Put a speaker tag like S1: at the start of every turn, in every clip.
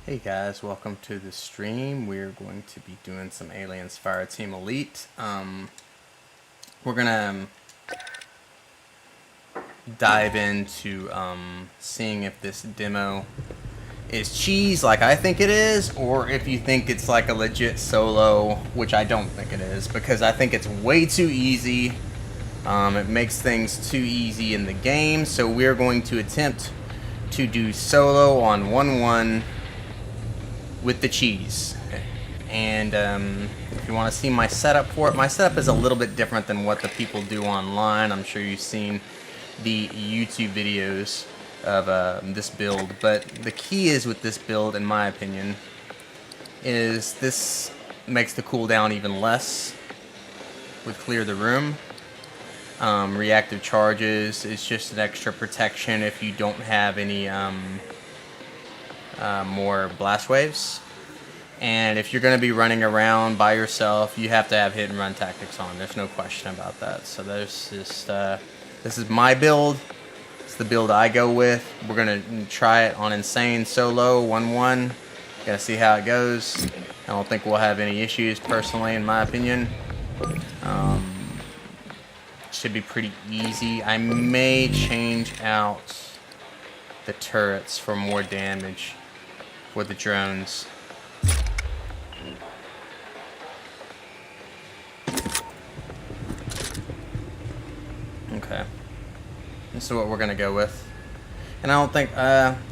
S1: Hey guys, welcome to the stream. We're going to be doing some Aliens Fireteam Elite. We're gonna dive into seeing if this demo is cheese like I think it is, or if you think it's like a legit solo, which I don't think it is, because I think it's way too easy. It makes things too easy in the game, so we're going to attempt to do solo on 1-1 with the cheese. And if you want to see my setup for it, my setup is a little bit different than what the people do online. I'm sure you've seen the YouTube videos of this build, but the key is with this build, in my opinion, is this makes the cooldown even less with Clear the Room. Reactive charges is just an extra protection if you don't have any more blast waves. And if you're going to be running around by yourself, you have to have hit and run tactics on. There's no question about that. So there's just this is my build. It's the build I go with. We're going to try it on Insane solo 1-1. Gonna see how it goes. I don't think we'll have any issues personally, in my opinion. Should be pretty easy. I may change out the turrets for more damage for the drones. Okay. This is what we're gonna go with. And I don't think,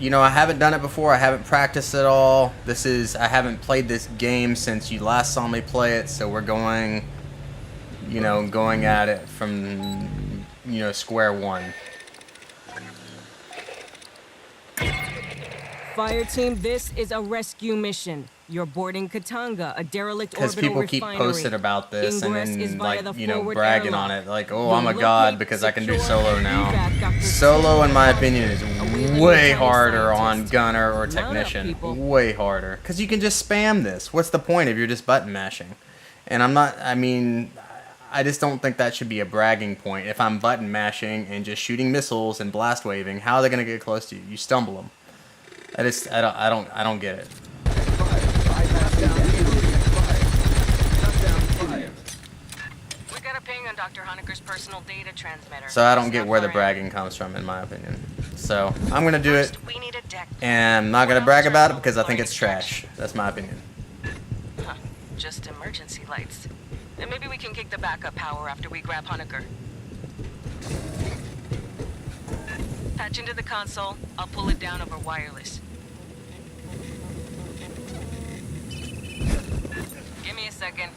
S1: you know, I haven't done it before. I haven't practiced at all. I haven't played this game since you last saw me play it, so we're going, you know, going at it from, you know, square one.
S2: Fire team, this is a rescue mission. You're boarding Katanga, a derelict orbital refinery.
S1: Because people keep posting about this
S2: Ingress
S1: and then, like, you know,
S2: forward
S1: bragging
S2: airlock.
S1: on it. Like, oh, I'm a god because I can do
S2: Secure,
S1: solo now.
S2: evac Dr.
S1: Solo, in my opinion, is
S2: Wheeling
S1: way
S2: County
S1: harder on
S2: scientist.
S1: gunner or
S2: Mount up,
S1: technician.
S2: people.
S1: Way harder. Because you can just spam this. What's the point if you're just button mashing? And I just don't think that should be a bragging point. If I'm button mashing and just shooting missiles and blast waving, how are they going to get close to you? You stumble them. I don't get it.
S2: We got a ping on Dr. Honecker's personal data transmitter.
S1: So I don't get where the bragging comes from, in my opinion. So I'm gonna do it,
S2: We need a deck.
S1: and I'm not gonna brag about it because I think it's trash. That's my opinion.
S2: Huh, just emergency lights. And maybe we can kick the backup power after we grab Honecker. Patch into the console. I'll pull it down over wireless. Give me a second.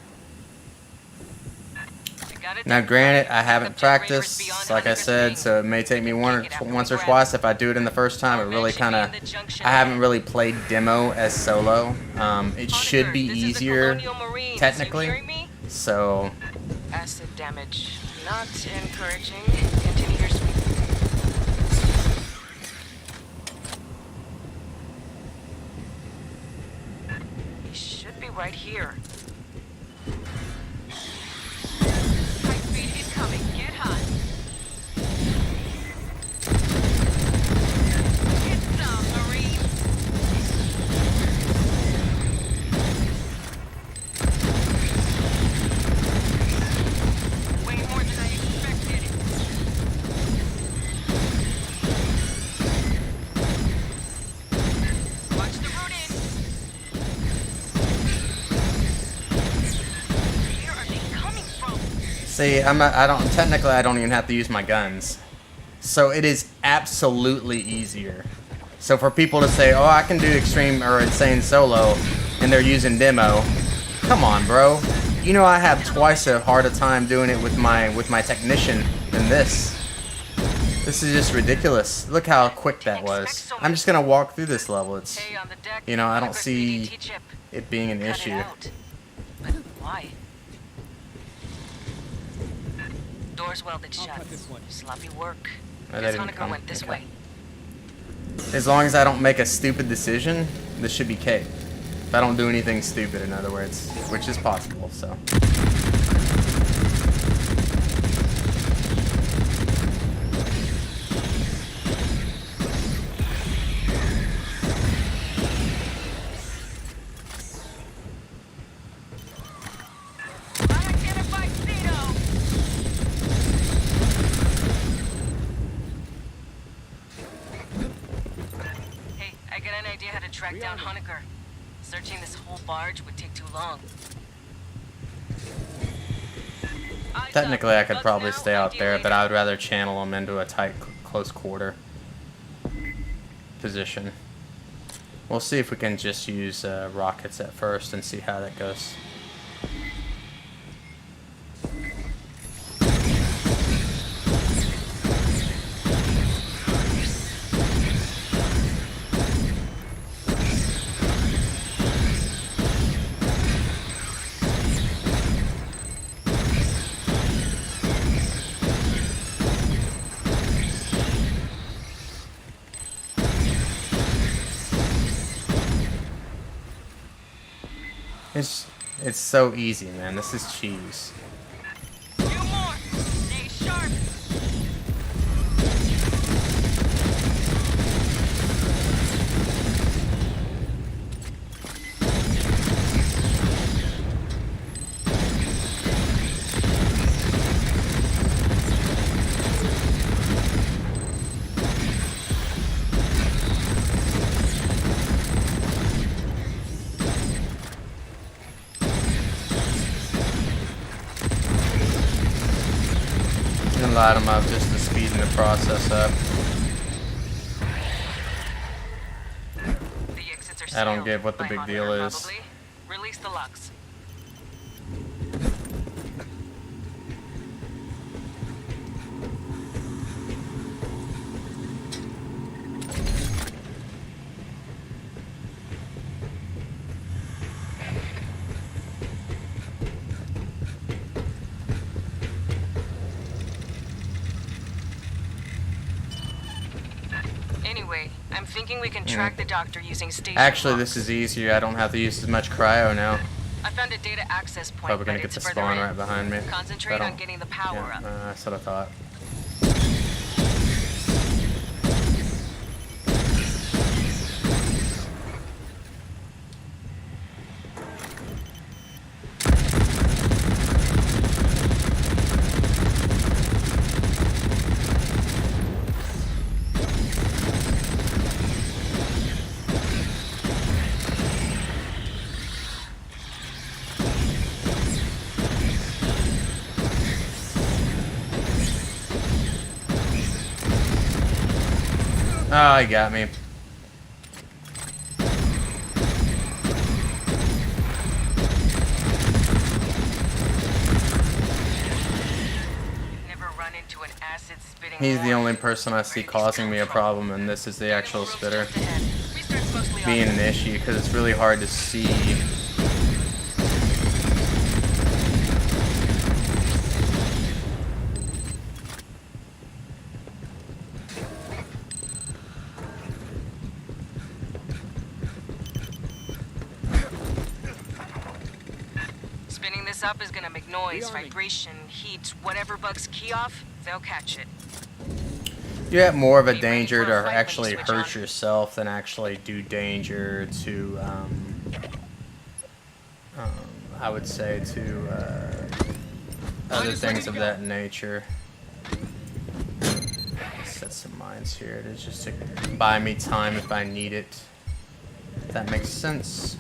S2: I got it.
S1: Now, granted, I haven't practiced, like I said, so it may take me once or twice. If I do it in the first time, it really I haven't really played demo as solo. It should be easier, technically. So,
S2: Acid damage. Not encouraging. Continue your sweep. He should be right here. High speed incoming. Get hot. Get some, Marine. Way more than I expected. Watch the road in. Where are they coming from?
S1: see, technically, I don't even have to use my guns. So it is absolutely easier. So for people to say, oh, I can do extreme or insane solo, and they're using demo, come on, bro. You know I have twice as hard a time doing it with my technician than this. This is just ridiculous. Look how quick that was. I'm just gonna walk through this level. It's,
S2: Hey, on the deck.
S1: you know, I don't
S2: Honecker's
S1: see
S2: PDT chip.
S1: it being an
S2: Cut it
S1: issue.
S2: out. But why? Doors welded shut. Sloppy work.
S1: Oh, they
S2: Guess
S1: didn't
S2: Honecker
S1: come.
S2: went this
S1: Okay.
S2: way.
S1: As long as I don't make a stupid decision, this should be cake. If I don't do anything stupid, in other words, which is possible, so.
S2: track down Honecker. Searching this whole barge would take too long.
S1: Technically, I could probably stay out there, but I would rather channel them into a tight, close quarter position. We'll see if we can just use rockets at first and see how that goes. It's so easy, man. This is cheese.
S2: Few more. Stay sharp.
S1: Light them up just to speed the process up.
S2: The exits are
S1: I don't
S2: sealed
S1: get what the
S2: by
S1: big
S2: Honecker,
S1: deal is.
S2: probably. Release the locks. Anyway, I'm thinking we can track the doctor using station
S1: Actually,
S2: locks.
S1: this is easier. I don't have to use as much cryo now.
S2: I found a data access point.
S1: Probably gonna
S2: but
S1: get the
S2: it's further
S1: spawn
S2: in.
S1: right behind me.
S2: Concentrate on getting the power up.
S1: That's what I thought. Oh, he got me.
S2: Never run into an acid-spitting
S1: He's the
S2: wall.
S1: only person I see causing me a problem, and this is the actual spitter
S2: Just ahead. Restart's mostly
S1: being
S2: on.
S1: an issue because it's really hard to see.
S2: Spinning this up is gonna make noise, vibration, heat, whatever bugs key off, they'll catch it.
S1: You're at more of a
S2: Be ready
S1: danger
S2: for a
S1: to
S2: fight when
S1: actually
S2: you switch
S1: hurt
S2: on.
S1: yourself than actually do danger to, I would say, to other things of that nature. Set some mines here to just to buy me time if I need it. If that makes sense.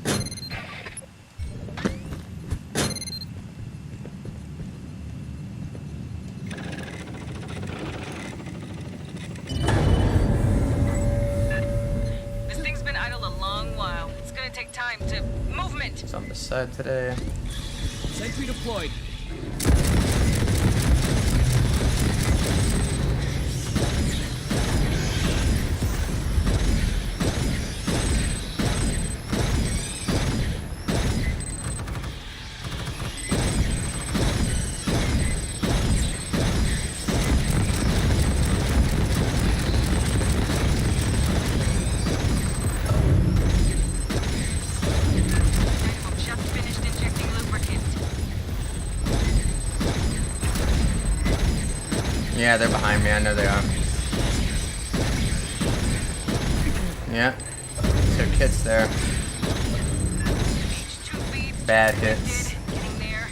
S2: This thing's been idle a long while. It's gonna take time to... Movement!
S1: It's on the side today.
S3: Sentry deployed.
S2: Just finished injecting lubricant.
S1: Yeah, they're behind me. I know they are. Yeah. 2 kits there.
S2: H2 feeds.
S1: Bad hits.
S2: Getting there.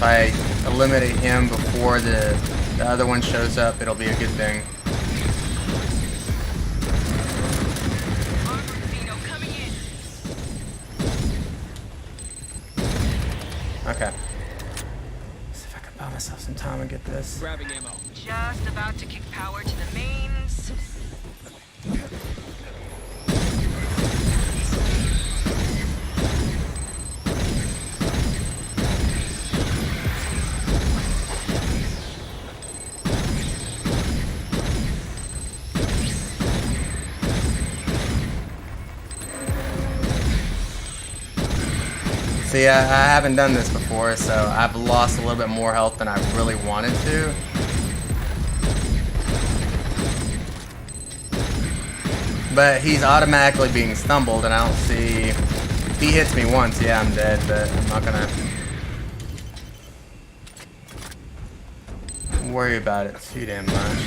S1: if I eliminate him before the other one shows up, it'll be a good thing. Okay. See if I can buy myself some time and get this.
S3: Grabbing ammo.
S2: Just about to kick power to the mains.
S1: See, I haven't done this before, so I've lost a little bit more health than I really wanted to. But he's automatically being stumbled, and I don't see... If he hits me once, yeah, I'm dead, but I'm not gonna worry about it too damn much.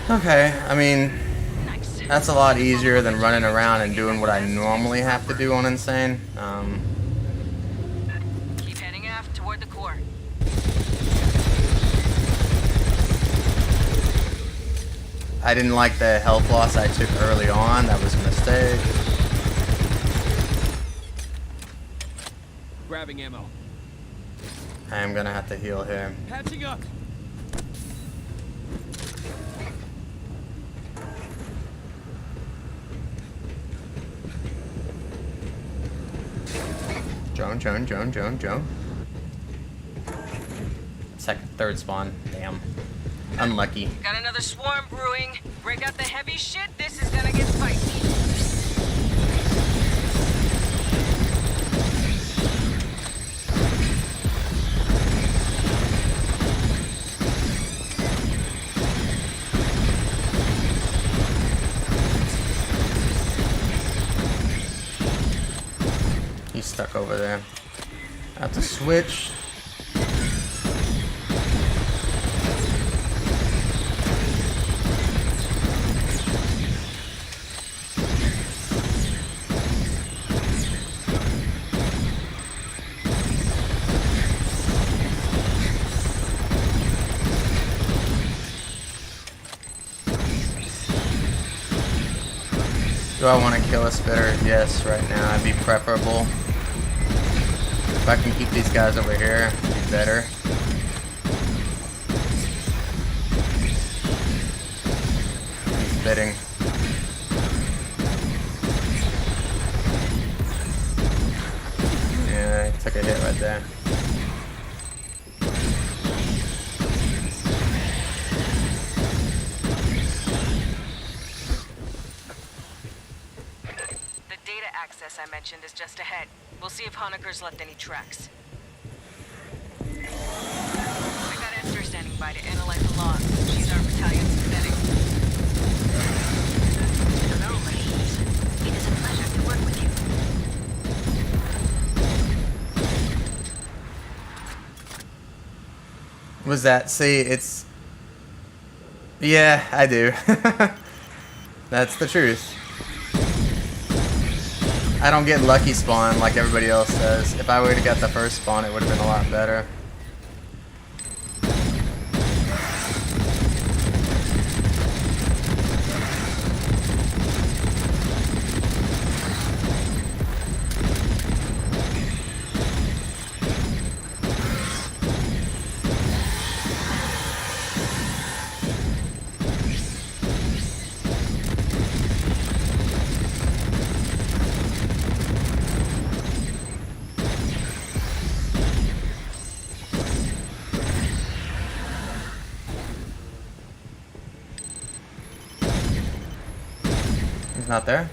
S1: Okay, I mean, that's a lot easier than running around and doing what I normally have to do on Insane.
S2: Keep heading aft toward the core.
S1: I didn't like the health loss I took early on. That was a mistake.
S3: Grabbing ammo.
S1: I am gonna have to heal here.
S3: Patching up.
S1: Joan. Third spawn. Damn. Unlucky.
S2: Got another swarm brewing. Break out the heavy shit. This is gonna get spicy.
S1: He's stuck over there. I have to switch. Do I want to kill a spitter? Yes, right now. I'd be preferable. If I can keep these guys over here, it'd be better. He's bidding. Yeah, he took a hit right there.
S2: I mentioned is just ahead. We'll see if Honecker's left any tracks. I got Esther standing by to analyze the logs. She's our battalion synthetic. Hello, ladies. It is a pleasure to work with you.
S1: Was that? See, it's... Yeah, I do. That's the truth. I don't get lucky spawn like everybody else does. If I would have got the first spawn, it would have been a lot better. He's not there?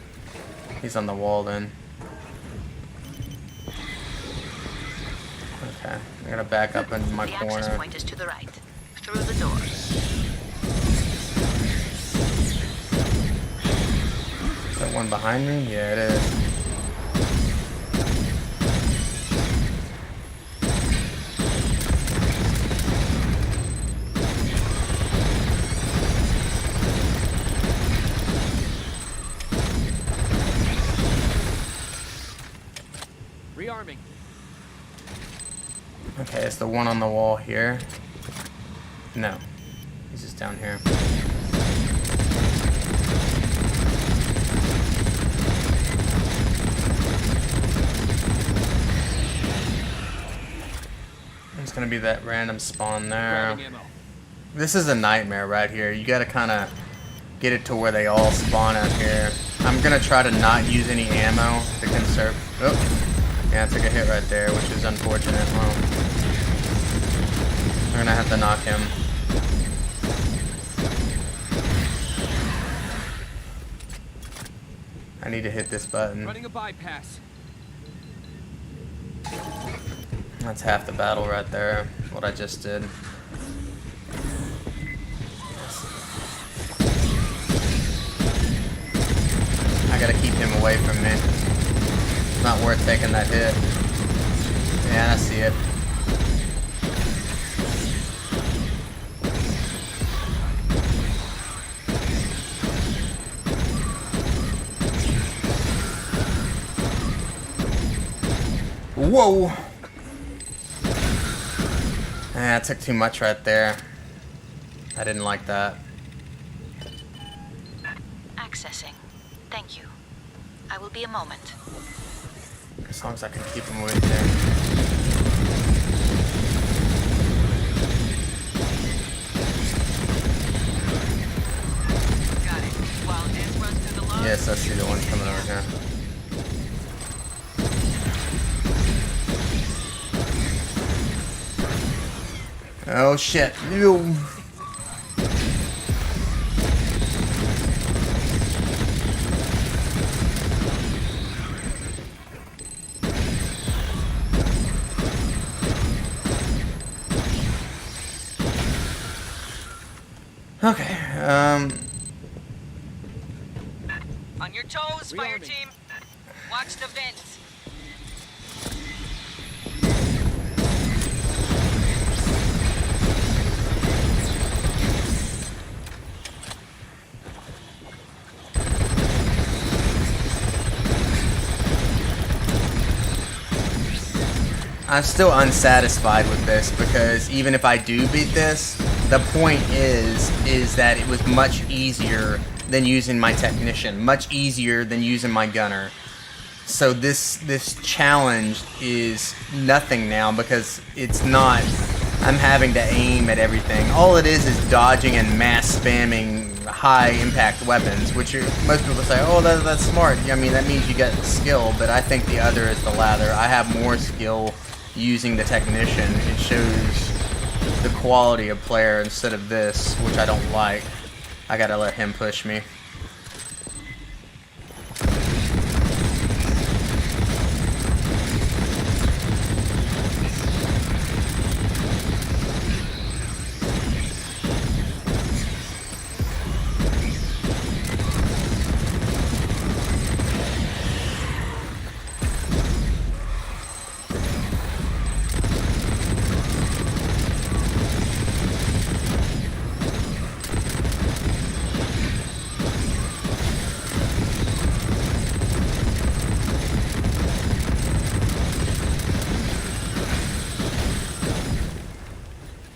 S1: He's on the wall then. Okay, I'm gonna back up into my corner.
S4: The access point is to the right, through the door.
S1: one behind me? Yeah, it is.
S3: Rearming.
S1: Okay, it's the one on the wall here. No. He's just down here. It's gonna be that random spawn there.
S3: Grabbing ammo.
S1: This is a nightmare right here. You gotta kinda get it to where they all spawn out here. I'm gonna try to not use any ammo to conserve. Oh. Yeah, I took a hit right there, which is unfortunate. Well, we're gonna have to knock him. I need to hit this button.
S3: Running a bypass.
S1: That's half the battle right there, what I just did. I gotta keep him away from me. It's not worth taking that hit. Yeah, I see it. Whoa! Yeah, I took too much right there. I didn't like that.
S4: Accessing. Thank you. I will be a moment.
S1: As long as I can keep him away there.
S2: Got it. While Ed runs through the log.
S1: Yes, I see the one coming over here. Oh shit. Ew. Okay,
S2: On your toes, fire
S3: Rearming.
S2: team. Watch the vents.
S1: I'm still unsatisfied with this because even if I do beat this, the point is that it was much easier than using my technician, much easier than using my gunner. So this challenge is nothing now because it's not. I'm having to aim at everything. All it is dodging and mass spamming high impact weapons, which most people say, oh, that's smart. I mean, that means you get skill, but I think the other is the latter. I have more skill using the technician. It shows the quality of player instead of this, which I don't like. I gotta let him push me.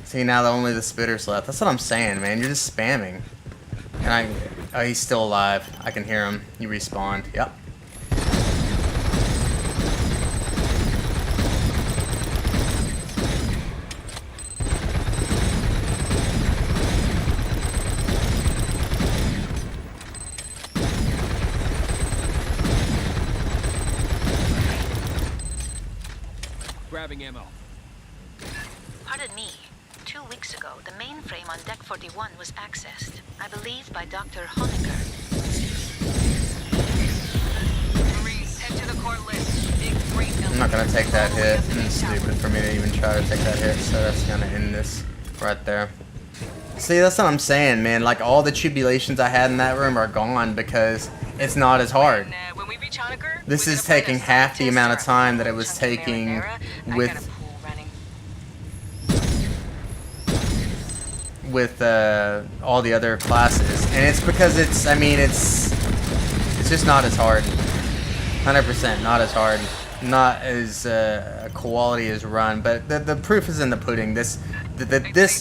S1: See, now only the spitters left. That's what I'm saying, man. You're just spamming. And oh, he's still alive. I can hear him. He respawned. Yep.
S3: Grabbing ammo.
S4: Pardon me. 2 weeks ago, the mainframe on Deck 41 was accessed, I believe by Dr. Honecker.
S2: Marines, head to the core lift. Big freight
S1: I'm not gonna take that hit. It's stupid for me to even try to take that hit, so that's gonna end this right there. See, that's what I'm saying, man. Like, all the tribulations I had in that room are gone because It's not as hard.
S2: When we reach Honaker,
S1: This
S2: we're
S1: is
S2: gonna find
S1: taking
S2: a
S1: half the
S2: scientist
S1: amount
S2: or
S1: of
S2: a
S1: time that it was
S2: chunky
S1: taking
S2: marinara. I got a
S1: with
S2: pool running.
S1: all the other classes, and it's because it's, I mean, it's just not as hard. 100% not as hard, not as quality as run, but the proof is in the pudding. This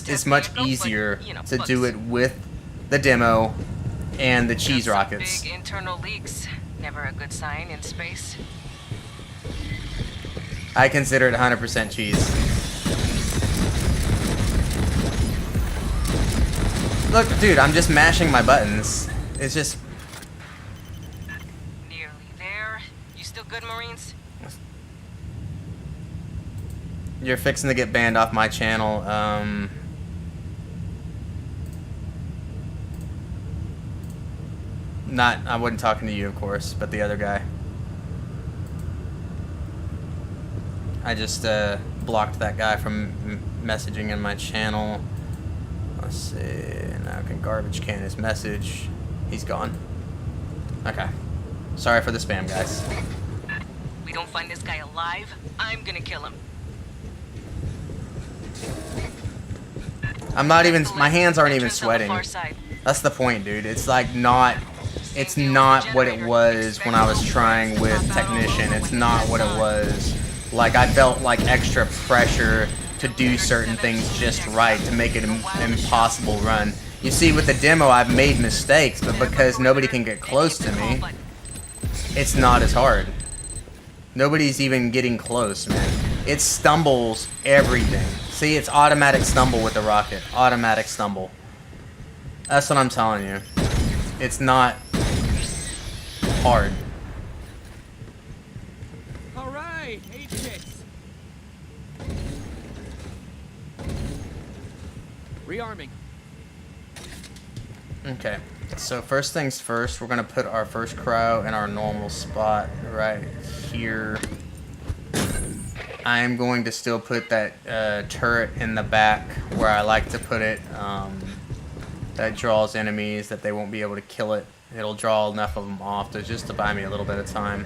S1: is much easier to do it with the demo and the cheese
S2: Got some
S1: rockets.
S2: Big internal leaks. Never a good sign in space.
S1: I consider it 100% cheese. Look, dude, I'm just mashing my buttons. It's just...
S2: Nearly there. You still good, Marines?
S1: You're fixing to get banned off my channel. I wasn't talking to you, of course, but the other guy. I just blocked that guy from messaging in my channel. Let's see. Now I can garbage can his message. He's gone. Okay. Sorry for the spam, guys.
S2: We don't find this guy alive, I'm gonna kill him.
S1: I'm not even. My hands aren't even
S2: Entrance on the
S1: sweating.
S2: far side.
S1: That's the point, dude. It's like not. It's not what it was when I was trying with Technician. It's not what it was. Like, I felt like extra pressure to do certain things just right to make it an impossible run. You see, with the demo, I've made mistakes, but because nobody can get close to me, it's not as hard. Nobody's even getting close, man. It stumbles everything. See, it's automatic stumble with the rocket. Automatic stumble. That's what I'm telling you. It's not hard.
S3: All right, 8-6. Rearming.
S1: Okay, so first things first, we're gonna put our first cryo in our normal spot right here. I am going to still put that turret in the back where I like to put it. That draws enemies that they won't be able to kill it. It'll draw enough of them off to just to buy me a little bit of time.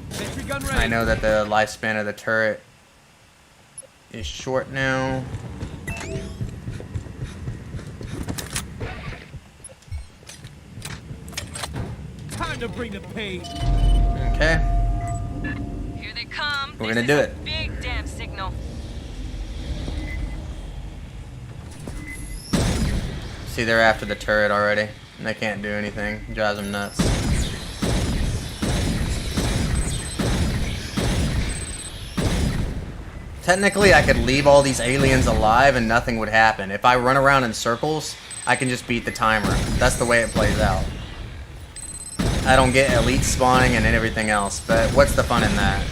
S3: Sentry gun ready.
S1: I know that the lifespan of the turret is short now.
S3: Time to bring the pain.
S1: Okay.
S2: Here they come.
S1: We're
S2: This
S1: gonna
S2: is
S1: do
S2: a
S1: it.
S2: Big damn signal.
S1: See, they're after the turret already, and they can't do anything. It drives them nuts. Technically, I could leave all these aliens alive and nothing would happen. If I run around in circles, I can just beat the timer. That's the way it plays out. I don't get elite spawning and everything else, but what's the fun in that?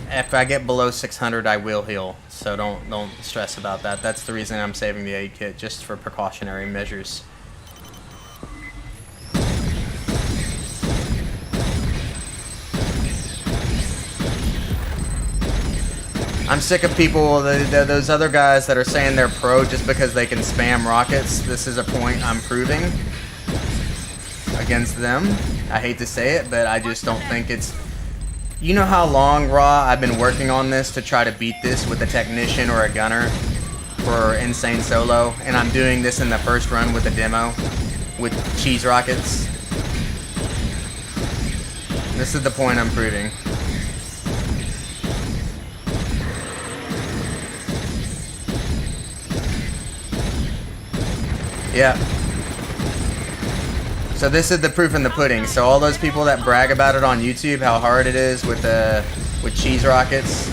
S1: If I get below 600, I will heal, so don't stress about that. That's the reason I'm saving the aid kit, just for precautionary measures. I'm sick of people, those other guys that are saying they're pro just because they can spam rockets. This is a point I'm proving against them. I hate to say it, but I just don't think it's... You know how long, Raw, I've been working on this to try to beat this with a technician or a gunner for Insane Solo, and I'm doing this in the first run with a demo with cheese rockets. This is the point I'm proving. Yeah. So this is the proof in the pudding. So all those people that brag about it on YouTube, how hard it is with cheese rockets.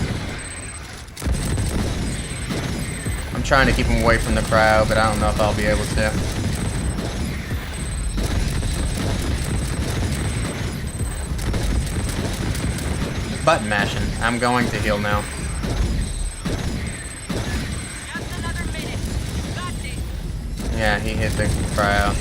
S1: I'm trying to keep them away from the crowd, but I don't know if I'll be able to. Button mashing. I'm going to heal now.
S2: Just another minute. Got this.
S1: Yeah, he hit the cryo.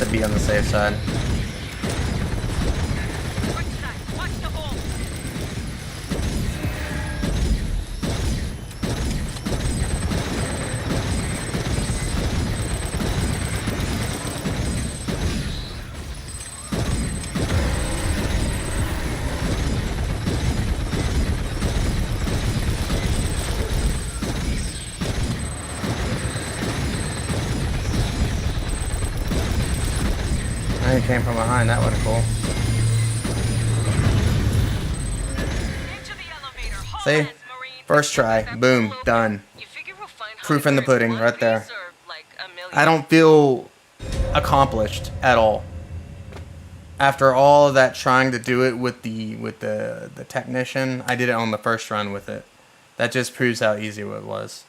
S1: to be on the safe side.
S2: Watch the hole.
S1: He came from behind, that wasn't cool.
S2: Into the elevator. Haul
S1: See?
S2: ass, Marine.
S1: First try,
S2: That
S1: boom,
S2: pull over.
S1: done.
S2: You figure we'll find
S1: Proof in the
S2: Hunter
S1: pudding,
S2: one
S1: right there.
S2: piece or, like, a million?
S1: I don't feel accomplished at all. After all of that trying to do it with the technician, I did it on the first run with it. That just proves how easy it was.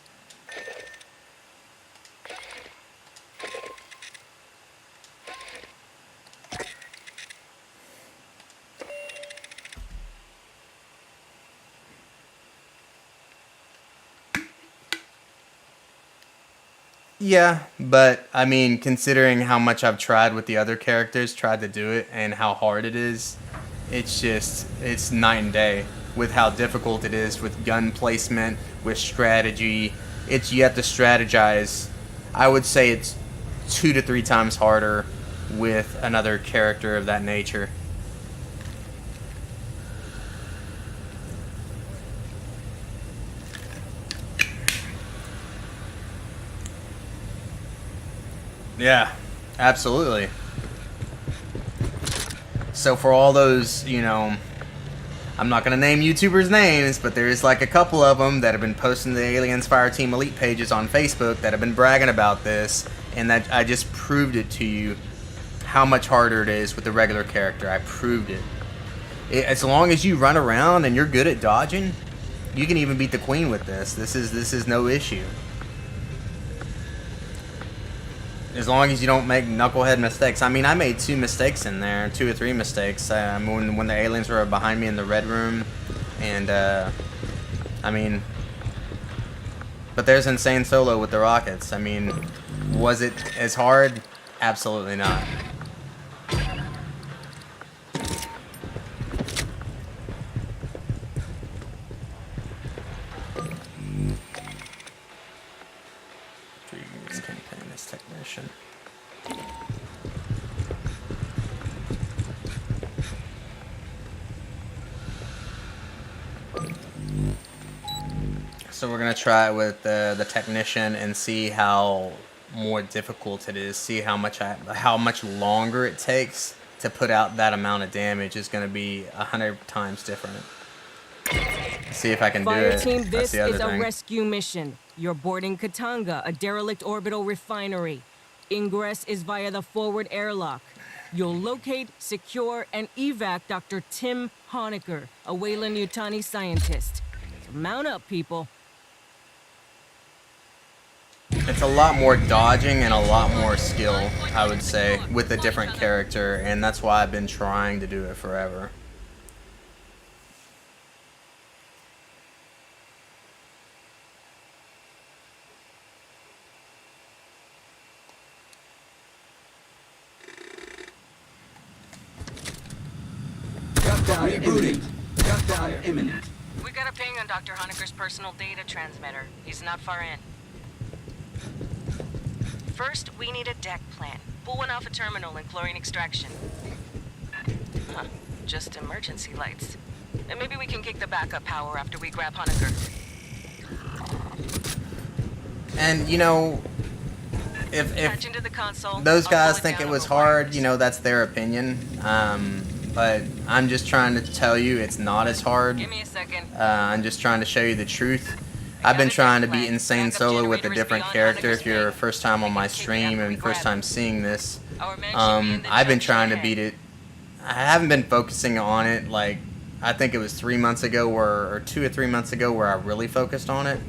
S1: Yeah, but I mean, considering how much I've tried with the other characters, tried to do it, and how hard it is, it's night and day with how difficult it is with gun placement, with strategy. You have to strategize. I would say it's 2 to 3 times harder with another character of that nature. Yeah, absolutely. So for all those, you know, I'm not gonna name YouTubers' names, but there's like a couple of them that have been posting the Aliens Fireteam Elite pages on Facebook that have been bragging about this, and that I just proved it to you how much harder it is with the regular character. I proved it. As long as you run around and you're good at dodging, you can even beat the Queen with this. This is no issue. As long as you don't make knucklehead mistakes. I mean, I made 2 mistakes in there, 2 or 3 mistakes. When the aliens were behind me in the red room, and I mean, but there's Insane Solo with the rockets. I mean, was it as hard? Absolutely not. Technician. So we're gonna try it with the technician and see how more difficult it is. See how much longer it takes to put out that amount of damage is gonna be 100 times different. See if I can do
S5: Fire
S1: it.
S5: team,
S1: That's
S5: this
S1: the other
S5: is a
S1: thing.
S5: rescue mission. You're boarding Katanga, a derelict orbital refinery. Ingress is via the forward airlock. You'll locate, secure, and evac Dr. Tim Honecker, a Weyland-Yutani scientist. So mount up, people.
S1: It's a lot more dodging and a lot more skill, I would say, with a different character, and that's why I've been trying to do it forever.
S6: Shutdown imminent. Shutdown imminent.
S2: We got a ping on Dr. Honecker's personal data transmitter. He's not far in. First, we need a deck plan. Pull one off a terminal and chlorine extraction. Huh. Just emergency lights. And maybe we can kick the backup power after we grab Honecker.
S1: And, you know, if
S2: Patch into the console.
S1: those
S2: I'll
S1: guys
S2: pull it
S1: think
S2: down
S1: it was
S2: over
S1: hard,
S2: wires.
S1: you know, that's their opinion. But I'm just trying to tell you it's not as hard.
S2: Give me a second.
S1: I'm just trying to show you the truth. I've been trying to beat Insane Solo with a different character. If you're first time on my stream and first time seeing this,
S2: Our men should be in the
S1: I've been
S2: junction
S1: trying to
S2: ahead.
S1: beat it. I haven't been focusing on it, like, I think it was 3 months ago or 2 or 3 months ago where I really focused on it.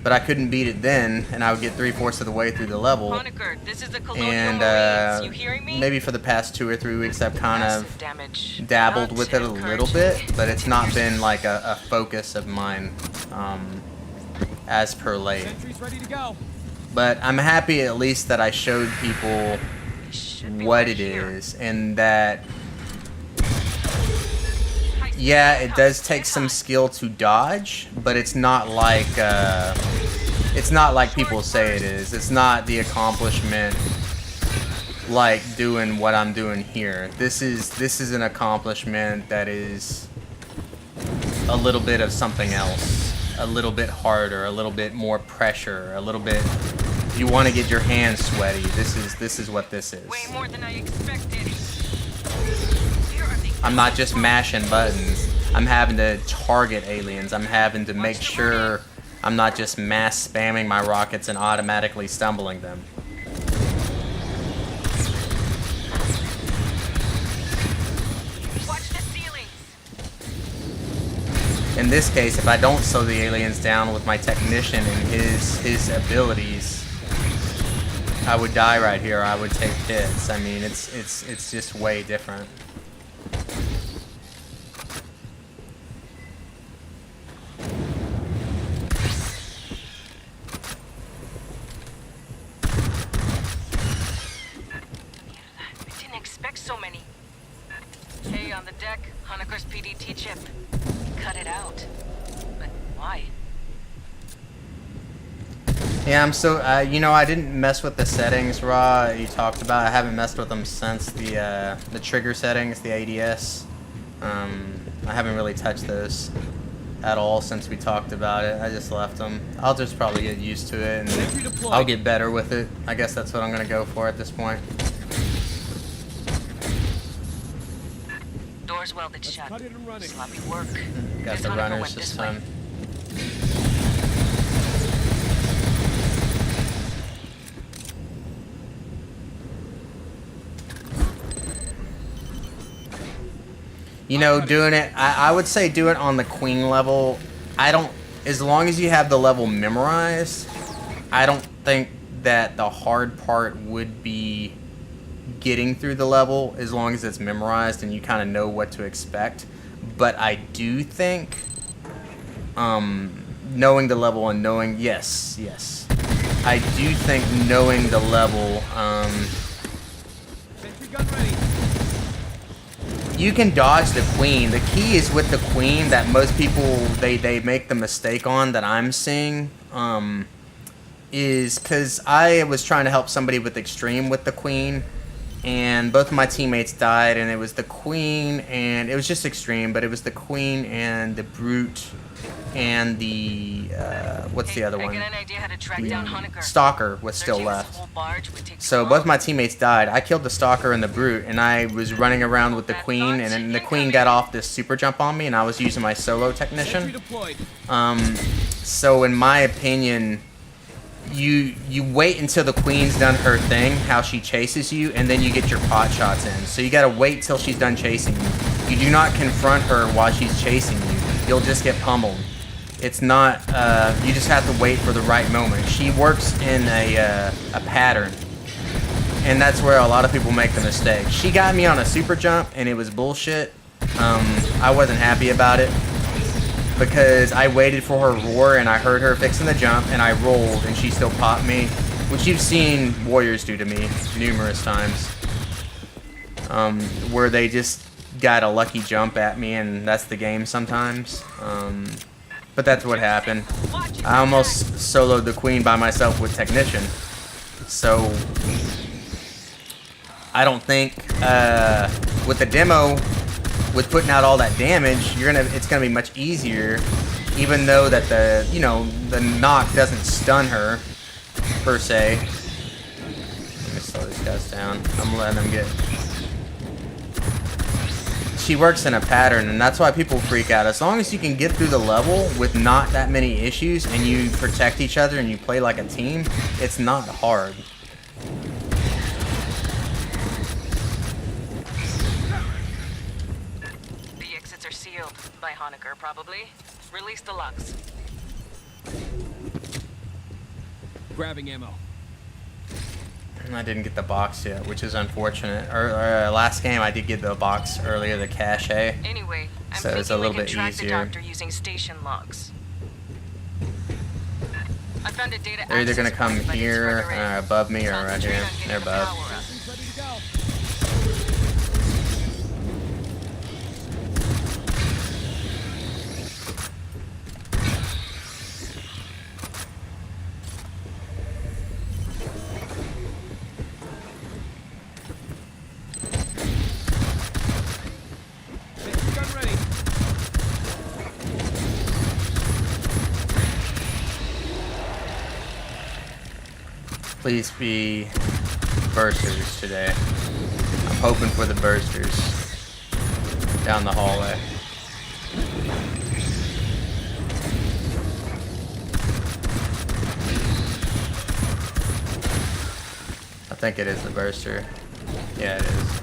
S1: But I couldn't beat it then, and I would get 3/4 of the way through the level.
S2: Honecker, this is the Colonial
S1: And
S2: Marines. You hearing me?
S1: maybe for the past 2 or 3 weeks I've kind
S2: Massive
S1: of
S2: damage.
S1: dabbled
S2: Not
S1: with it a little
S2: encouraging.
S1: bit, but it's not been like a focus of mine, as per late.
S3: Sentry's ready to go.
S1: But I'm happy at least that I showed people
S2: Should be
S1: what
S2: right
S1: it
S2: here.
S1: is, and that yeah, it does take some skill to dodge, but it's not like people say it is. It's not the accomplishment like doing what I'm doing here. This is an accomplishment that is a little bit of something else, a little bit harder, a little bit more pressure, a little bit. You want to get your hands sweaty. This is what this is.
S2: Way more than I expected.
S1: I'm not just mashing buttons. I'm having to target aliens. I'm having to make sure I'm not just mass spamming my rockets and automatically stumbling them.
S2: Watch the ceilings.
S1: In this case, if I don't slow the aliens down with my technician and his abilities, I would die right here. I would take hits. I mean, it's just way different.
S2: I didn't expect so many. Hey, on the deck, Honeker's PDT chip. Cut it out. But why?
S1: Yeah, I'm so, you know, I didn't mess with the settings, Raw, you talked about. I haven't messed with them since the trigger settings, the ADS. I haven't really touched those at all since we talked about it. I just left them. I'll just probably get used to it, and I'll get better with it. I guess that's what I'm gonna go for at this point.
S2: Doors welded shut.
S3: cut it and run it.
S2: Sloppy work.
S1: Got
S2: Guess
S1: the
S2: Honecker
S1: runners
S2: went
S1: this
S2: way.
S1: time. You know, doing it, I would say do it on the queen level. As long as you have the level memorized, I don't think that the hard part would be getting through the level as long as it's memorized and you kind of know what to expect. But I do think knowing the level and knowing, yes, I do think knowing the level,
S3: Sentry gun ready.
S1: you can dodge the queen. The key is with the queen that most people they make the mistake on that I'm seeing, is because I was trying to help somebody with extreme with the queen, and both of my teammates died, and it was the queen, and it was just extreme, but it was the queen and the brute and the what's the other
S2: I
S1: one?
S2: get an idea how to track down Honecker.
S1: Stalker was still
S2: Searching this
S1: left.
S2: whole barge would take
S1: So
S2: too
S1: both
S2: long.
S1: my teammates died. I killed the stalker and the brute, and I was running around with the queen, and then the queen got off this super jump on me, and I was using my solo
S3: Sentry
S1: technician.
S3: deployed.
S1: So in my opinion, you wait until the queen's done her thing, how she chases you, and then you get your pot shots in. So you gotta wait till she's done chasing you. You do not confront her while she's chasing you. You'll just get pummeled. It's not, you just have to wait for the right moment. She works in a pattern. And that's where a lot of people make the mistake. She got me on a super jump, and it was bullshit. I wasn't happy about it, because I waited for her roar, and I heard her fixing the jump, and I rolled, and she still popped me, which you've seen Warriors do to me numerous times, where they just got a lucky jump at me, and that's the game sometimes. But that's what happened. I almost soloed the queen by myself with technician. So I don't think with the demo, with putting out all that damage, it's gonna be much easier, even though that the knock doesn't stun her per se. Let me slow these guys down. I'm letting them get. She works in a pattern, and that's why people freak out. As long as you can get through the level with not that many issues, and you protect each other and you play like a team, it's not hard.
S2: The exits are sealed. By Honecker, probably. Release the locks.
S3: Grabbing ammo.
S1: I didn't get the box yet, which is unfortunate. Last game I did get the box earlier, the cache.
S2: Anyway, I'm
S1: So it's
S2: thinking
S1: a little
S2: we can
S1: bit
S2: track
S1: easier.
S2: the doctor using station logs. I found a data
S1: They're either gonna
S2: access
S1: come
S2: point, but it's
S1: here,
S2: further in.
S1: above me, or right
S2: Concentrate
S1: here.
S2: on getting
S1: They're
S2: the
S1: above.
S2: power up.
S3: Ready to go.
S1: Please be bursters today. I'm hoping for the bursters down the hallway. I think it is the burster. Yeah, it is.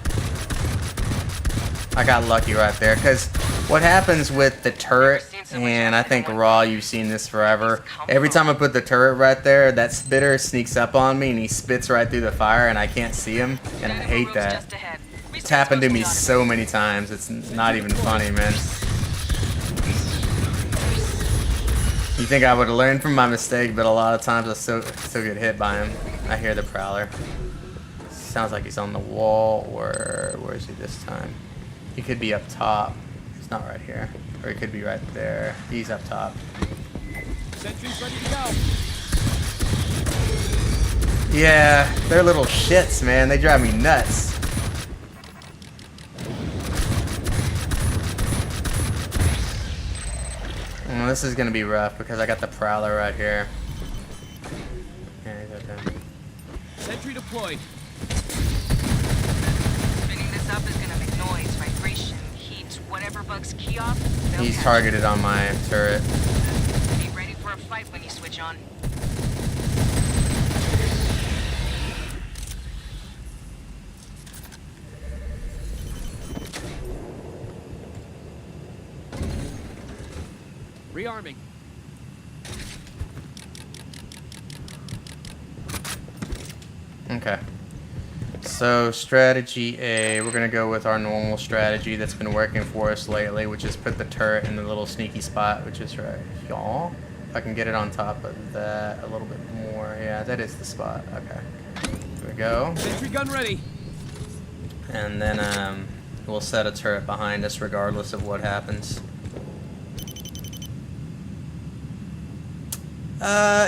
S1: I got lucky right there, because what happens with the turret, and I think Raw, you've seen this forever, every time I put the turret right there, that spitter sneaks up on me and he spits right through the fire and I can't see him, and I hate that. It's happened to me so many times, it's not even funny, man. You think I would have learned from my mistake, but a lot of times I still get hit by him. I hear the prowler. Sounds like he's on the wall, or where is he this time? He could be up top. He's not right here. Or he could be right there. He's up top.
S3: Sentry's ready to go.
S1: Yeah, they're little shits, man. They drive me nuts. Well, this is gonna be rough because I got the prowler right here. Yeah, he's right there.
S3: Sentry deployed.
S2: Spinning this up is gonna make noise, vibration, heat, whatever bugs key off. they'll
S1: He's
S2: catch.
S1: targeted on my turret.
S2: Be ready for a fight when you switch on.
S3: Rearming.
S1: Okay. So strategy A, we're gonna go with our normal strategy that's been working for us lately, which is put the turret in the little sneaky spot, which is right, y'all. If I can get it on top of that a little bit more. Yeah, that is the spot. Okay. Here we go.
S3: Sentry gun ready.
S1: And then we'll set a turret behind us regardless of what happens.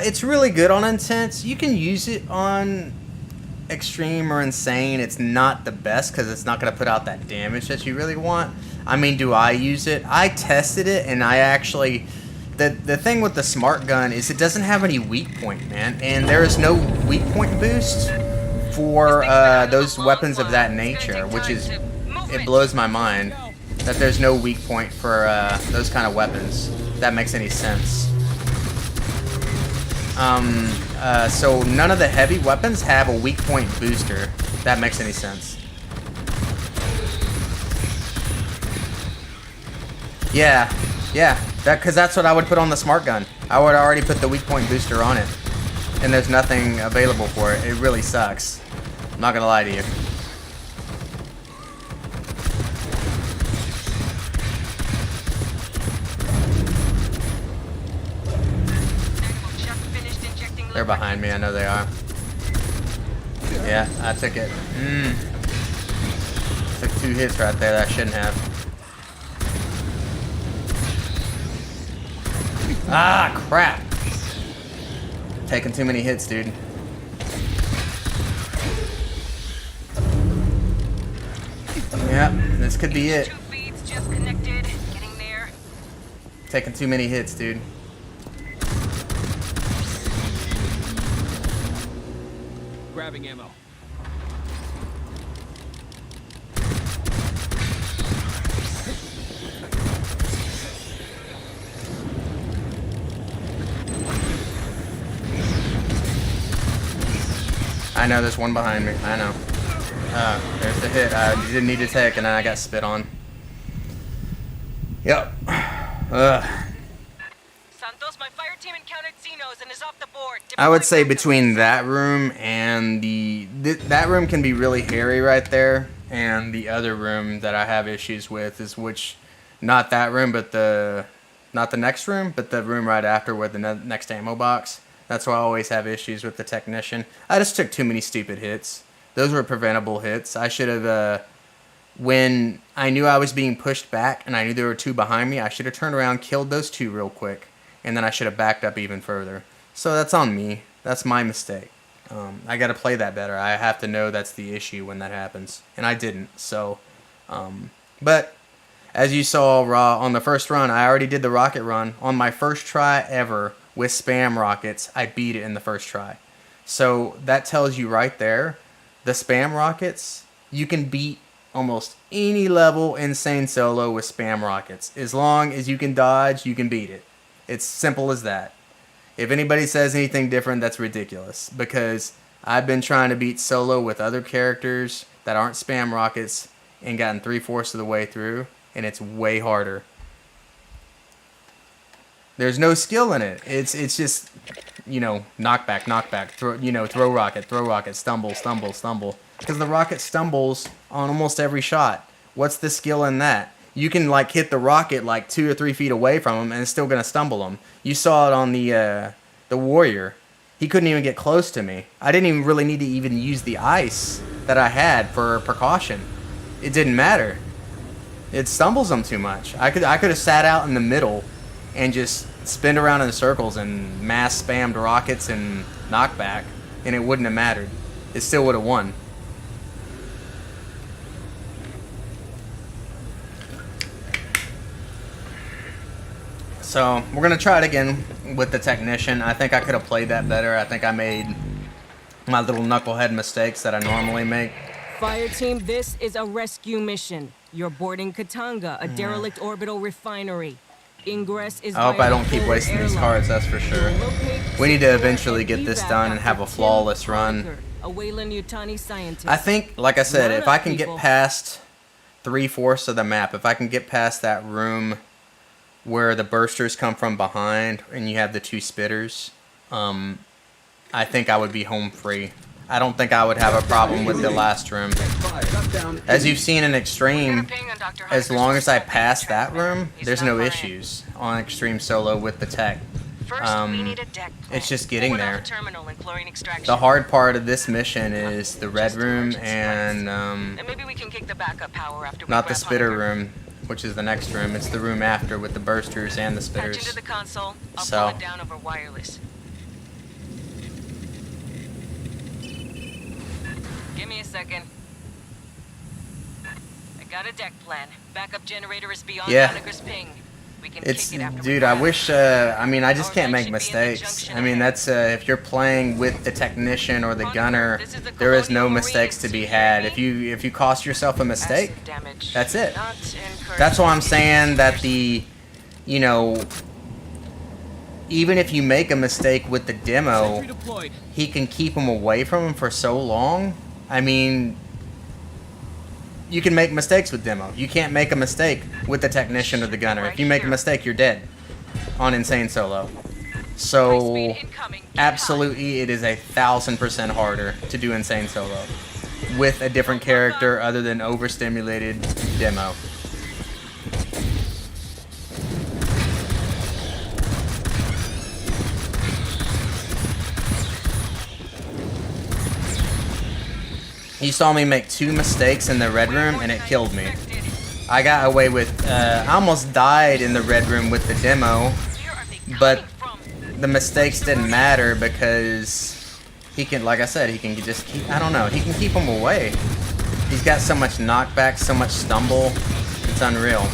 S1: It's really good on intense. You can use it on extreme or insane. It's not the best because it's not going to put out that damage that you really want. I mean, do I use it? I tested it, and I actually... The thing with the smart gun is it doesn't have any weak point, man. And there is no weak point boost for those weapons of that nature, which is... It blows my mind that there's no weak point for those kind of weapons. If that makes any sense. So none of the heavy weapons have a weak point booster. If that makes any sense. Yeah, because that's what I would put on the smart gun. I would already put the weak point booster on it. And there's nothing available for it. It really sucks. I'm not gonna lie to you. They're behind me, I know they are. Yeah, I took it. Took 2 hits right there that I shouldn't have. Ah, crap. Taking too many hits, dude. Yep, this could be it.
S2: 2 feeds just connected, getting there.
S1: Taking too many hits, dude.
S3: Grabbing ammo.
S1: I know there's one behind me. I know. There's the hit I didn't need to take, and then I got spit on. Yep.
S2: Santos, my fire team encountered Xenos and is off the board.
S1: I would say between that room and that room can be really hairy right there, and the other room that I have issues with is not that room, but not the next room, but the room right after with the next ammo box. That's why I always have issues with the technician. I just took too many stupid hits. Those were preventable hits. I should have, when I knew I was being pushed back and I knew there were 2 behind me, I should have turned around, killed those 2 real quick, and then I should have backed up even further. So that's on me. That's my mistake. I got to play that better. I have to know that's the issue when that happens, and I didn't. So, but as you saw, Raw, on the first run, I already did the rocket run on my first try ever with spam rockets. I beat it in the first try. So that tells you right there, the spam rockets, you can beat almost any level insane solo with spam rockets. As long as you can dodge, you can beat it. It's simple as that. If anybody says anything different, that's ridiculous. Because I've been trying to beat solo with other characters that aren't spam rockets and gotten 3/4 of the way through, and it's way harder. There's no skill in it. It's just, knockback, throw rocket, stumble. Because the rocket stumbles on almost every shot. What's the skill in that? You can hit the rocket 2 or 3 feet away from him, and it's still gonna stumble him. You saw it on the warrior. He couldn't even get close to me. I didn't even really need to even use the ice that I had for precaution. It didn't matter. It stumbles him too much. I could have sat out in the middle and just spinned around in circles and mass spammed rockets and knockback, and it wouldn't have mattered. It still would have won. So we're gonna try it again with the technician. I think I could have played that better. I think I made my little knucklehead mistakes that I normally make.
S5: Fire team, this is a rescue mission. You're boarding Katanga, a derelict orbital refinery. Ingress is
S1: I hope
S5: via
S1: I don't
S5: the
S1: keep
S5: forward
S1: wasting these
S5: airlock.
S1: cards, that's for sure.
S5: Locate,
S1: We need to
S5: secure,
S1: eventually
S5: and
S1: get this
S5: evac
S1: done and have a
S5: Dr. Tim
S1: flawless run.
S5: Honecker, a Wayland Yutani scientist.
S1: I think, like I said,
S5: Run
S1: if
S5: up,
S1: I can get
S5: people.
S1: past 3/4 of the map, if I can get past that room where the bursters come from behind and you have the 2 spitters, I think I would be home free. I don't think I would have a problem with the last room.
S6: Fire. Shutdown
S1: As you've seen in
S2: We're
S1: Extreme,
S2: gonna ping on Dr.
S1: as
S2: Hunter's
S1: long as I
S2: personal
S1: pass
S2: page
S1: that
S2: transfer.
S1: room,
S2: He's
S1: there's
S2: not
S1: no
S2: flying.
S1: issues on Extreme Solo with the tech.
S2: First, we need a deck plan.
S1: It's just getting
S2: Pull it off
S1: there.
S2: a terminal and chlorine extraction.
S1: The hard part of this mission is the red
S2: Just
S1: room
S2: emergency
S1: and
S2: And maybe we can kick the backup power after we
S1: not the
S2: grab
S1: spitter
S2: Honecker.
S1: room, which is the next room. It's the room after with the bursters and the
S2: Patch into
S1: spitters.
S2: the console. I'll
S1: So-
S2: pull it down over wireless. Give me a second. I got a deck plan. Backup generator is beyond
S1: Yeah.
S2: Honecker's ping. We can
S1: It's,
S2: kick it after we
S1: dude, I
S2: grab.
S1: wish, I just
S2: Our
S1: can't
S2: leg
S1: make
S2: should be in the
S1: mistakes.
S2: junction
S1: I mean,
S2: ahead.
S1: that's, if you're playing with the technician or the
S2: Honecker,
S1: gunner,
S2: this is the
S1: there is no
S2: Colonial
S1: mistakes to
S2: Marines,
S1: be
S2: you
S1: had.
S2: hear me?
S1: If you cost yourself a mistake,
S2: Acid damage.
S1: that's it.
S2: Not encouraged.
S1: that's why I'm saying that even if you make a mistake with the demo,
S3: Sentry deployed.
S1: he can keep them away from him for so long. I mean, you can make mistakes with demo. You can't make a mistake with the technician or the gunner. If you make a mistake, you're dead on Insane Solo. So,
S2: High-speed incoming. Get
S1: absolutely, it is 1,000% harder to do Insane Solo with a different character other than overstimulated demo. You saw me make 2 mistakes in the red room and it killed me. I got away with, I almost died in the red room with the demo,
S2: Where are they
S1: but
S2: coming from?
S1: the mistakes didn't matter because he can, like I said, he can just keep, I don't know, he can keep them away. He's got so much knockback, so much stumble, it's unreal.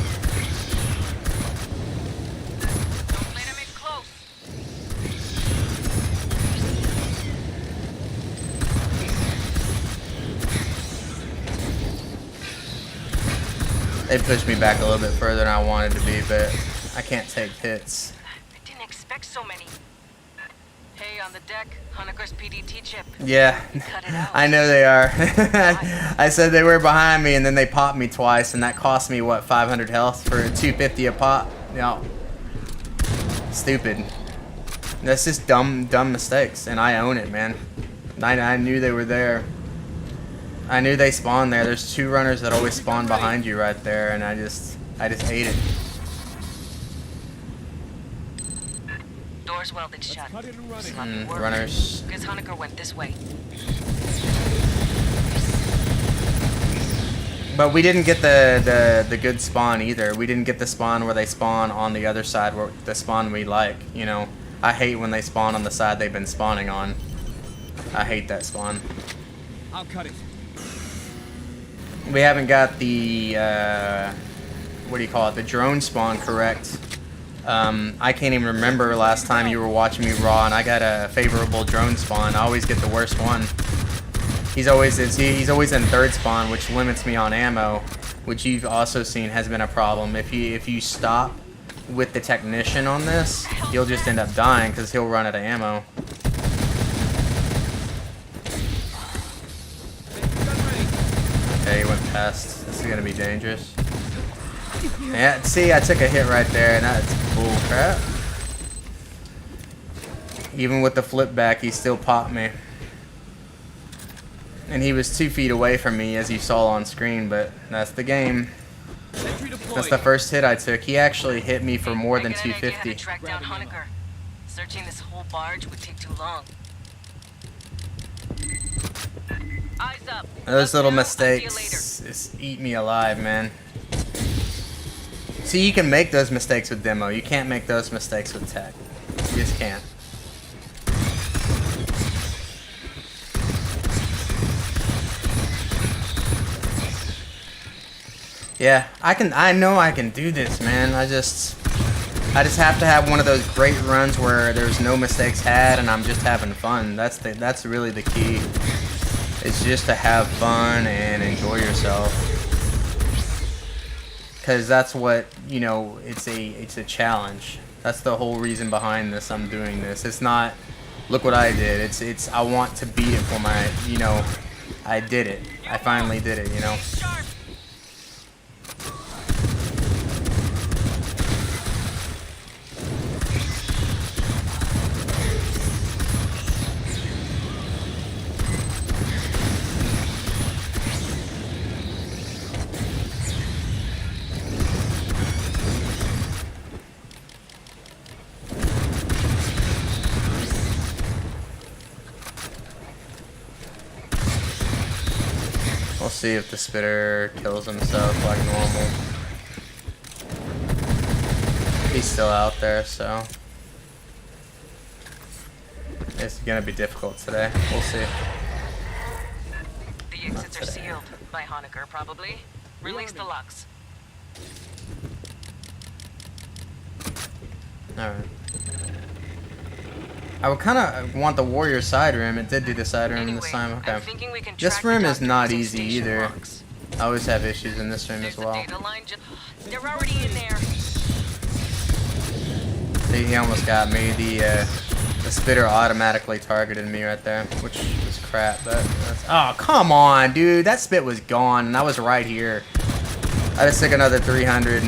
S2: Don't let him in close.
S1: They pushed me back a little bit further than I wanted to be, but I can't take hits.
S2: I didn't expect so many. Hey, on the deck, Honecker's PDT chip.
S1: Yeah,
S2: Cut it out.
S1: I know they are. I said they were behind me, and then they popped me twice, and that cost me, what, 500 health for 250 a pop? No. Stupid. That's just dumb mistakes, and I own it, man. I knew they were there. I knew they spawned there. There's 2 runners that always spawn behind you right there, and I just hate it.
S2: Doors welded shut.
S3: Cut it and run it.
S2: Sloppy work.
S1: Runners.
S2: Guess Honecker went this way.
S1: But we didn't get the good spawn either. We didn't get the spawn where they spawn on the other side, where the spawn we like. You know, I hate when they spawn on the side they've been spawning on. I hate that spawn.
S3: I'll cut it.
S1: We haven't got the what do you call it? The drone spawn correct I can't even remember last time you were watching me Raw, and I got a favorable drone spawn. I always get the worst one. He's always in third spawn, which limits me on ammo, which you've also seen has been a problem. If you stop with the technician on this, you'll just end up dying because he'll run out of ammo. Okay, he went past. This is gonna be dangerous. Yeah, see, I took a hit right there, and that's bull crap. Even with the flip back, he still popped me. And he was 2 feet away from me, as you saw on screen, but that's the game.
S3: Sentry deployed.
S1: That's the first hit I took. He actually hit me for more than
S2: I got an idea how to
S1: 250.
S2: track down Honecker. Searching this whole barge would take too long. Eyes up.
S1: Those
S2: Up
S1: little
S2: now, I'll see you later.
S1: mistakes just eat me alive, man. See, you can make those mistakes with demo. You can't make those mistakes with tech. You just can't. Yeah, I know I can do this, man. I just have to have one of those great runs where there's no mistakes had and I'm just having fun. That's really the key. It's just to have fun and enjoy yourself. Cause that's what, you know, it's a challenge. That's the whole reason behind this. I'm doing this. It's not look what I did. It's I want to beat it for my, you know, I did it. I finally did it, you know. We'll see if the spitter kills himself like normal. He's still out there, so it's gonna be difficult today. We'll see.
S2: The exits are sealed by Honecker, probably. Release the locks.
S1: Alright. I would kind of want the warrior side rim. It did do the side rim
S2: Anyway,
S1: this time.
S2: I'm
S1: Okay.
S2: thinking we can
S1: This
S2: track the
S1: rim is
S2: doctor
S1: not
S2: using
S1: easy
S2: station
S1: either.
S2: logs.
S1: I always have issues in this rim
S2: There's
S1: as
S2: the
S1: well.
S2: data line they're already in there.
S1: See, he almost got me. The spitter automatically targeted me right there, which was crap. But oh, come on, dude. That spit was gone, and I was right here. I just took another 300.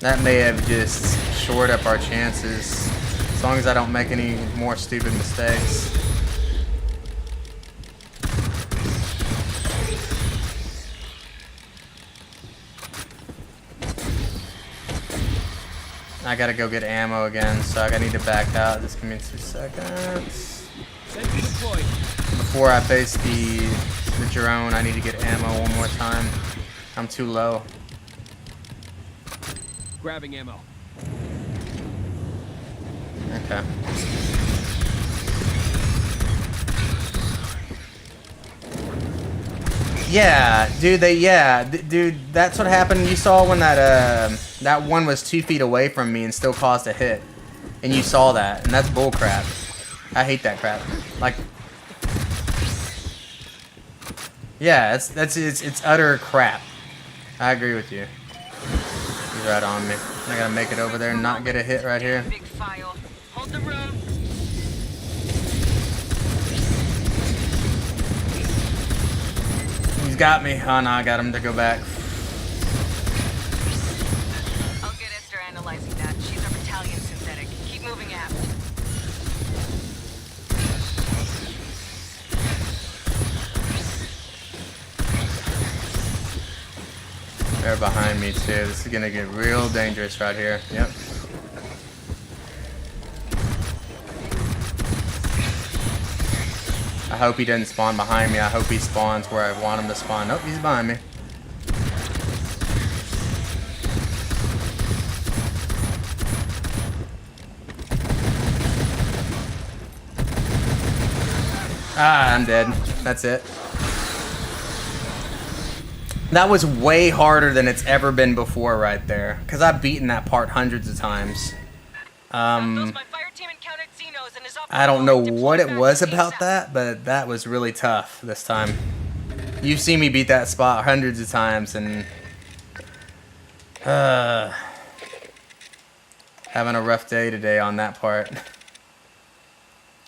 S1: That may have just shored up our chances, as long as I don't make any more stupid mistakes. I gotta go get ammo again, so I need to back out. Just give me 2 seconds.
S3: Sentry deployed.
S1: Before I face the drone, I need to get ammo one more time. I'm too low.
S3: Grabbing ammo.
S1: Okay. Yeah, dude. Dude. That's what happened. You saw when that one was 2 feet away from me and still caused a hit, and you saw that, and that's bull crap. I hate that crap. Like, yeah, it's utter crap. I agree with you. He's right on me. I gotta make it over there and not get a hit right here.
S2: Big file. Hold the room.
S1: He's got me. Oh no, I got him to go back.
S2: I'll get Esther analyzing that. She's a battalion synthetic. Keep moving aft.
S1: They're behind me too. This is gonna get real dangerous right here. Yep. I hope he doesn't spawn behind me. I hope he spawns where I want him to spawn. Nope, he's behind me. Ah, I'm dead. That's it. That was way harder than it's ever been before right there. Because I've beaten that part hundreds of times. I don't know what it was about that, but that was really tough this time. You've seen me beat that spot hundreds of times, and having a rough day today on that part.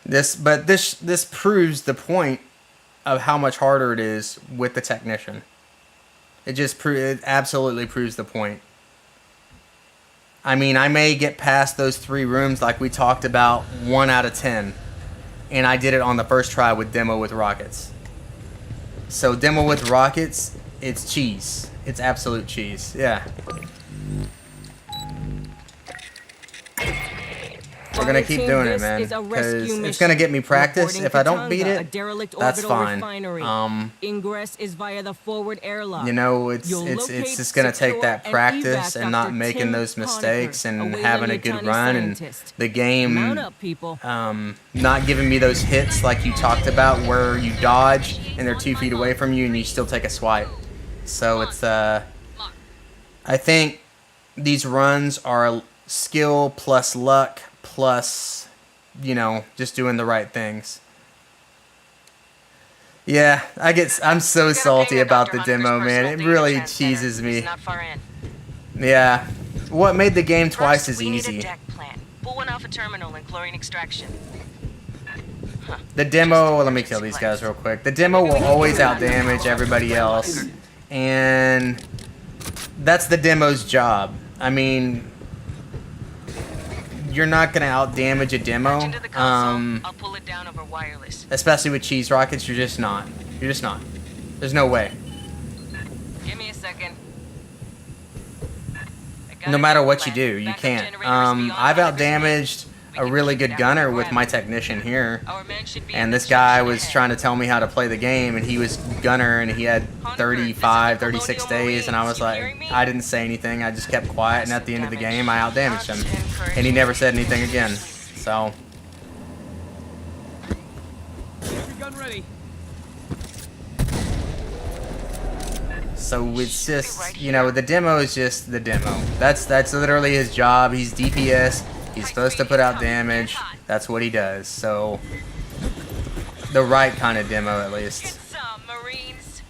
S1: This proves the point of how much harder it is with the technician. It absolutely proves the point. I mean, I may get past those 3 rooms like we talked about 1 out of 10. And I did it on the first try with Demo with Rockets. So Demo with Rockets, it's cheese. It's absolute cheese. Yeah. We're gonna keep doing it, man, because it's gonna get me practice. If I don't beat it, that's fine.
S5: Ingress is via the forward airlock.
S1: You know, it's just gonna take that practice and not making those mistakes and having a good run, and the game not giving me those hits like you talked about where you dodge and they're 2 feet away from you and you still take a swipe. So it's I think these runs are skill plus luck plus, you know, just doing the right things. Yeah, I'm so salty about the demo, man. It really cheeses me. Yeah. What made the game twice as easy? The demo, let me kill these guys real quick. The demo will always outdamage everybody else. And that's the demo's job. I mean, you're not gonna outdamage a demo,
S2: I'll pull it down over wireless.
S1: especially with cheese rockets. You're just not. You're just not. There's no way.
S2: Give me a second.
S1: No matter what you do, you can't. I've outdamaged a really good gunner with my technician here, and this guy was trying to tell me how to play the game, and he was gunner, and he had 35, 36 days, and I was like, I didn't say anything. I just kept quiet, and at the end of the game, I outdamaged him, and he never said anything again. So.
S3: Gun ready.
S1: So it's just, you know, the demo is just the demo. That's literally his job. He's DPS. He's supposed to put out damage. That's what he does. So, the right kind of demo, at least.
S2: Marines.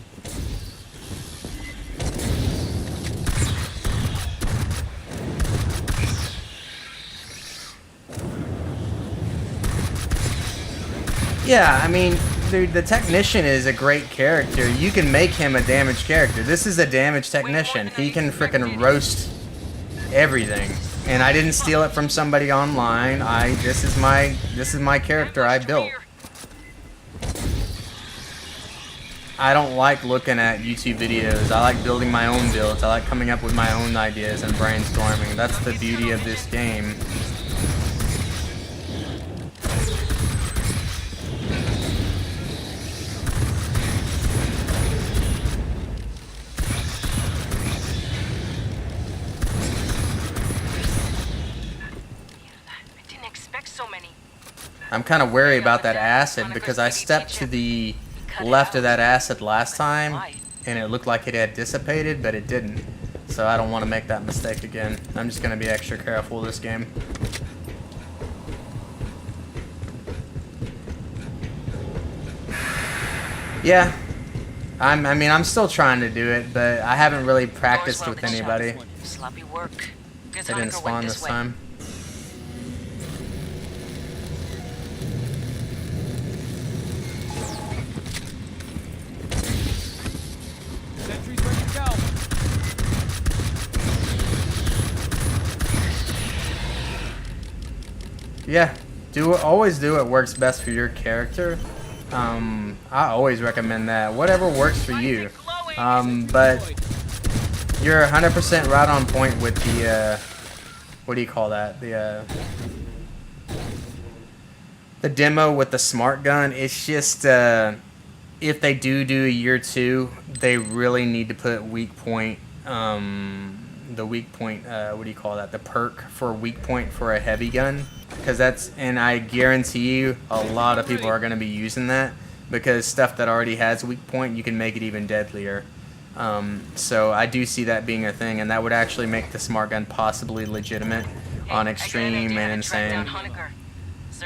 S1: Yeah, I mean, dude, the technician is a great character. You can make him a damage character. This is a damage technician. He can frickin' roast everything. And I didn't steal it from somebody online. This is my character I built. I don't like looking at YouTube videos. I like building my own builds. I like coming up with my own ideas and brainstorming. That's the beauty of this game. I'm kind of wary about that acid because I stepped to the left of that acid last time and it looked like it had dissipated, but it didn't. So I don't want to make that mistake again. I'm just going to be extra careful this game. Yeah. I mean, I'm still trying to do it, but I haven't really practiced with anybody.
S2: Sloppy work.
S1: They didn't spawn this time.
S3: Sentry's ready to go.
S1: Yeah, always do what works best for your character. I always recommend that. Whatever works for you. But you're 100% right on point with the what do you call that? The demo with the smart gun. It's just if they do a year 2, they really need to put weak point. The weak point. What do you call that? The perk for weak point for a heavy gun. Because and I guarantee you a lot of people are going to be using that because stuff that already has weak point, you can make it even deadlier. So I do see that being a thing, and that would actually make the smart gun possibly legitimate on extreme and insane.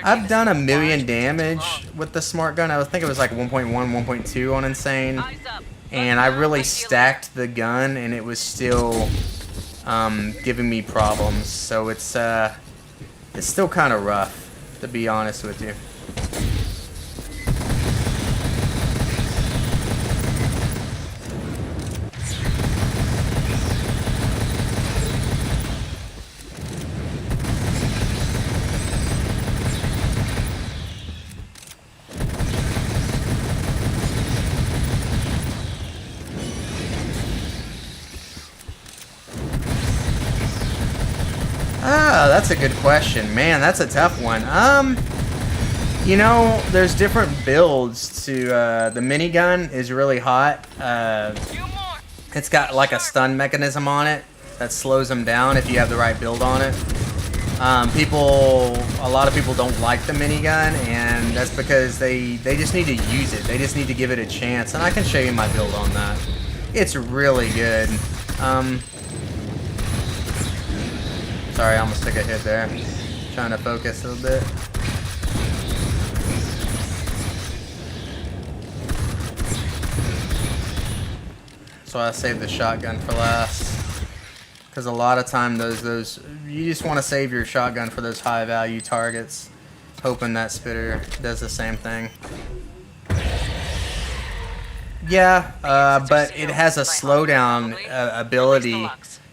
S1: I've done 1 million damage with the smart gun. I think it was like 1.1, 1.2 on insane, and I really stacked the gun, and it was still giving me problems. So it's still kind of rough, to be honest with you. Ah, that's a good question. Man, that's a tough one. You know, there's different builds to, the minigun is really hot. It's got like a stun mechanism on it that slows them down if you have the right build on it. A lot of people don't like the minigun, and that's because they just need to use it. They just need to give it a chance, and I can show you my build on that. It's really good. Sorry, I almost took a hit there. Trying to focus a little bit. So I saved the shotgun for last. Because a lot of time those you just want to save your shotgun for those high value targets, hoping that spitter does the same thing. Yeah, but it has a slowdown ability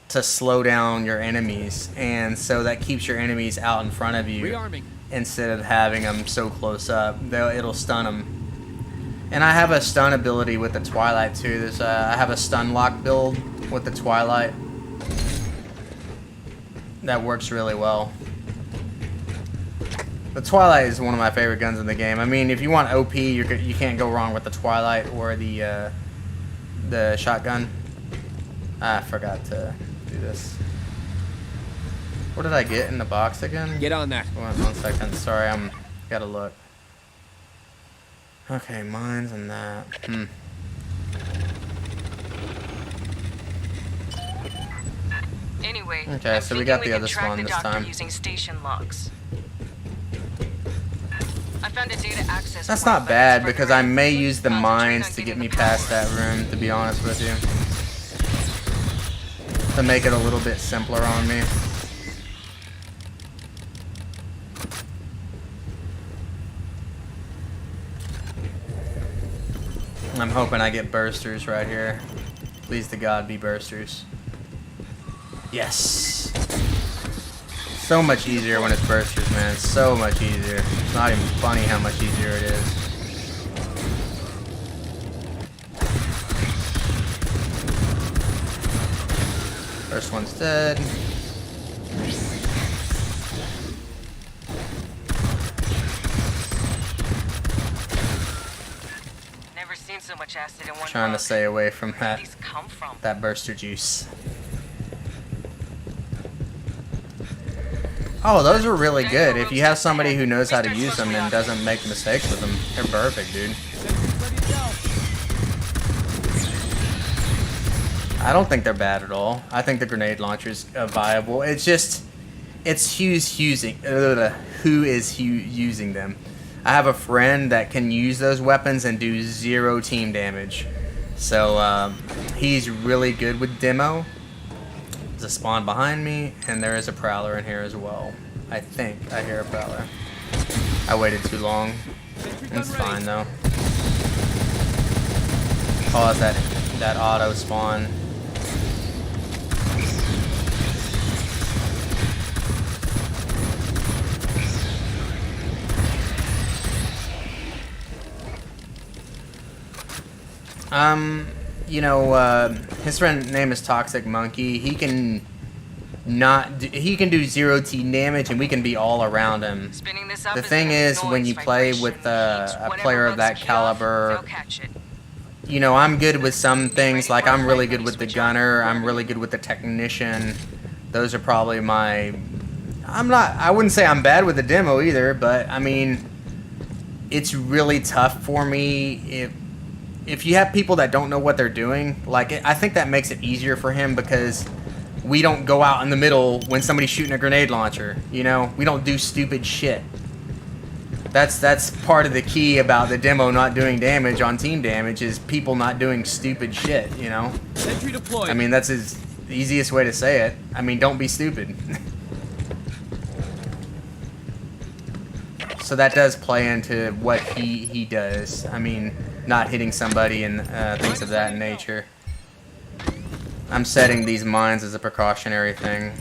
S1: to slow down your enemies, and so that keeps your enemies out in front of you
S3: Rearming.
S1: instead of having them so close up. It'll stun them. And I have a stun ability with the Twilight too. I have a stun lock build with the Twilight that works really well. The Twilight is one of my favorite guns in the game. I mean, if you want OP, you can't go wrong with the Twilight or the shotgun. I forgot to do this. What did I get in the box again?
S3: Get on that.
S1: One second. Sorry, gotta look. Okay, mines and that.
S2: Anyway,
S1: Okay,
S2: I'm
S1: so we
S2: thinking
S1: got the
S2: can
S1: other
S2: track
S1: spawn
S2: the
S1: this
S2: doctor
S1: time.
S2: using station logs. I found a data access
S1: That's
S2: point,
S1: not
S2: but
S1: bad
S2: it's
S1: because
S2: for
S1: I may use the
S2: concentrate on
S1: mines to
S2: getting
S1: get me
S2: the
S1: past
S2: power.
S1: that room, to be honest with you. To make it a little bit simpler on me. I'm hoping I get bursters right here. Please to God be bursters. Yes! So much easier when it's bursters, man. So much easier. It's not even funny how much easier it is. First one's dead.
S2: Never seen so much acid in one
S1: Trying to
S2: rug.
S1: stay away from
S2: Where
S1: that
S2: did these come from?
S1: burster juice. Oh, those are really good. If you have somebody who knows how to use them and doesn't make mistakes with them, they're perfect, dude.
S3: Sentry's ready to go.
S1: I don't think they're bad at all. I think the grenade launcher's viable. It's just, it's who is using them. I have a friend that can use those weapons and do 0 team damage. So he's really good with demo. There's a spawn behind me, and there is a prowler in here as well. I think I hear a prowler. I waited too long.
S3: Sentry gun
S1: It's
S3: ready.
S1: fine though. Pause that auto spawn. You know, his friend name is Toxic Monkey. He can do 0 team damage, and we can be all around him.
S2: Spinning this up
S1: The
S2: is
S1: thing
S2: gonna
S1: is,
S2: be
S1: when
S2: noise
S1: you play
S2: vibration.
S1: with a
S2: Whatever
S1: player of that
S2: bugs key off,
S1: caliber,
S2: they'll catch it.
S1: you know, I'm good with some things. Like, I'm really good with the gunner. I'm really good with the technician. Those are probably my... I wouldn't say I'm bad with the demo either, but, I mean, it's really tough for me if you have people that don't know what they're doing, like I think that makes it easier for him because we don't go out in the middle when somebody's shooting a grenade launcher. You know, we don't do stupid shit. That's part of the key about the demo not doing damage on team damage is people not doing stupid shit. You know.
S3: Sentry deployed.
S1: I mean, that's the easiest way to say it. I mean, don't be stupid. So that does play into what he does. I mean, not hitting somebody and things of that nature. I'm setting these mines as a precautionary thing.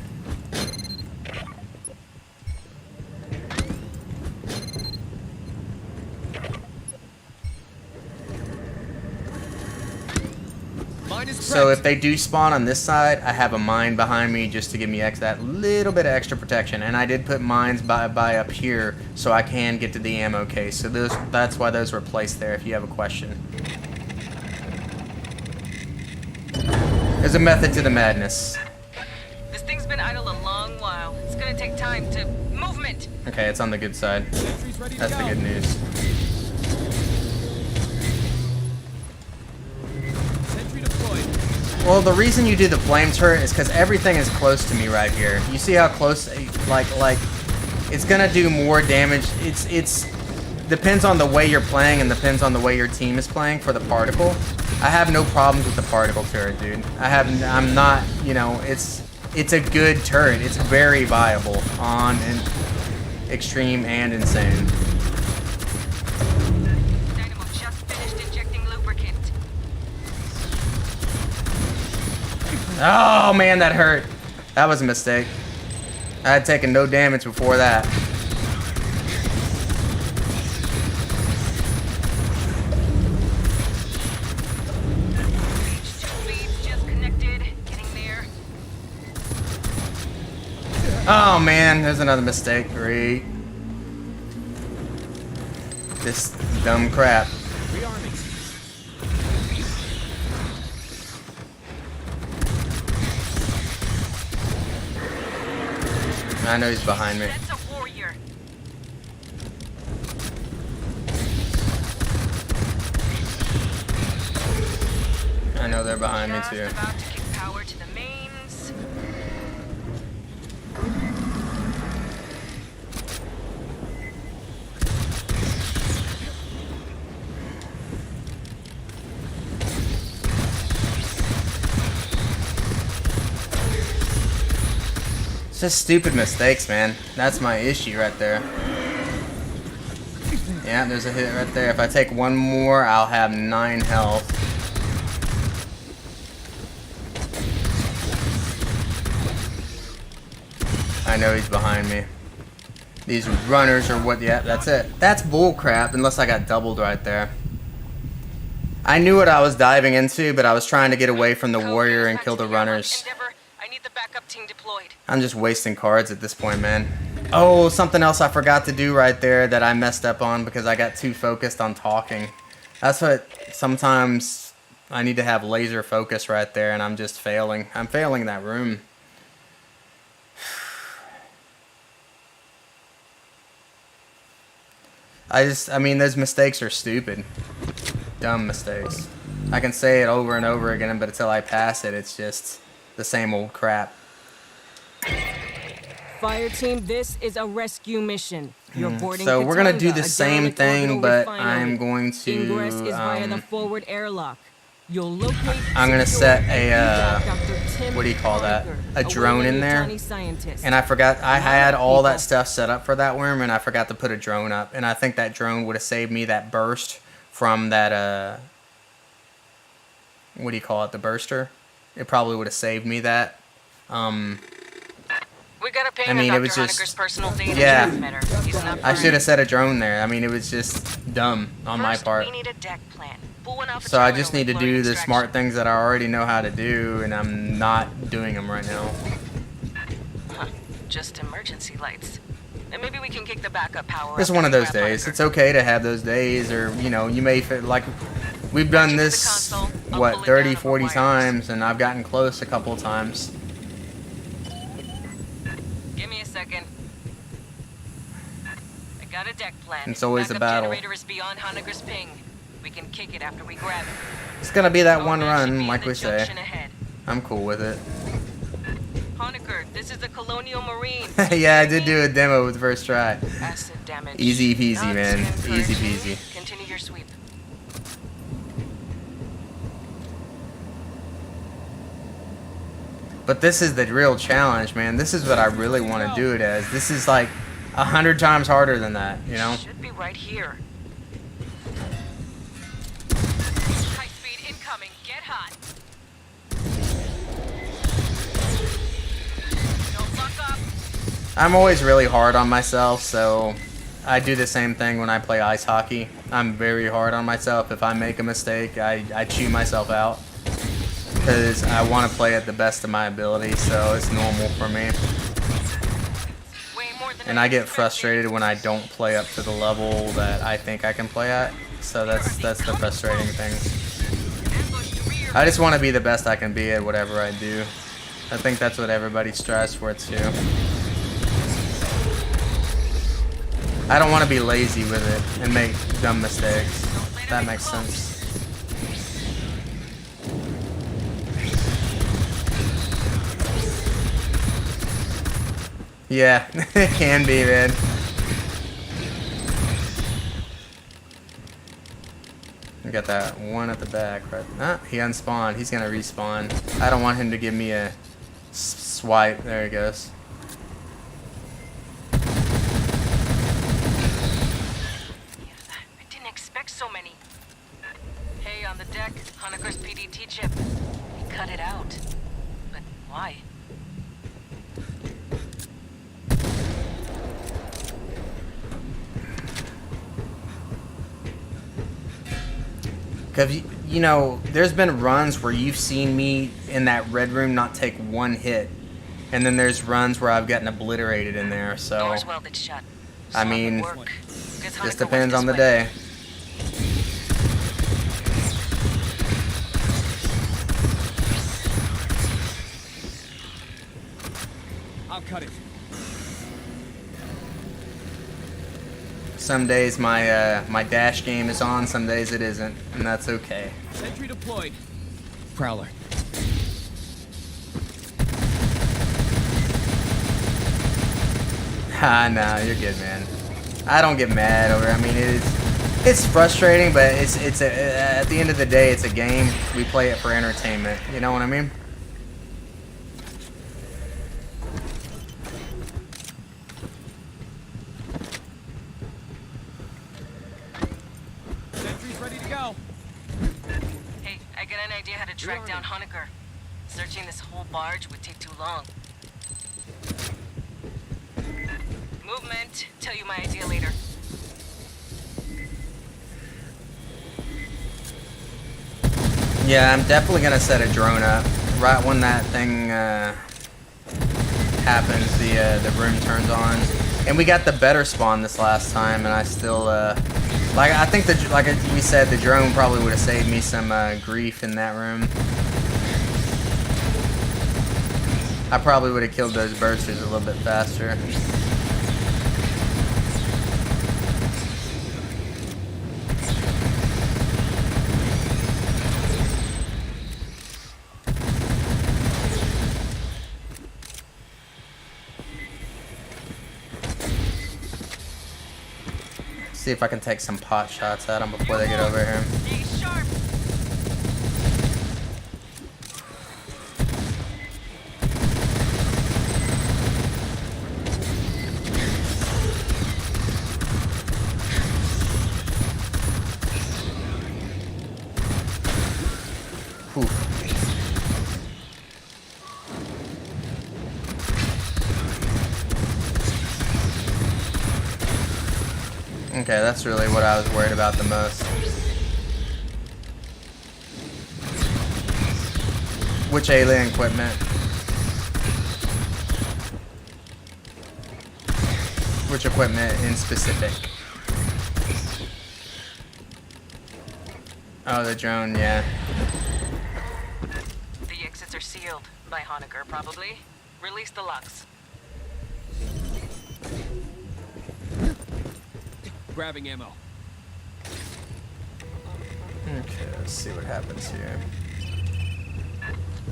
S3: Mine is
S1: So
S3: prepped.
S1: if they do spawn on this side, I have a mine behind me just to give me that little bit of extra protection. And I did put mines by up here so I can get to the ammo case. So that's why those were placed there if you have a question. There's a method to the madness.
S2: This thing's been idle a long while. It's gonna take time to... Movement!
S1: Okay, it's on the good side.
S3: Sentry's ready to
S1: That's
S3: go.
S1: the good news.
S3: Sentry deployed.
S1: Well, the reason you do the flame turret is because everything is close to me right here. You see how close, like, it's gonna do more damage. It's depends on the way you're playing and depends on the way your team is playing for the particle. I have no problems with the particle turret, dude. I'm not, you know, it's a good turret. It's very viable on an extreme and insane.
S2: Dynamo just finished injecting lubricant.
S1: Oh man, that hurt. That was a mistake. I had taken no damage before that.
S2: Leads just connected. Getting there.
S1: Oh man, there's another mistake. Great. This dumb crap.
S3: Rearming.
S1: I know he's behind me.
S2: That's a warrior.
S1: I know they're behind me
S2: Just
S1: too.
S2: about to kick power to the mains.
S1: It's just stupid mistakes, man. That's my issue right there. Yeah, there's a hit right there. If I take one more, I'll have 9 health. I know he's behind me. These runners are what, yeah, that's it. That's bull crap unless I got doubled right there. I knew what I was diving into, but I was trying to get away from the warrior and kill the runners.
S2: Endeavor, I need the backup team deployed.
S1: I'm just wasting cards at this point, man. Oh, something else I forgot to do right there that I messed up on because I got too focused on talking. That's what sometimes I need to have laser focus right there, and I'm just failing. I'm failing that room. I mean, those mistakes are stupid. Dumb mistakes. I can say it over and over again, but until I pass it, it's just the same old crap.
S5: Fire team, this is a rescue mission. You're boarding
S1: So we're gonna do
S5: Katanga,
S1: the
S5: a
S1: same
S5: derelict
S1: thing,
S5: orbital
S1: but
S5: refinery.
S1: I'm going to,
S5: Ingress is via the forward airlock. You'll locate.
S1: I'm gonna
S5: secure,
S1: set
S5: and
S1: a,
S5: evac Dr. Tim
S1: what do you call that?
S5: Honecker,
S1: A drone in
S5: awaiting
S1: there.
S5: Johnny Scientist.
S1: And I forgot, I had all that
S5: people.
S1: stuff set up for that worm, and I forgot to put a drone up. And I think that drone would have saved me that burst from that, what do you call it, the burster? It probably would have saved me that.
S2: We got a ping
S1: I mean,
S2: on
S1: it
S2: Dr.
S1: was just-
S2: Honecker's personal data
S1: yeah.
S2: transmitter. He's not
S1: I
S2: fine.
S1: should have set a drone there. I mean, it was just dumb on my
S2: First,
S1: part.
S2: we need a deck plan. Pull one off a
S1: So I
S2: terminal
S1: just need to
S2: with
S1: do
S2: load
S1: the
S2: extraction.
S1: smart things that I already know how to do, and I'm not doing them right now.
S2: Huh. Just emergency lights. And maybe we can kick the backup power.
S1: It's
S2: up
S1: one of
S2: and
S1: those
S2: grab
S1: days.
S2: Honecker.
S1: It's okay to have those days, or, you know, you may fit, like, we've done
S2: Check the
S1: this,
S2: console. I'll
S1: what,
S2: pull it
S1: 30,
S2: down over
S1: 40
S2: wires.
S1: times, and I've gotten close a couple of times.
S2: Give me a second. I got a deck plan.
S1: It's always a
S2: Backup
S1: battle.
S2: generator is beyond Honecker's ping. We can kick it after we grab it.
S1: It's gonna be that
S2: Our
S1: one
S2: man should be
S1: run,
S2: in
S1: like
S2: the
S1: we say.
S2: junction ahead.
S1: I'm cool with it.
S2: Honecker, this is the Colonial Marine.
S1: Yeah, I did do a demo with the first try.
S2: Acid damage.
S1: Easy peasy,
S2: Not
S1: man.
S2: too
S1: Easy
S2: encouraging.
S1: peasy.
S2: Continue your sweep.
S1: But this is the real challenge, man. This is what I really want to do it as. This is like 100 times harder than that, you know?
S2: Should be right here. High speed incoming. Get hot. Don't fuck up.
S1: I'm always really hard on myself, so I do the same thing when I play ice hockey. I'm very hard on myself. If I make a mistake, I chew myself out. Because I want to play at the best of my ability, so it's normal for me.
S2: Way more than
S1: And I get frustrated when I don't play up to the level that I think I can play at. So that's the frustrating thing.
S2: ambush to rear.
S1: I just want to be the best I can be at whatever I do. I think that's what everybody strives for too. I don't want to be lazy with it and make dumb mistakes. If that makes sense. Yeah, it can be, man. We got that one at the back, right? Ah, he unspawned. He's gonna respawn. I don't want him to give me a swipe. There he goes.
S2: I didn't expect so many. Hey, on the deck, Honecker's PDT chip. We cut it out. But why?
S1: Cause you know, there's been runs where you've seen me in that red room not take one hit, and then there's runs where I've gotten obliterated in there. So
S2: Doors welded shut.
S1: I
S2: Solid
S1: mean,
S2: work. Guess Honecker
S1: just depends
S2: went
S1: on the
S2: this way.
S1: day.
S3: I'll cut it.
S1: Some days my my dash game is on, some days it isn't, and that's okay.
S3: Sentry deployed. Prowler.
S1: Ah, no, you're good, man. I don't get mad over. I mean, it's frustrating, but it's at the end of the day, it's a game. We play it for entertainment. You know what I mean?
S3: Sentry's ready to go.
S2: Hey, I got an idea how to track down Honecker. Searching this whole barge would take too long. Movement. Tell you my idea later.
S1: Yeah, I'm definitely gonna set a drone up right when that thing happens. The room turns on, and we got the better spawn this last time, and I still like I think like we said, the drone probably would have saved me some grief in that room. I probably would have killed those bursters a little bit faster. See if I can take some pot shots at them before they get over here.
S2: Be sharp.
S1: Whew. Okay, that's really what I was worried about the most. Which alien equipment? Which equipment in specific? Oh, the drone, yeah.
S2: The exits are sealed. By Honecker, probably. Release the locks.
S3: Grabbing ammo.
S1: Okay, let's see what happens here.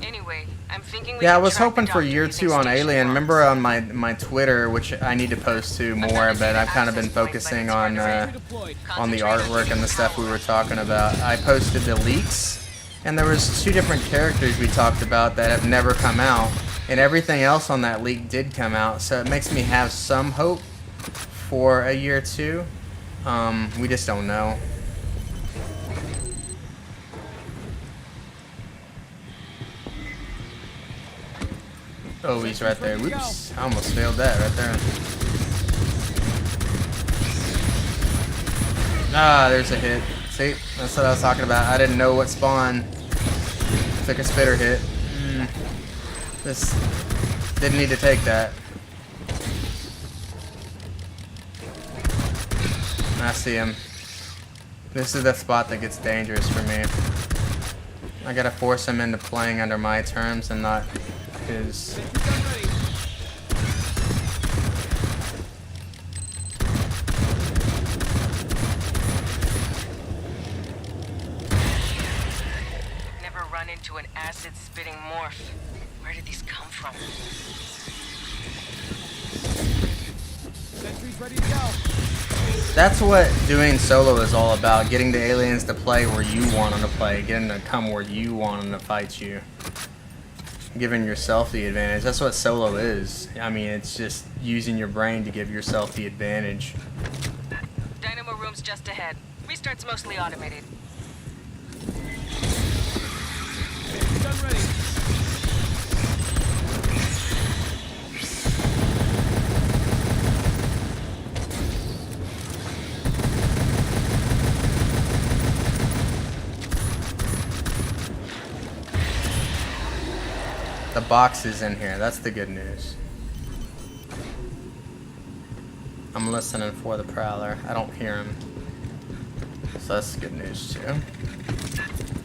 S2: Anyway, I'm thinking
S1: Yeah, I
S2: can
S1: was
S2: track the
S1: hoping for
S2: doctor
S1: year
S2: using
S1: 2 on
S2: station
S1: Alien.
S2: logs.
S1: Remember on my Twitter, which I need to post to more, but I've kind of been focusing on
S3: Deployed.
S1: the artwork and the stuff we were talking about. I posted the leaks, and there was 2 different characters we talked about that have never come out, and everything else on that leak did come out. So it makes me have some hope for a year 2. We just don't know. Oh, he's right there. Whoops. I almost failed that right there. Ah, there's a hit. See? That's what I was talking about. I didn't know what spawn. Took a spitter hit. This didn't need to take that. I see him. This is the spot that gets dangerous for me. I gotta force him into playing under my terms and not his.
S3: Sentry gun ready.
S2: Never run into an acid-spitting morph. Where did these come from?
S3: Sentry's ready to go.
S1: That's what doing solo is all about. Getting the aliens to play where you want them to play. Getting them to come where you want them to fight you. Giving yourself the advantage. That's what solo is. I mean, it's just using your brain to give yourself the advantage.
S2: Dynamo room's just ahead. Restart's mostly automated.
S3: Sentry gun ready.
S1: The box is in here. That's the good news. I'm listening for the Prowler. I don't hear him. So that's good news too.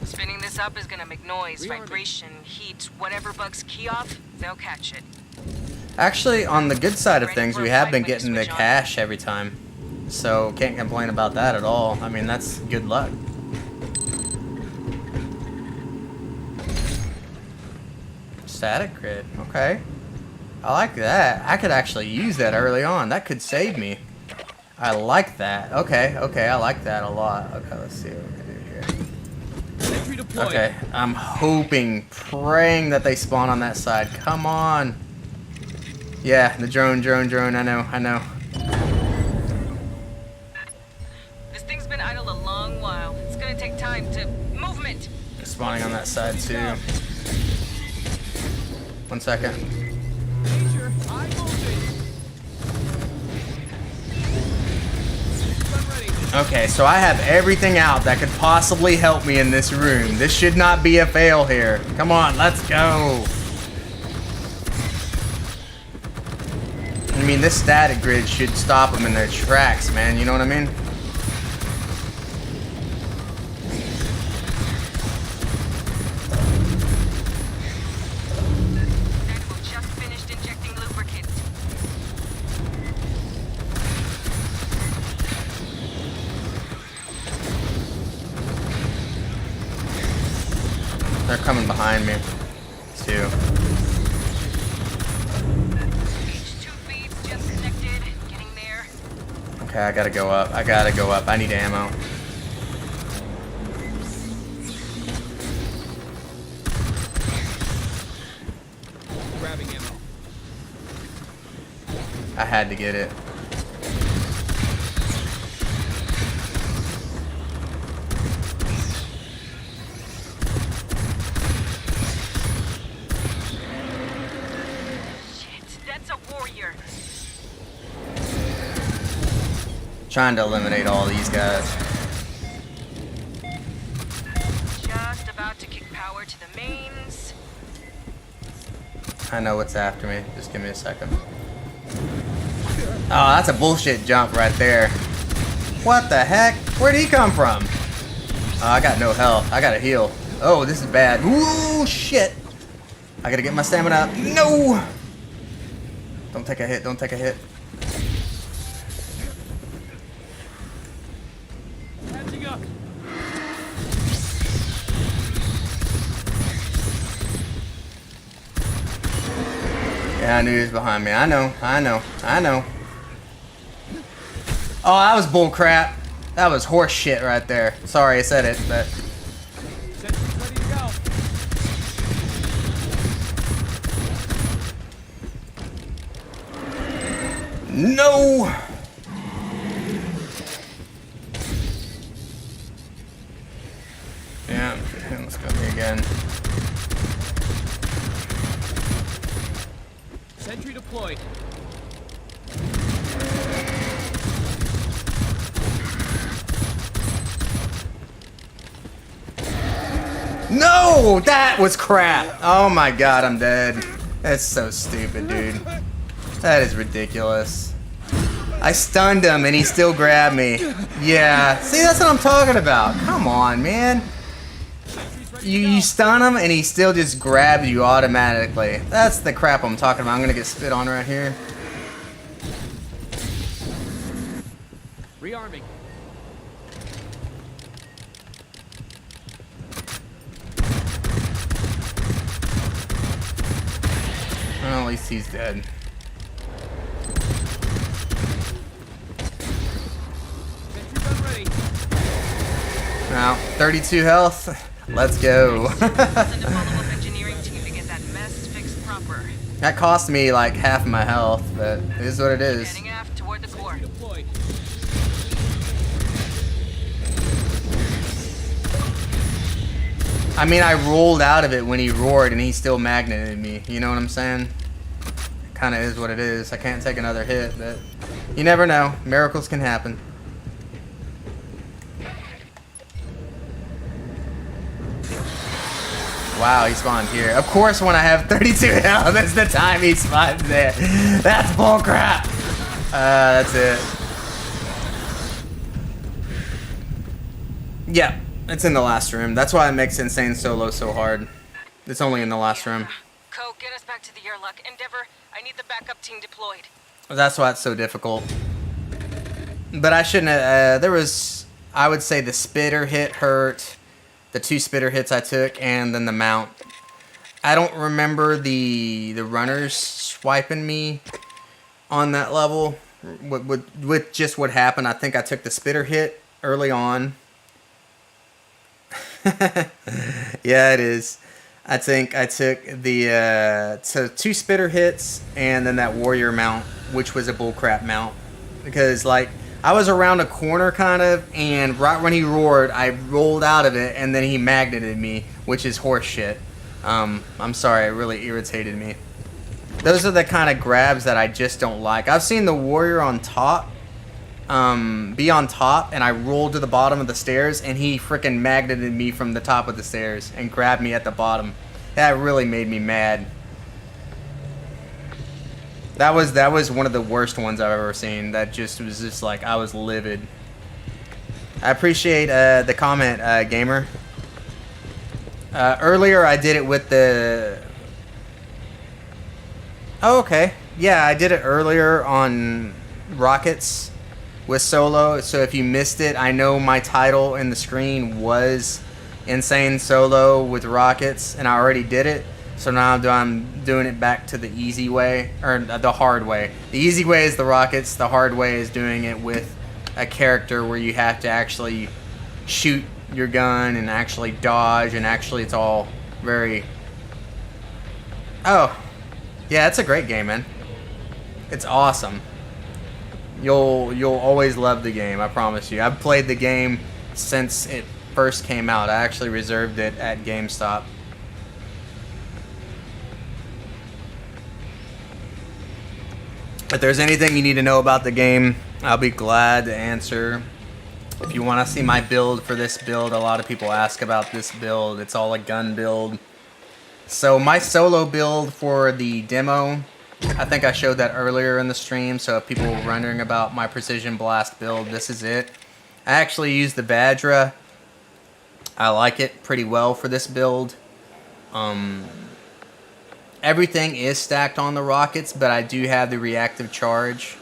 S2: Spinning this up is gonna make noise,
S3: Rearming.
S2: vibration, heat, whatever bugs key off, they'll catch it.
S1: Actually, on the good side of
S2: Ready
S1: things,
S2: for
S1: we
S2: a
S1: have
S2: fight
S1: been
S2: when you
S1: getting the
S2: switch on?
S1: cash every time. So can't complain about that at all. I mean, that's good luck. Static grid. Okay. I like that. I could actually use that early on. That could save me. I like that. Okay, okay, I like that a lot. Okay, let's see what we can do here.
S3: Sentry deployed.
S1: Okay, I'm hoping, praying that they spawn on that side. Come on. Yeah, the drone. I know.
S2: This thing's been idle a long while. It's gonna take time to... Movement!
S1: They're spawning on that side too. 1 second.
S3: Danger. High voltage. Sentry gun ready.
S1: Okay, so I have everything out that could possibly help me in this room. This should not be a fail here. Come on, let's go. I mean, this static grid should stop them in their tracks, man. You know what I mean?
S2: Dynamo just finished injecting lubricant.
S1: They're coming behind me, too.
S2: H2 feeds just connected. Getting there.
S1: Okay, I gotta go up. I need ammo.
S3: Grabbing ammo.
S1: I had to get it.
S2: Shit, that's a warrior.
S1: Trying to eliminate all these guys.
S2: Just about to kick power to the mains.
S1: I know what's after me. Just give me a second. Oh, that's a bullshit jump right there. What the heck? Where'd he come from? Oh, I got no health. I gotta heal. Oh, this is bad. Ooh, shit. I gotta get my stamina up. No! Don't take a hit. Don't take a hit.
S3: Catching up.
S1: Yeah, I knew he was behind me. I know. Oh, that was bull crap. That was horse shit right there. Sorry I said it, but...
S3: Sentry's ready to go.
S1: No! Yeah, let's go me again.
S3: Sentry deployed.
S1: No! That was crap! Oh my god, I'm dead. That's so stupid, dude. That is ridiculous. I stunned him and he still grabbed me. Yeah, see, that's what I'm talking about. Come on, man.
S3: Sentry's ready to
S1: You
S3: go.
S1: stun him and he still just grabs you automatically. That's the crap I'm talking about. I'm gonna get spit on right here.
S3: Rearming.
S1: Well, at least he's dead.
S3: Sentry gun ready.
S1: Now, 32 health. Let's go.
S2: Send a follow-up engineering team to get that mess fixed proper.
S1: That cost me like half my health, but it is what it is.
S2: Heading aft toward the core.
S3: Sentry deployed.
S1: I mean, I rolled out of it when he roared and he still magneted me. You know what I'm saying? Kind of is what it is. I can't take another hit, but you never know. Miracles can happen. Wow, he spawned here. Of course, when I have 32 health, that's the time he spawns there. That's bullcrap. That's it. Yeah, it's in the last room. That's why it makes Insane Solo so hard. It's only in the last room.
S2: Co, get us back to the airlock. Endeavor, I need the backup team deployed.
S1: That's why it's so difficult. But I shouldn't have, there was, I would say the spitter hit hurt, the 2 spitter hits I took, and then the mount. I don't remember the runners swiping me on that level with just what happened. I think I took the spitter hit early on. Yeah, it is. I think I took the so 2 spitter hits and then that warrior mount, which was a bullcrap mount, because like I was around a corner kind of, and right when he roared, I rolled out of it, and then he magneted me, which is horse shit. I'm sorry, it really irritated me. Those are the kind of grabs that I just don't like. I've seen the warrior on top, be on top, and I rolled to the bottom of the stairs, and he freaking magneted me from the top of the stairs and grabbed me at the bottom. That really made me mad. That was one of the worst ones I've ever seen. That just was just like, I was livid. I appreciate the comment, gamer. Earlier I did it with the... Oh, okay. Yeah, I did it earlier on Rockets with Solo, so if you missed it, I know my title in the screen was Insane Solo with Rockets, and I already did it. So now I'm doing it back to the easy way, or the hard way. The easy way is the Rockets, the hard way is doing it with a character where you have to actually shoot your gun and actually dodge, and actually it's all very... Oh, yeah, it's a great game, man. It's awesome. You'll always love the game, I promise you. I've played the game since it first came out. I actually reserved it at GameStop. If there's anything you need to know about the game, I'll be glad to answer. If you want to see my build for this build, a lot of people ask about this build. It's all a gun build. So my solo build for the demo, I think I showed that earlier in the stream, so if people were wondering about my Precision Blast build, this is it. I actually used the Vajra. I like it pretty well for this build. Everything is stacked on the rockets, but I do have the reactive charge.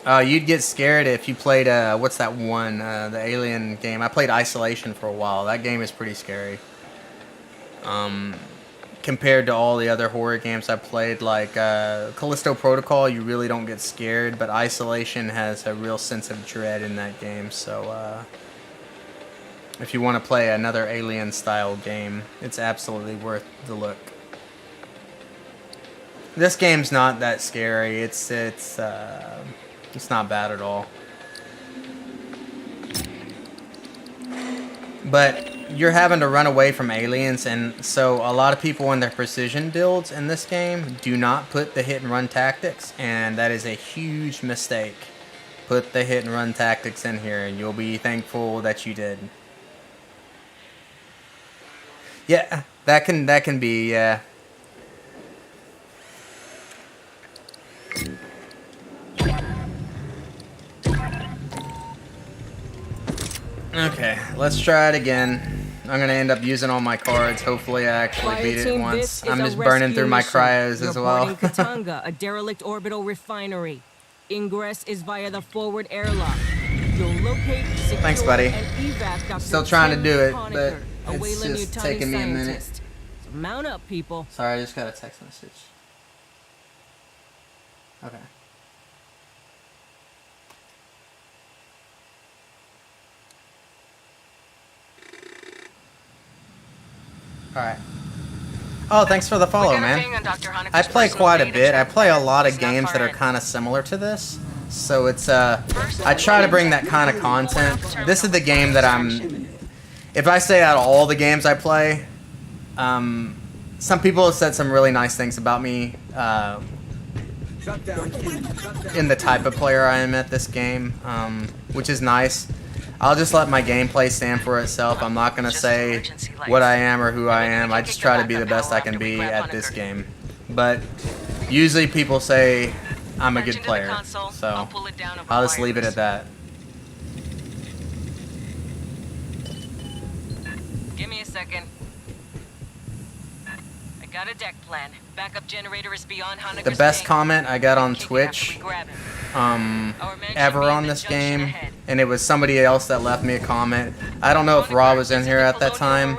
S1: You'd get scared if you played, what's that one, the alien game. I played Isolation for a while. That game is pretty scary. compared to all the other horror games I played, like Callisto Protocol, you really don't get scared, but Isolation has a real sense of dread in that game. So if you want to play another Alien-style game, it's absolutely worth the look. This game's not that scary. It's not bad at all. But you're having to run away from aliens, and so a lot of people in their precision builds in this game do not put the hit and run tactics, and that is a huge mistake. Put the hit and run tactics in here, and you'll be thankful that you did. Yeah, that can be, yeah. Okay, let's try it again. I'm gonna end up using all my cards. Hopefully, I actually beat it once. I'm just burning through my cryos as well.
S5: You're boarding Katanga, a derelict orbital refinery. Ingress is via the forward airlock. You'll locate, secure,
S1: Thanks, buddy.
S5: and evac Dr.
S1: Still trying to
S5: Tim
S1: do it,
S5: Honecker,
S1: but
S5: a
S1: it's
S5: Weyland
S1: just
S5: Yutani
S1: taking me a minute.
S5: scientist. So mount up, people.
S1: Sorry, I just got a text message. Okay. Alright. Oh, thanks for the follow, man. I play quite a bit. I play a lot of games that are kind of similar to this. So it's, I try to bring that kind of content. This is the game that I'm, if I say out of all the games I play, some people have said some really nice things about me, in the type of player I am at this game, which is nice. I'll just let my gameplay stand for itself. I'm not going to say what I am or who I am. I just try to be the best I can be at this game. But usually people say I'm a good player, so I'll just leave it at that.
S2: Give me a second. I got a deck plan. Backup generator is beyond Honecker's
S1: The best
S2: tank.
S1: comment I got on
S2: Kick it after
S1: Twitch
S2: we grab him.
S1: ever on this game, and it was somebody else that left me a comment. I don't know if Raw was in here at that time,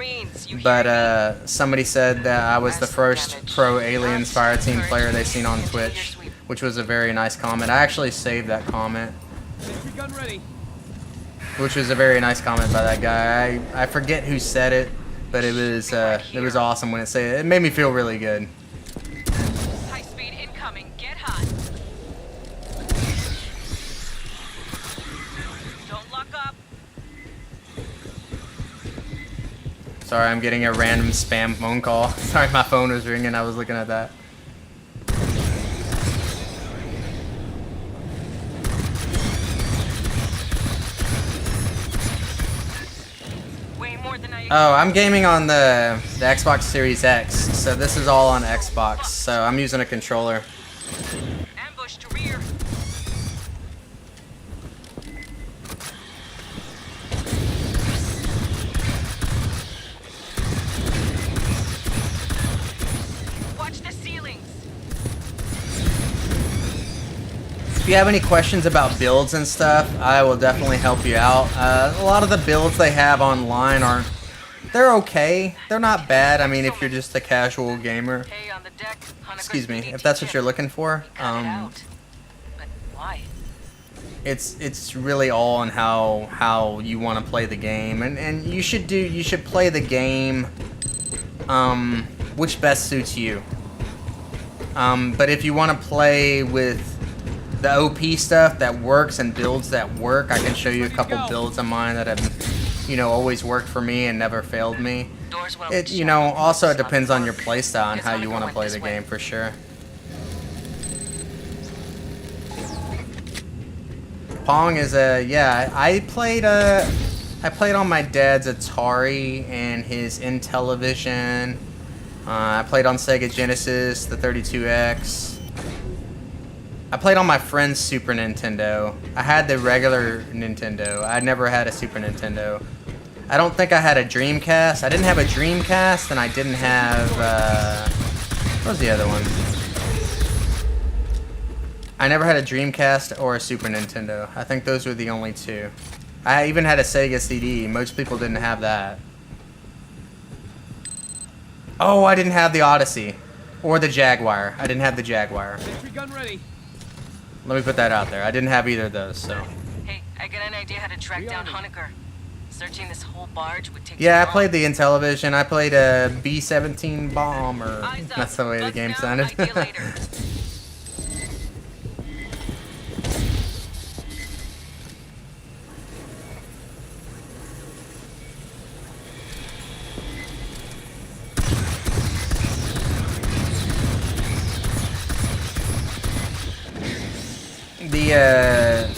S1: but somebody said that I was the first pro Aliens Fireteam player they seen on Twitch, which was a very nice comment. I actually saved that comment,
S3: Sentry gun ready.
S1: which was a very nice comment by that guy. I forget who said it, but it was awesome when it said it. It made me feel really good.
S2: High speed incoming. Get hot. Don't lock up.
S1: Sorry, I'm getting a random spam phone call. Sorry, my phone was ringing. I was looking at that.
S2: Way more than I
S1: Oh, I'm gaming on the Xbox Series X, so this is all on Xbox, so I'm using a controller.
S2: ambush to rear. Watch the ceilings.
S1: If you have any questions about builds and stuff, I will definitely help you out. A lot of the builds they have online aren't, they're okay. They're not bad. I mean, if you're just a casual gamer.
S2: Hey, on the deck. Honecker's
S1: Excuse me,
S2: BDT
S1: if that's what
S2: chip.
S1: you're looking for.
S2: Cut it out. But why?
S1: It's really all on how you want to play the game, and you should play the game which best suits you. But if you want to play with the OP stuff that works and builds that work, I can show you a couple builds of mine that have, always worked for me and never failed me.
S2: Doors well
S1: It, also it depends on your playstyle and how you want to play the game for sure. Pong is I played on my dad's Atari and his Intellivision. I played on Sega Genesis, the 32X. I played on my friend's Super Nintendo. I had the regular Nintendo. I never had a Super Nintendo. I don't think I had a Dreamcast. I didn't have a Dreamcast, and I didn't have, what was the other one? I never had a Dreamcast or a Super Nintendo. I think those were the only two. I even had a Sega CD. Most people didn't have that. Oh, I didn't have the Odyssey. Or the Jaguar. I didn't have the Jaguar.
S3: Sentry gun ready.
S1: Let me put that out there. I didn't have either of those, so.
S2: Hey, I got an idea how to track down Honecker. Searching this whole barge would take
S1: Yeah, I
S2: too
S1: played
S2: long.
S1: the Intellivision. I played a B-17 bomber.
S2: Eyes up.
S1: That's the way the
S2: Buzz
S1: game
S2: down,
S1: sounded.
S2: idea later.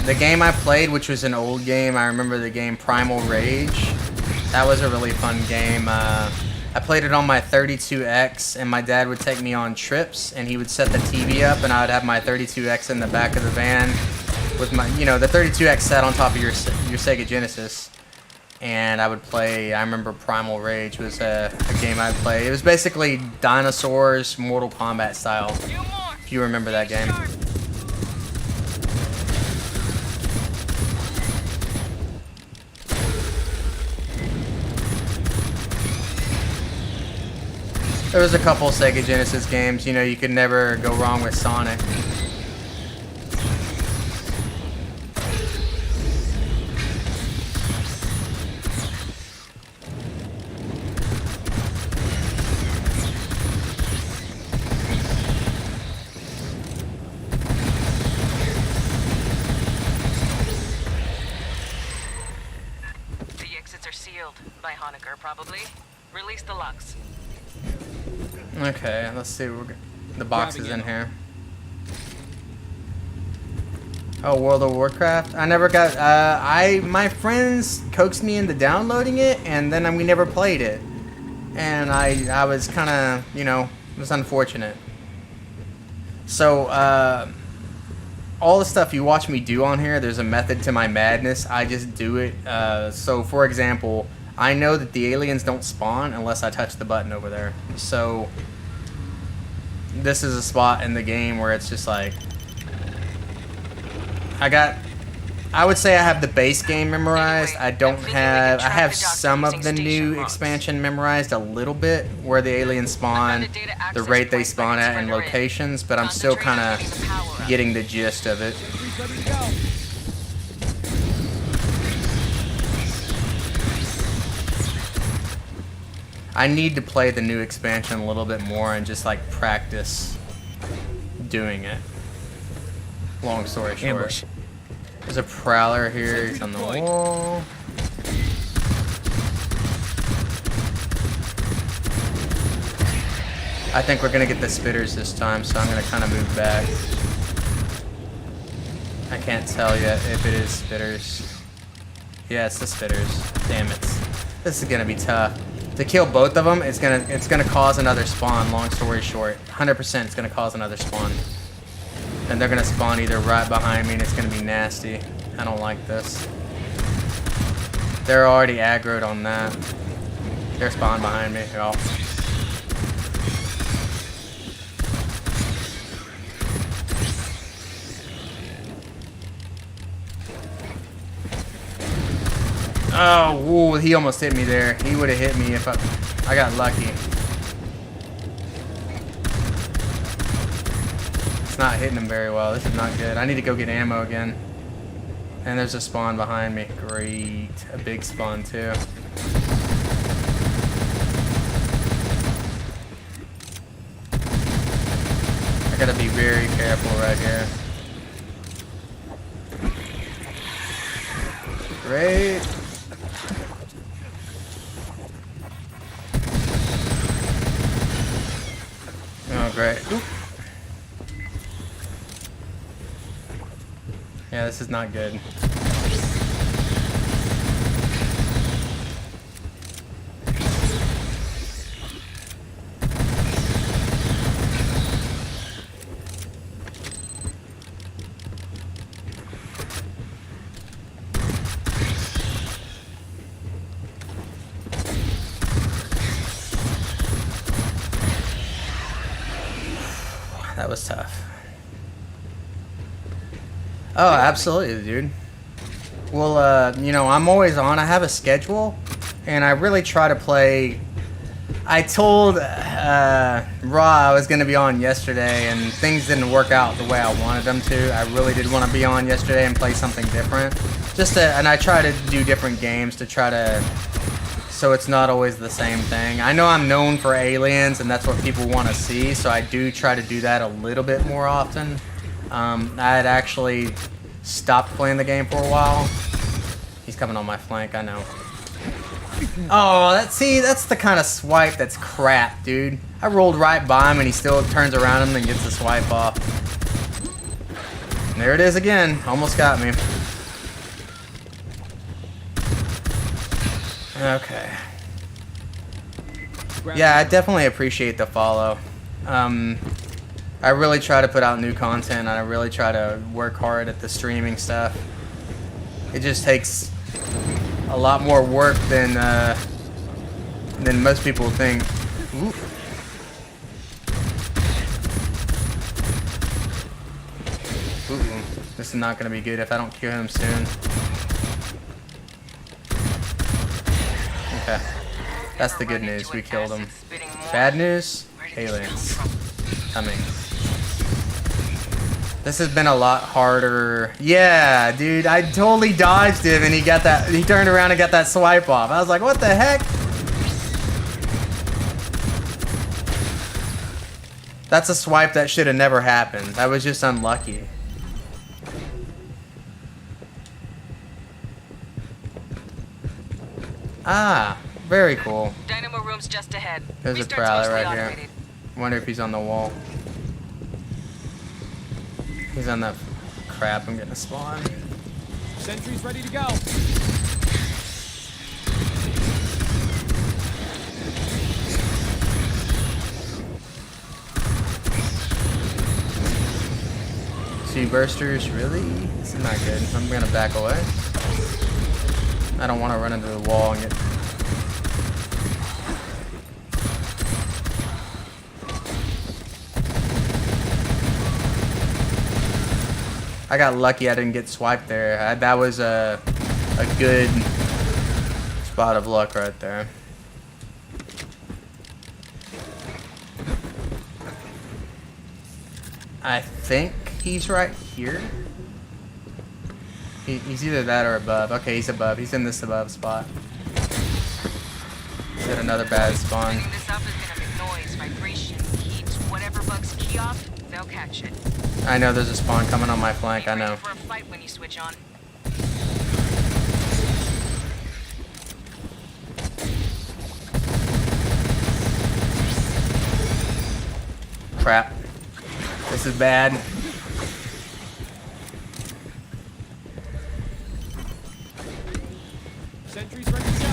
S1: The game I played, which was an old game, I remember the game Primal Rage. That was a really fun game. I played it on my 32X, and my dad would take me on trips, and he would set the TV up, and I would have my 32X in the back of the van with my, you know, the 32X sat on top of your Sega Genesis, and I would play. I remember Primal Rage was a game I'd play. It was basically dinosaurs, Mortal Kombat style.
S2: Few more.
S1: If you remember that game.
S2: Sharp.
S1: There was a couple Sega Genesis games, you know, you could never go wrong with Sonic.
S2: The exits are sealed by Honecker, probably. Release the locks.
S1: Okay, let's see. The box is in here. Oh, World of Warcraft. I never got. My friends coaxed me into downloading it, and then we never played it. And I was kind of, you know, it was unfortunate. So, all the stuff you watch me do on here, there's a method to my madness. I just do it. So, for example, I know that the aliens don't spawn unless I touch the button over there. So, this is a spot in the game where it's just like, I would say I have the base game memorized. I don't have, I have some of the new expansion memorized a little bit, where the aliens spawn, the rate they spawn at, and locations, but I'm still kind of getting the gist of it.
S3: Sentry's ready to go.
S1: I need to play the new expansion a little bit more and just like practice doing it. Long story short.
S3: Ambush.
S1: There's a prowler here. He's on the wall. I think we're gonna get the spitters this time, so I'm gonna kind of move back. I can't tell yet if it is spitters. Yeah, it's the spitters. Damn it. This is gonna be tough. To kill both of them, it's gonna cause another spawn. Long story short, 100% it's gonna cause another spawn, and they're gonna spawn either right behind me, and it's gonna be nasty. I don't like this. They're already aggroed on that. They're spawned behind me. Oh. Oh, woo, he almost hit me there. He would have hit me if I got lucky. It's not hitting him very well. This is not good. I need to go get ammo again. And there's a spawn behind me. Great. A big spawn, too. I gotta be very careful right here. Great. Oh, great. Oop. Yeah, this is not good. That was tough. Oh, absolutely, dude. Well, you know, I'm always on. I have a schedule, and I really try to play. I told Raw I was gonna be on yesterday, and things didn't work out the way I wanted them to. I really did want to be on yesterday and play something different. And I try to do different games to try to, so it's not always the same thing. I know I'm known for Aliens, and that's what people want to see, so I do try to do that a little bit more often. I had actually stopped playing the game for a while. He's coming on my flank, I know. Oh, that's the kind of swipe that's crap, dude. I rolled right by him and he still turns around him and gets the swipe off. And there it is again. Almost got me. Okay. Yeah, I definitely appreciate the follow. I really try to put out new content, and I really try to work hard at the streaming stuff. It just takes a lot more work than most people think. Ooh. Ooh, this is not gonna be good if I don't kill him soon. Okay, that's the good news. We killed him. Bad news? Aliens coming. This has been a lot harder. Yeah, dude, I totally dodged him and he turned around and got that swipe off. I was like, what the heck? That's a swipe that should have never happened. That was just unlucky. Ah, very cool.
S2: Dynamo room's just ahead.
S1: There's a
S2: Restart's
S1: prowler
S2: mostly
S1: right here.
S2: automated.
S1: Wonder if he's on the wall. He's on that crap. I'm gonna spawn.
S3: Sentry's ready to go.
S1: Two bursters, really? This is not good. I'm gonna back away. I don't want to run into the wall and get. I got lucky I didn't get swiped there. That was a good spot of luck right there. I think he's right here. He's either that or above. Okay, he's above. He's in this above spot. He's at another bad spawn.
S2: Setting this up is gonna make noise, vibration, heat, whatever bugs key off, they'll catch it.
S1: I know there's a spawn coming on my flank. I
S2: Be ready
S1: know.
S2: for a fight when you switch on.
S1: Crap. This is bad.
S3: Sentry's ready to go.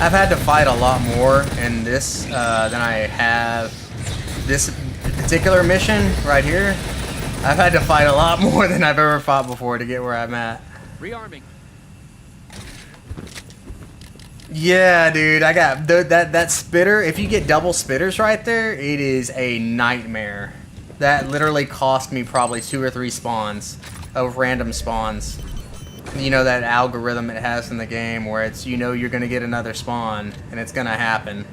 S1: I've had to fight a lot more in this than I have this particular mission right here. I've had to fight a lot more than I've ever fought before to get where I'm at.
S3: Rearming.
S1: Yeah, dude, I got that spitter. If you get double spitters right there, it is a nightmare. That literally cost me probably 2 or 3 spawns of random spawns. You know that algorithm it has in the game where it's, you know, you're gonna get another spawn and it's gonna happen.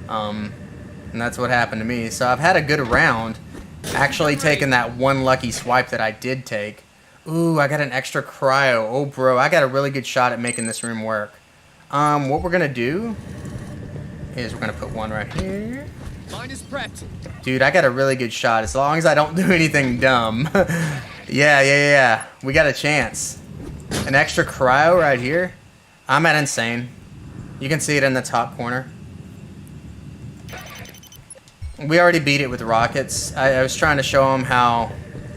S1: And that's what happened to me. So I've had a good round, actually taking that one lucky swipe that I did take. Ooh, I got an extra cryo. Oh, bro, I got a really good shot at making this room work. What we're gonna do is we're gonna put one right here.
S3: Mine is prepped.
S1: Dude, I got a really good shot as long as I don't do anything dumb. Yeah. We got a chance. An extra cryo right here. I'm at insane. You can see it in the top corner. We already beat it with rockets. I was trying to show them how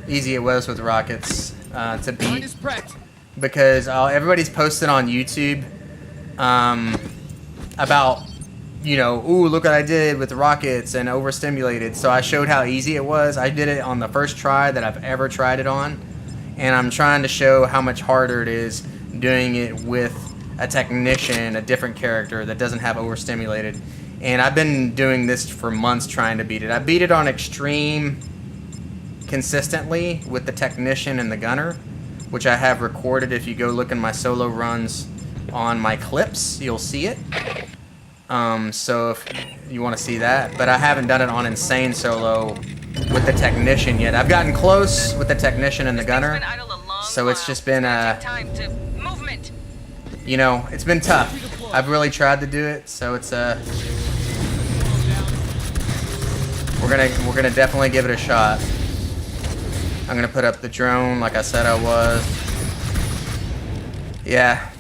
S1: easy it was with rockets to
S3: Mine
S1: beat.
S3: is prepped.
S1: Because everybody's posted on YouTube about, you know, ooh, look what I did with the rockets and overstimulated. So I showed how easy it was. I did it on the first try that I've ever tried it on. And I'm trying to show how much harder it is doing it with a technician, a different character that doesn't have overstimulated. And I've been doing this for months trying to beat it. I beat it on extreme consistently with the technician and the gunner, which I have recorded. If you go look in my solo runs on my clips, you'll see it. So if you want to see that, but I haven't done it on Insane Solo with the Technician yet. I've gotten close with the Technician and the Gunner, so it's just been
S2: Time to movement.
S1: you know, it's been tough. I've really tried to do it, so it's we're gonna definitely give it a shot. I'm gonna put up the drone like I said I was. Yeah.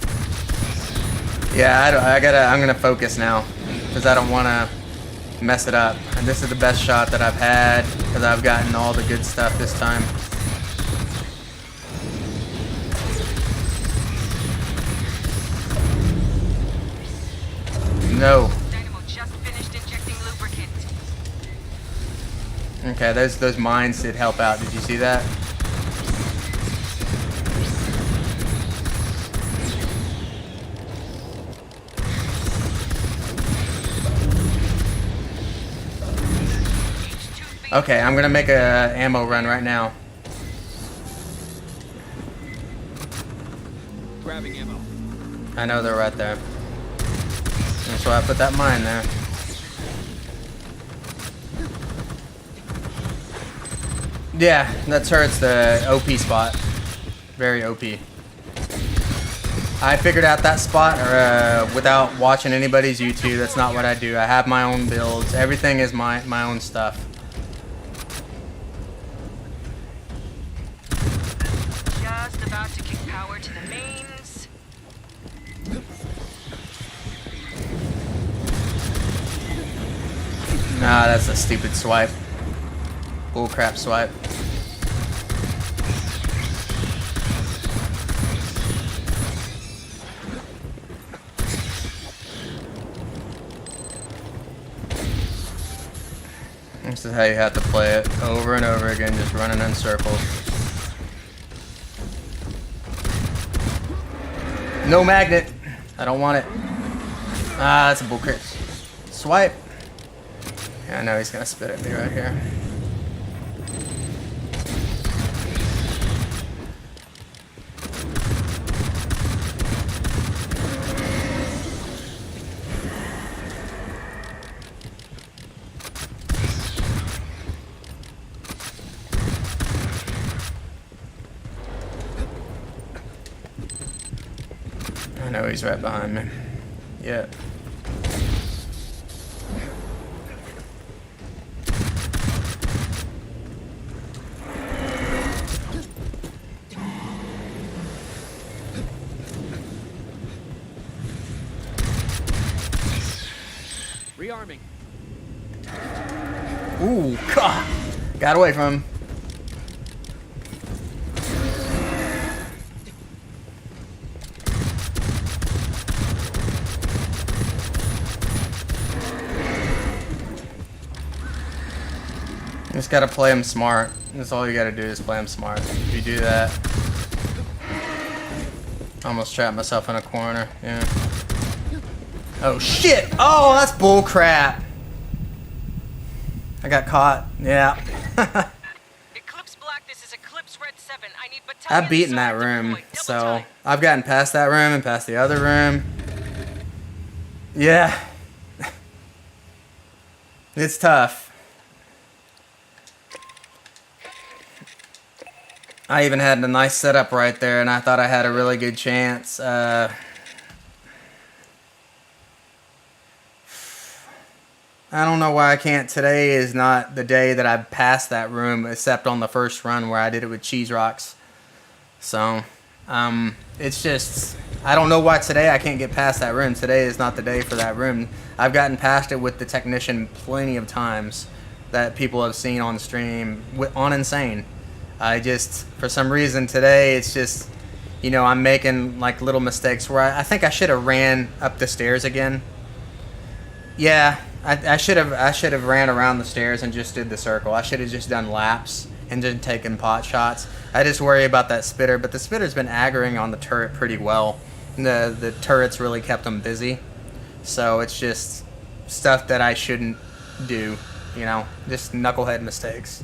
S1: Yeah, I'm gonna focus now because I don't want to mess it up. And this is the best shot that I've had because I've gotten all the good stuff this time. No.
S2: Dynamo just finished injecting lubricant.
S1: Okay, those mines did help out. Did you see that? Okay, I'm gonna make a ammo run right now.
S3: Grabbing ammo.
S1: I know they're right there. That's why I put that mine there. Yeah, that turret's the OP spot. Very OP. I figured out that spot without watching anybody's YouTube. That's not what I do. I have my own builds. Everything is my own stuff.
S2: Just about to kick power to the mains.
S1: Nah, that's a stupid swipe. Bullcrap swipe. This is how you have to play it over and over again, just running in circles. No magnet. I don't want it. Ah, that's a bullcrap. Swipe. Yeah, I know he's gonna spit at me right here. I know he's right behind me. Yeah.
S3: Rearming.
S1: Ooh, God. Got away from him. You just gotta play him smart. That's all you gotta do is play him smart. If you do that. Almost trapped myself in a corner. Yeah. Oh shit! Oh, that's bull crap. I got caught. Yeah.
S2: Eclipse Black, this is Eclipse Red 7. I need battalion
S1: I've beaten that
S2: SWORD
S1: room,
S2: deployed. Double
S1: so
S2: time.
S1: I've gotten past that room and past the other room. Yeah. It's tough. I even had a nice setup right there, and I thought I had a really good chance. I don't know why I can't. Today is not the day that I passed that room, except on the first run where I did it with Cheese Rocks. So, it's just, I don't know why today I can't get past that room. Today is not the day for that room. I've gotten past it with the Technician plenty of times that people have seen on stream on Insane. I just, for some reason today, it's just, you know, I'm making like little mistakes where I think I should have ran up the stairs again. Yeah, I should have ran around the stairs and just did the circle. I should have just done laps and then taken pot shots. I just worry about that spitter, but the spitter's been aggroing on the turret pretty well. The turret's really kept them busy. So it's just stuff that I shouldn't do, you know, just knucklehead mistakes.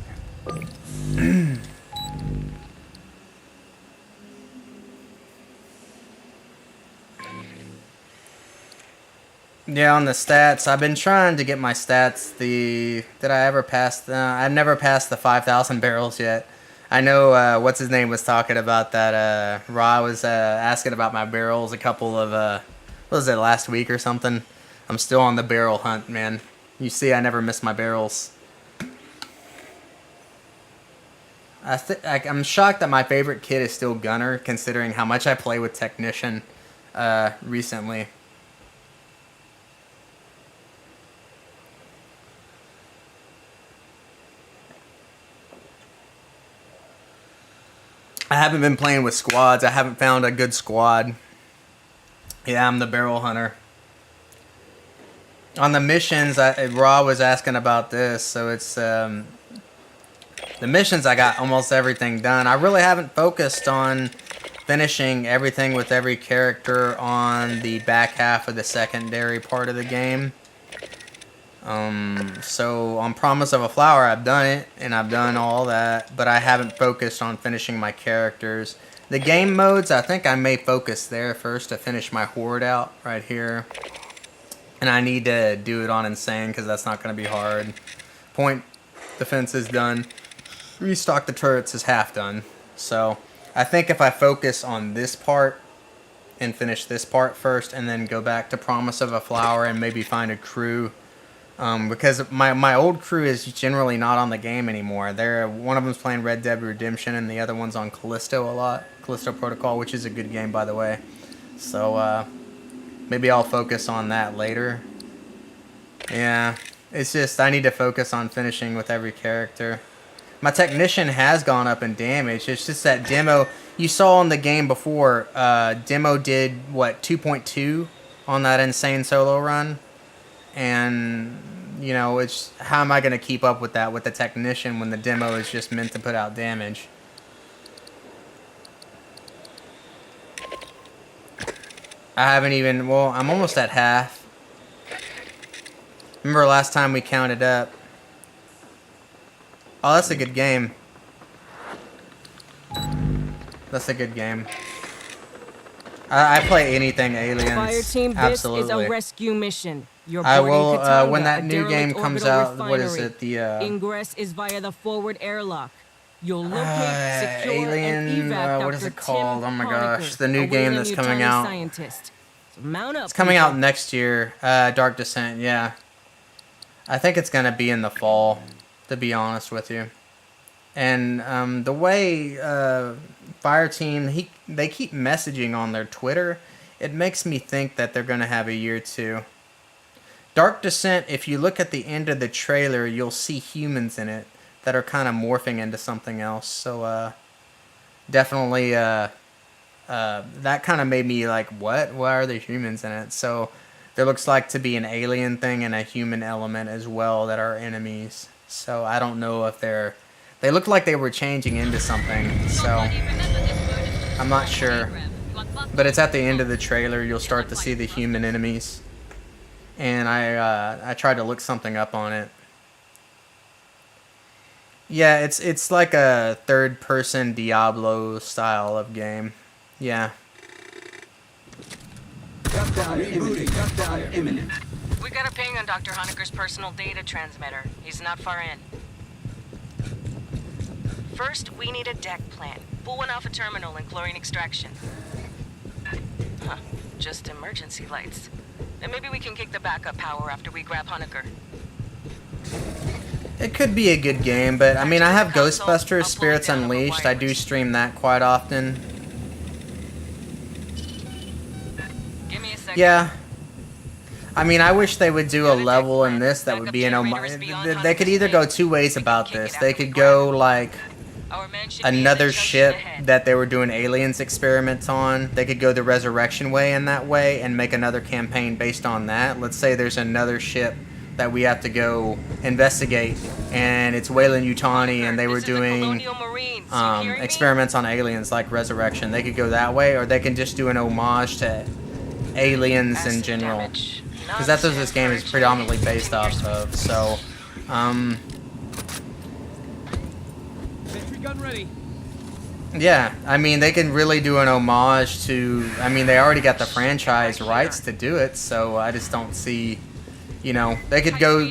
S1: Yeah, on the stats, I've been trying to get my stats. Did I ever pass? I've never passed the 5,000 barrels yet. I know what's his name was talking about that. Ra was asking about my barrels a couple of what was it, last week or something. I'm still on the barrel hunt, man. You see, I never miss my barrels. I'm shocked that my favorite kit is still Gunner, considering how much I play with Technician recently. I haven't been playing with squads. I haven't found a good squad. Yeah, I'm the barrel hunter. On the missions, Raw was asking about this, so it's the missions. I got almost everything done. I really haven't focused on finishing everything with every character on the back half of the secondary part of the game. So on Promise of a Flower, I've done it, and I've done all that, but I haven't focused on finishing my characters. The game modes, I think I may focus there first to finish my horde out right here. And I need to do it on Insane, because that's not going to be hard. Point defense is done. Restock the turrets is half done. So I think if I focus on this part and finish this part first, and then go back to Promise of a Flower and maybe find a crew. Because my old crew is generally not on the game anymore. One of them's playing Red Dead Redemption, and the other one's on Callisto a lot. Callisto Protocol, which is a good game, by the way. So maybe I'll focus on that later. Yeah, it's just I need to focus on finishing with every character. My Technician has gone up in damage. It's just that Demo, you saw in the game before, Demo did, what, 2.2 on that Insane solo run? And, you know, it's how am I going to keep up with that with the Technician when the Demo is just meant to put out damage? I haven't even, well, I'm almost at half. Remember last time we counted up. Oh, that's a good game. That's a good game. I play anything Aliens.
S5: Fire team, this
S1: Absolutely.
S5: is a rescue mission. You're
S1: I
S5: boarding
S1: will
S5: Katanga,
S1: when
S5: a
S1: that new game
S5: derelict
S1: comes
S5: orbital
S1: out. What is
S5: refinery.
S1: it? The
S5: Ingress is via the forward airlock. You'll locate, secure,
S1: Alien.
S5: and evac
S1: What is
S5: Dr.
S1: it called?
S5: Tim
S1: Oh my
S5: Honecker,
S1: gosh, the new
S5: a
S1: game
S5: Weyland
S1: that's coming
S5: Yutani
S1: out.
S5: Scientist. So mount up.
S1: It's coming
S5: people.
S1: out next year. Dark Descent. Yeah, I think it's gonna be in the fall. To be honest with you, and the way Fireteam they keep messaging on their Twitter, it makes me think that they're gonna have a year 2. Dark Descent, if you look at the end of the trailer, you'll see humans in it that are kind of morphing into something else. So definitely that kind of made me like, what? Why are there humans in it? So there looks like to be an alien thing and a human element as well that are enemies. So I don't know if they look like they were changing into something. So I'm not sure. But it's at the end of the trailer. You'll start to see the human enemies. And I tried to look something up on it. Yeah, it's like a third-person Diablo style of game. Yeah.
S6: Shutdown imminent. Shutdown imminent.
S2: We got a ping on Dr. Honecker's personal data transmitter. He's not far in. First, we need a deck plan. Pull one off a terminal and chlorine extraction. Huh. Just emergency lights. And maybe we can kick the backup power after we grab Honecker.
S1: It could be a good game, but I mean, I have Ghostbusters Spirits Unleashed. I do stream that quite often.
S2: Give me a second.
S1: Yeah. I mean, I wish they would do a level in this that would be an homage. They could either go two ways about this. They could go like
S2: Our men should be in
S1: another
S2: the junction
S1: ship
S2: ahead.
S1: that they were doing aliens experiments on. They could go the Resurrection way in that way and make another campaign based on that. Let's say there's another ship that we have to go investigate, and it's Weyland Yutani, and they were
S2: This is the
S1: doing
S2: Colonial Marines. You hearing me?
S1: experiments on aliens like Resurrection. They could go that way, or they can just do an homage to aliens in
S2: Acid
S1: general.
S2: damage.
S1: Because that's what this game is predominantly based off of. So,
S3: Sentry gun ready.
S1: Yeah, I mean, they can really do an homage to. I mean, they already got the franchise rights to do it, so I just don't see. You know, they could go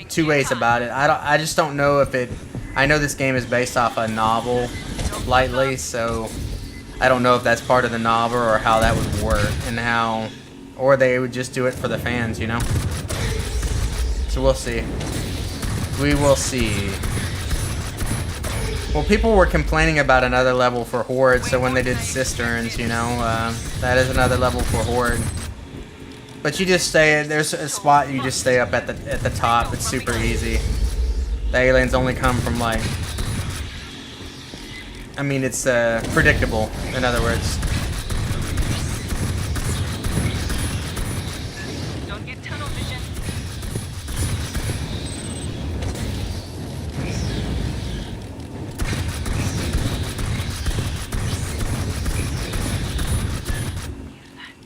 S1: two ways about it. I just don't know if it. I know this game is based off a novel, lightly, so I don't know if that's part of the novel or how that would work and how, or they would just do it for the fans, you know. So we'll see. We will see. Well, people were complaining about another level for Horde, so when they did Cisterns, you know, that is another level for Horde. But you just stay, there's a spot you just stay up at the top, it's super easy. The aliens only come from like, I mean, it's predictable, in other words.
S2: Don't get tunnel vision.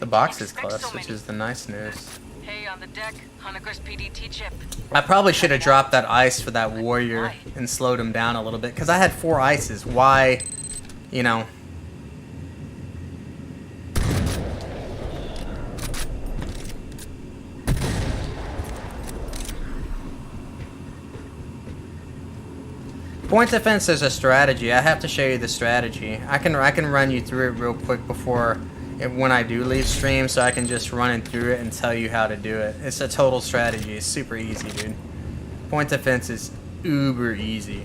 S1: The box is close, which is the nice news.
S2: Hey, on the deck, Honeker's PDT chip.
S1: I probably should have dropped that ice for that warrior and slowed him down a little bit, because I had 4 ices. Why, you know... Point defense is a strategy. I have to show you the strategy. I can run you through it real quick before when I do leave stream, so I can just run it through it and tell you how to do it. It's a total strategy. It's super easy, dude. Point defense is uber easy.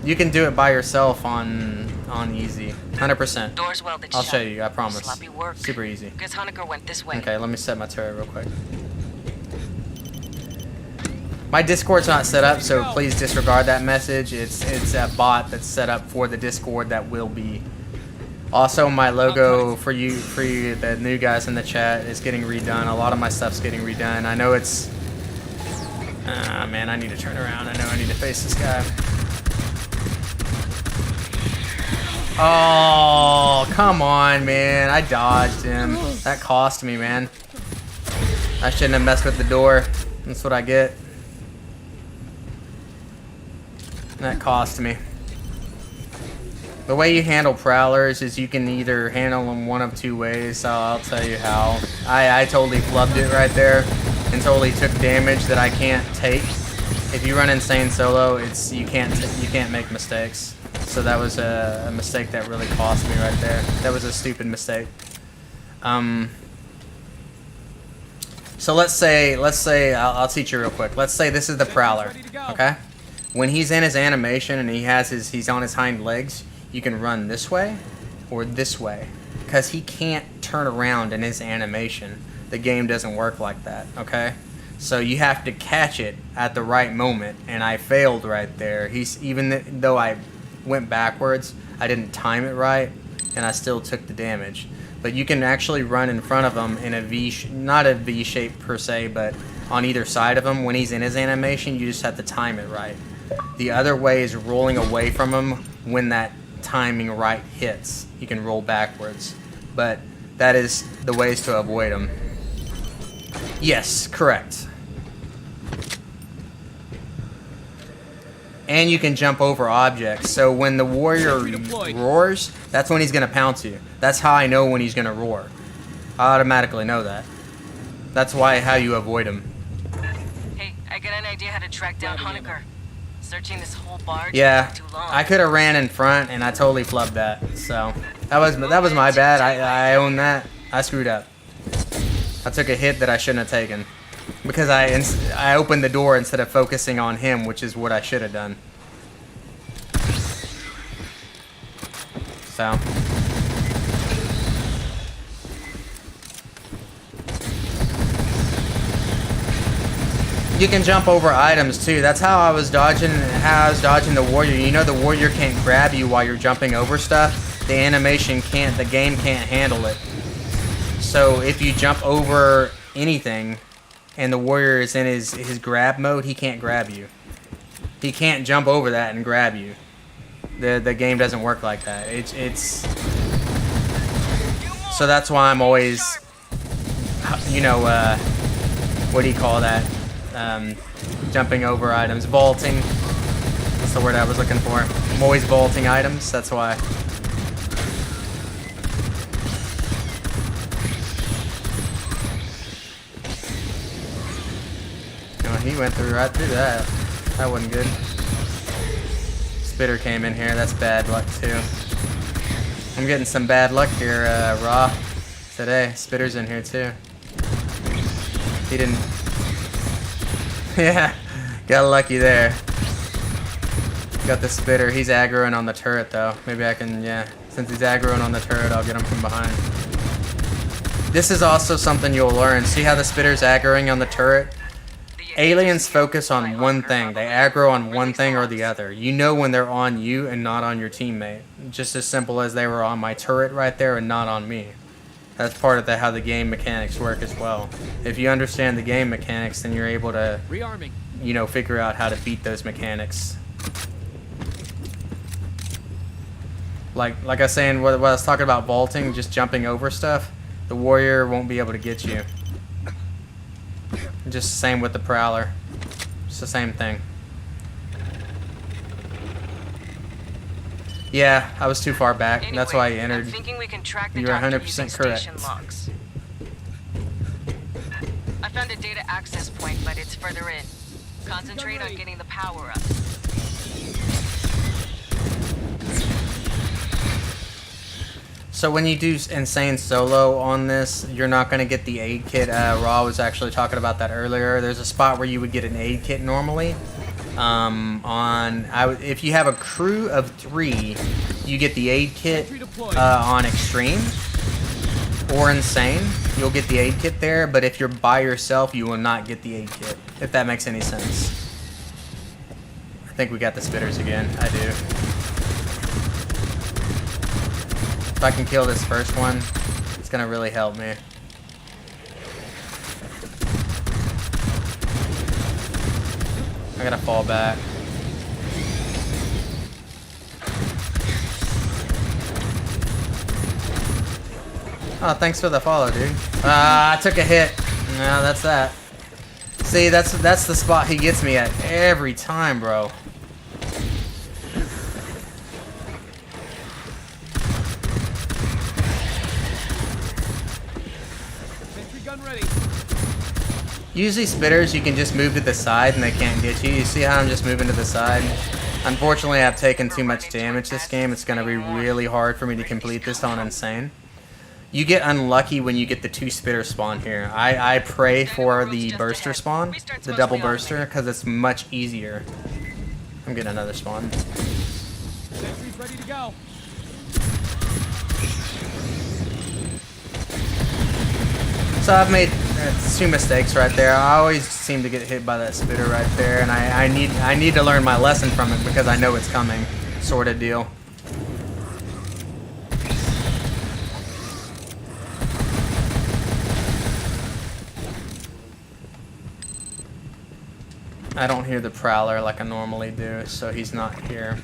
S1: You can do it by yourself on easy, 100%.
S2: Doors welded
S1: I'll
S2: shut.
S1: show you. I promise.
S2: Sloppy work.
S1: Super easy.
S2: Guess Honecker went this way.
S1: Okay, let me set my turret real quick. My Discord's not set up, so please disregard that message. It's a bot that's set up for the Discord that will be. Also, my logo for you, the new guys in the chat, is getting redone. A lot of my stuff's getting redone. I know it's. Man, I need to turn around. I know I need to face this guy. Oh, come on, man. I dodged him. That cost me, man. I shouldn't have messed with the door. That's what I get. That cost me. The way you handle prowlers is you can either handle them one of 2 ways, so I'll tell you how. I totally flubbed it right there and totally took damage that I can't take. If you run insane solo, you can't make mistakes. So that was a mistake that really cost me right there. That was a stupid mistake. So let's say I'll teach you real quick. Let's say this is the prowler, okay? When he's in his animation and he's on his hind legs, you can run this way or this way, because he can't turn around in his animation. The game doesn't work like that, okay? So you have to catch it at the right moment, and I failed right there. Even though I went backwards, I didn't time it right, and I still took the damage. But you can actually run in front of him in a not a V shape per se, but on either side of him when he's in his animation. You just have to time it right. The other way is rolling away from him when that timing right hits. You can roll backwards, but that is the ways to avoid him. Yes, correct. And you can jump over objects. So when the warrior roars, that's when he's going to pounce you. That's how I know when he's going to roar. I automatically know that. That's how you avoid him.
S2: Hey, I got an idea how to track down Honecker. Searching this whole barge
S1: Yeah,
S2: took too long.
S1: I could have ran in front, and I totally flubbed that. So that was my bad. I own that. I screwed up. I took a hit that I shouldn't have taken because I opened the door instead of focusing on him, which is what I should have done. So. You can jump over items too. That's how I was dodging the warrior. You know the warrior can't grab you while you're jumping over stuff. The animation can't, the game can't handle it. So if you jump over anything and the warrior is in his grab mode, he can't grab you. He can't jump over that and grab you. The game doesn't work like that. It's so that's why I'm always, you know, what do you call that? Jumping over items, vaulting. That's the word I was looking for. I'm always vaulting items, that's why. Oh, he went right through that. That wasn't good. Spitter came in here, that's bad luck too. I'm getting some bad luck here, Raw, today. Spitter's in here too. He didn't... Yeah, got lucky there. Got the Spitter. He's aggroing on the turret though. Maybe I can, yeah. Since he's aggroing on the turret, I'll get him from behind. This is also something you'll learn. See how the Spitter's aggroing on the turret? Aliens focus on one thing. They aggro on one thing or the other. You know when they're on you and not on your teammate. Just as simple as they were on my turret right there and not on me. That's part of how the game mechanics work as well. If you understand the game mechanics, then you're able to,
S3: Rearming.
S1: you know, figure out how to beat those mechanics. Like I was saying, what I was talking about vaulting, just jumping over stuff, the warrior won't be able to get you. Just the same with the prowler. It's the same thing. Yeah, I was too far back.
S2: Anyway,
S1: that's why I entered.
S2: I'm thinking we can track the
S1: You're
S2: doctor
S1: 100%
S2: using
S1: correct.
S2: station logs. I found a data access point, but it's further in. Concentrate on getting the power up.
S1: So when you do insane solo on this, you're not going to get the aid kit. Raw was actually talking about that earlier. There's a spot where you would get an aid kit normally. If you have a crew of 3, you get the aid kit on extreme or insane. You'll get the aid kit there, but if you're by yourself, you will not get the aid kit. If that makes any sense. I think we got the Spitters again. I do. If I can kill this first one, it's gonna really help me. I gotta fall back. Oh, thanks for the follow, dude. I took a hit. No, that's that. See, that's the spot he gets me at every time, bro.
S3: Gun ready.
S1: Usually Spitters, you can just move to the side and they can't get you. You see how I'm just moving to the side? Unfortunately, I've taken too much damage this game. It's going to be really hard for me to complete this on Insane. You get unlucky when you get the 2 Spitter spawn here. I pray for the burster spawn, the double burster, because it's much easier. I'm getting another spawn.
S3: Sentry's ready to go.
S1: So I've made 2 mistakes right there. I always seem to get hit by that Spitter right there, and I need to learn my lesson from it because I know it's coming, sort of deal. I don't hear the Prowler like I normally do, so he's not here.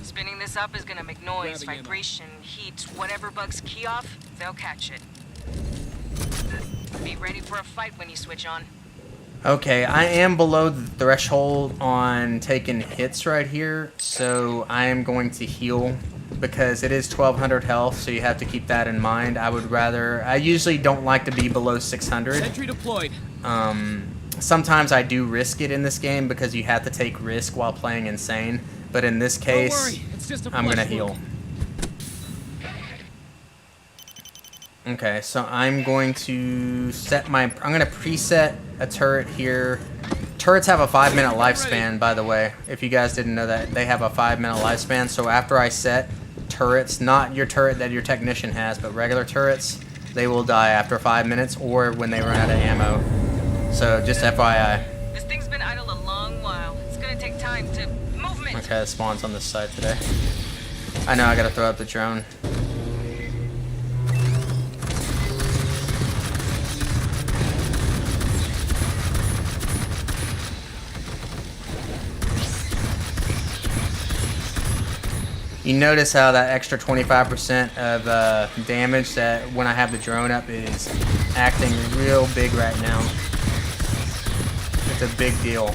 S2: Spinning this up is gonna make noise,
S3: Grabbing ammo.
S2: vibration, heat, whatever bugs key off, they'll catch it. Be ready for a fight when you switch on.
S1: Okay, I am below the threshold on taking hits right here, so I am going to heal because it is 1200 health, so you have to keep that in mind. I usually don't like to be below 600.
S3: Sentry deployed.
S1: Sometimes I do risk it in this game because you have to take risk while playing Insane, but in this case,
S3: Don't worry, it's just a
S1: I'm gonna
S3: flesh
S1: heal.
S3: wound.
S1: Okay, so I'm going to I'm gonna preset a turret here. Turrets have a 5-minute lifespan, by the way. If you guys didn't know that, they have a 5-minute lifespan. So after I set turrets, not your turret that your technician has, but regular turrets, they will die after 5 minutes or when they run out of ammo. So just FYI.
S2: This thing's been idle a long while. It's gonna take time to movement.
S1: Okay, it spawns on this side today. I know I gotta throw out the drone. You notice how that extra 25% of damage that when I have the drone up is acting real big right now. It's a big deal.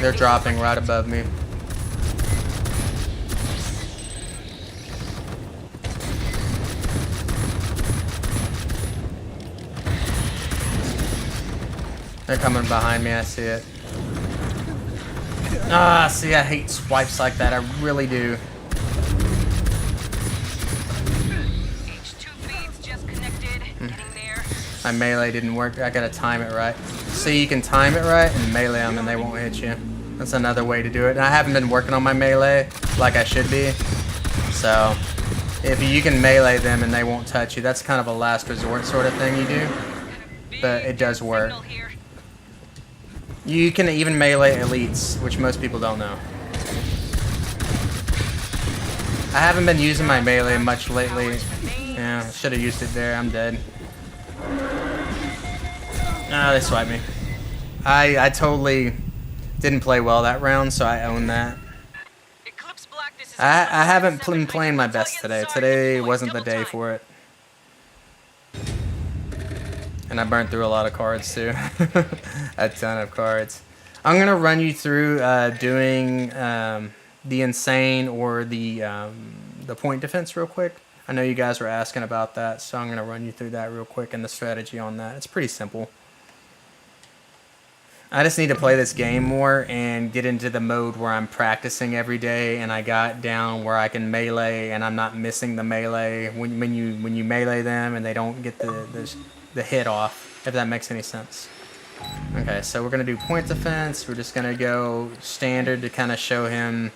S1: They're dropping right above me. They're coming behind me, I see it. Ah, see, I hate swipes like that, I really do.
S2: H2 feeds just connected. Getting there.
S1: My melee didn't work, I gotta time it right. See, you can time it right and melee them and they won't hit you. That's another way to do it. And I haven't been working on my melee like I should be. So, if you can melee them and they won't touch you, that's kind of a last resort sort of thing you do. But it does work.
S2: Signal here.
S1: You can even melee elites, which most people don't know. I haven't been using my melee much lately. Yeah, should have used it there. I'm dead. Ah, they swiped me. I totally didn't play well that round, so I own that.
S2: Eclipse Black, this is
S1: I haven't been playing my best today. Today wasn't the day for it. And I burned through a lot of cards too. A ton of cards. I'm gonna run you through doing the insane or the point defense real quick. I know you guys were asking about that, so I'm gonna run you through that real quick and the strategy on that. It's pretty simple. I just need to play this game more and get into the mode where I'm practicing every day, and I got down where I can melee and I'm not missing the melee when you melee them and they don't get the hit off, if that makes any sense. Okay, so we're gonna do point defense. We're just gonna go standard to kind of show him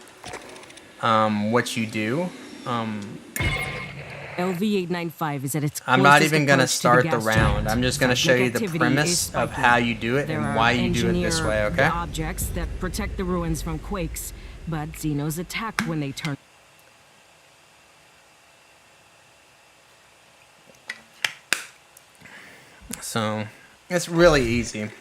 S1: what you do.
S5: LV-895 is at its
S1: I'm not
S5: closest
S1: even gonna
S5: approach to
S1: start the
S5: gas
S1: round.
S5: giant.
S1: I'm just gonna show you the
S5: Seismic
S1: premise
S5: activity
S1: of
S5: is
S1: how
S5: spiking.
S1: you do it
S5: There
S1: and
S5: are
S1: why you do it this way,
S5: engineered
S1: okay?
S5: objects that protect the ruins from quakes, but Xenos attack when they turn.
S1: So it's really easy.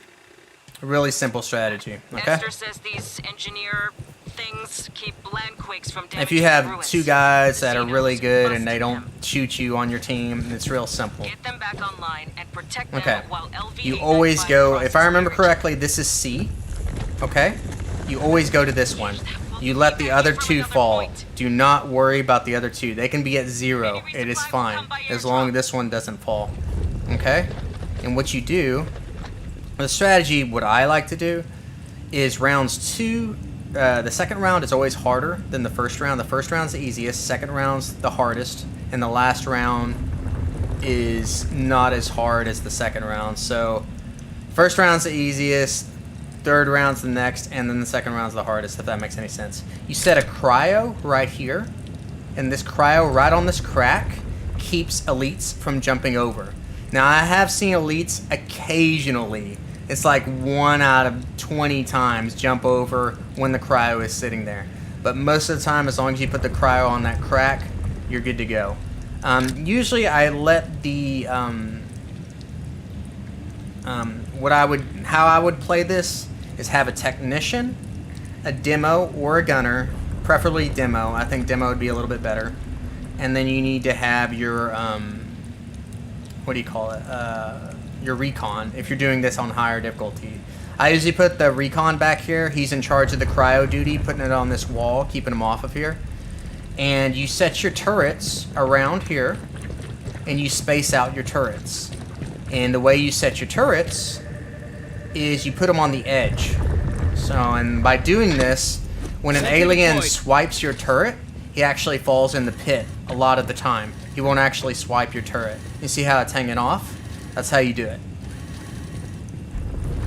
S1: A really simple strategy, okay?
S2: Esther says these engineer things keep land quakes from damaging
S1: If you
S2: the
S1: have
S2: ruins.
S1: two guys that are
S2: Xenos
S1: really good and
S2: must
S1: they
S2: do
S1: don't
S2: them.
S1: shoot you on your team, it's real simple.
S2: Get them back online and protect them
S1: Okay.
S2: while LV
S1: You always
S2: 895
S1: go, if
S2: crosses
S1: I remember
S2: the
S1: correctly, this is C, okay? You always go to this one. You let the other two fall. Do not worry about the other two. They can be at 0. It is fine, as long as this one doesn't fall, okay? And what you do, the strategy, what I like to do, is rounds 2, the second round is always harder than the first round. The first round's the easiest, second round's the hardest, and the last round is not as hard as the second round. So, first round's the easiest, third round's the next, and then the second round's the hardest, if that makes any sense. You set a cryo right here, and this cryo right on this crack keeps elites from jumping over. Now, I have seen elites occasionally, it's like 1 out of 20 times jump over when the cryo is sitting there. But most of the time, as long as you put the cryo on that crack, you're good to go. Usually I let the, how I would play this is have a technician, a demo, or a gunner, preferably demo. I think demo would be a little bit better. And then you need to have your, what do you call it? Your recon, if you're doing this on higher difficulty. I usually put the recon back here. He's in charge of the cryo duty, putting it on this wall, keeping him off of here. And you set your turrets around here, and you space out your turrets. And the way you set your turrets is you put them on the edge. So, and by doing this, when an alien swipes your turret, he actually falls in the pit a lot of the time. He won't actually swipe your turret. You see how it's hanging off? That's how you do it.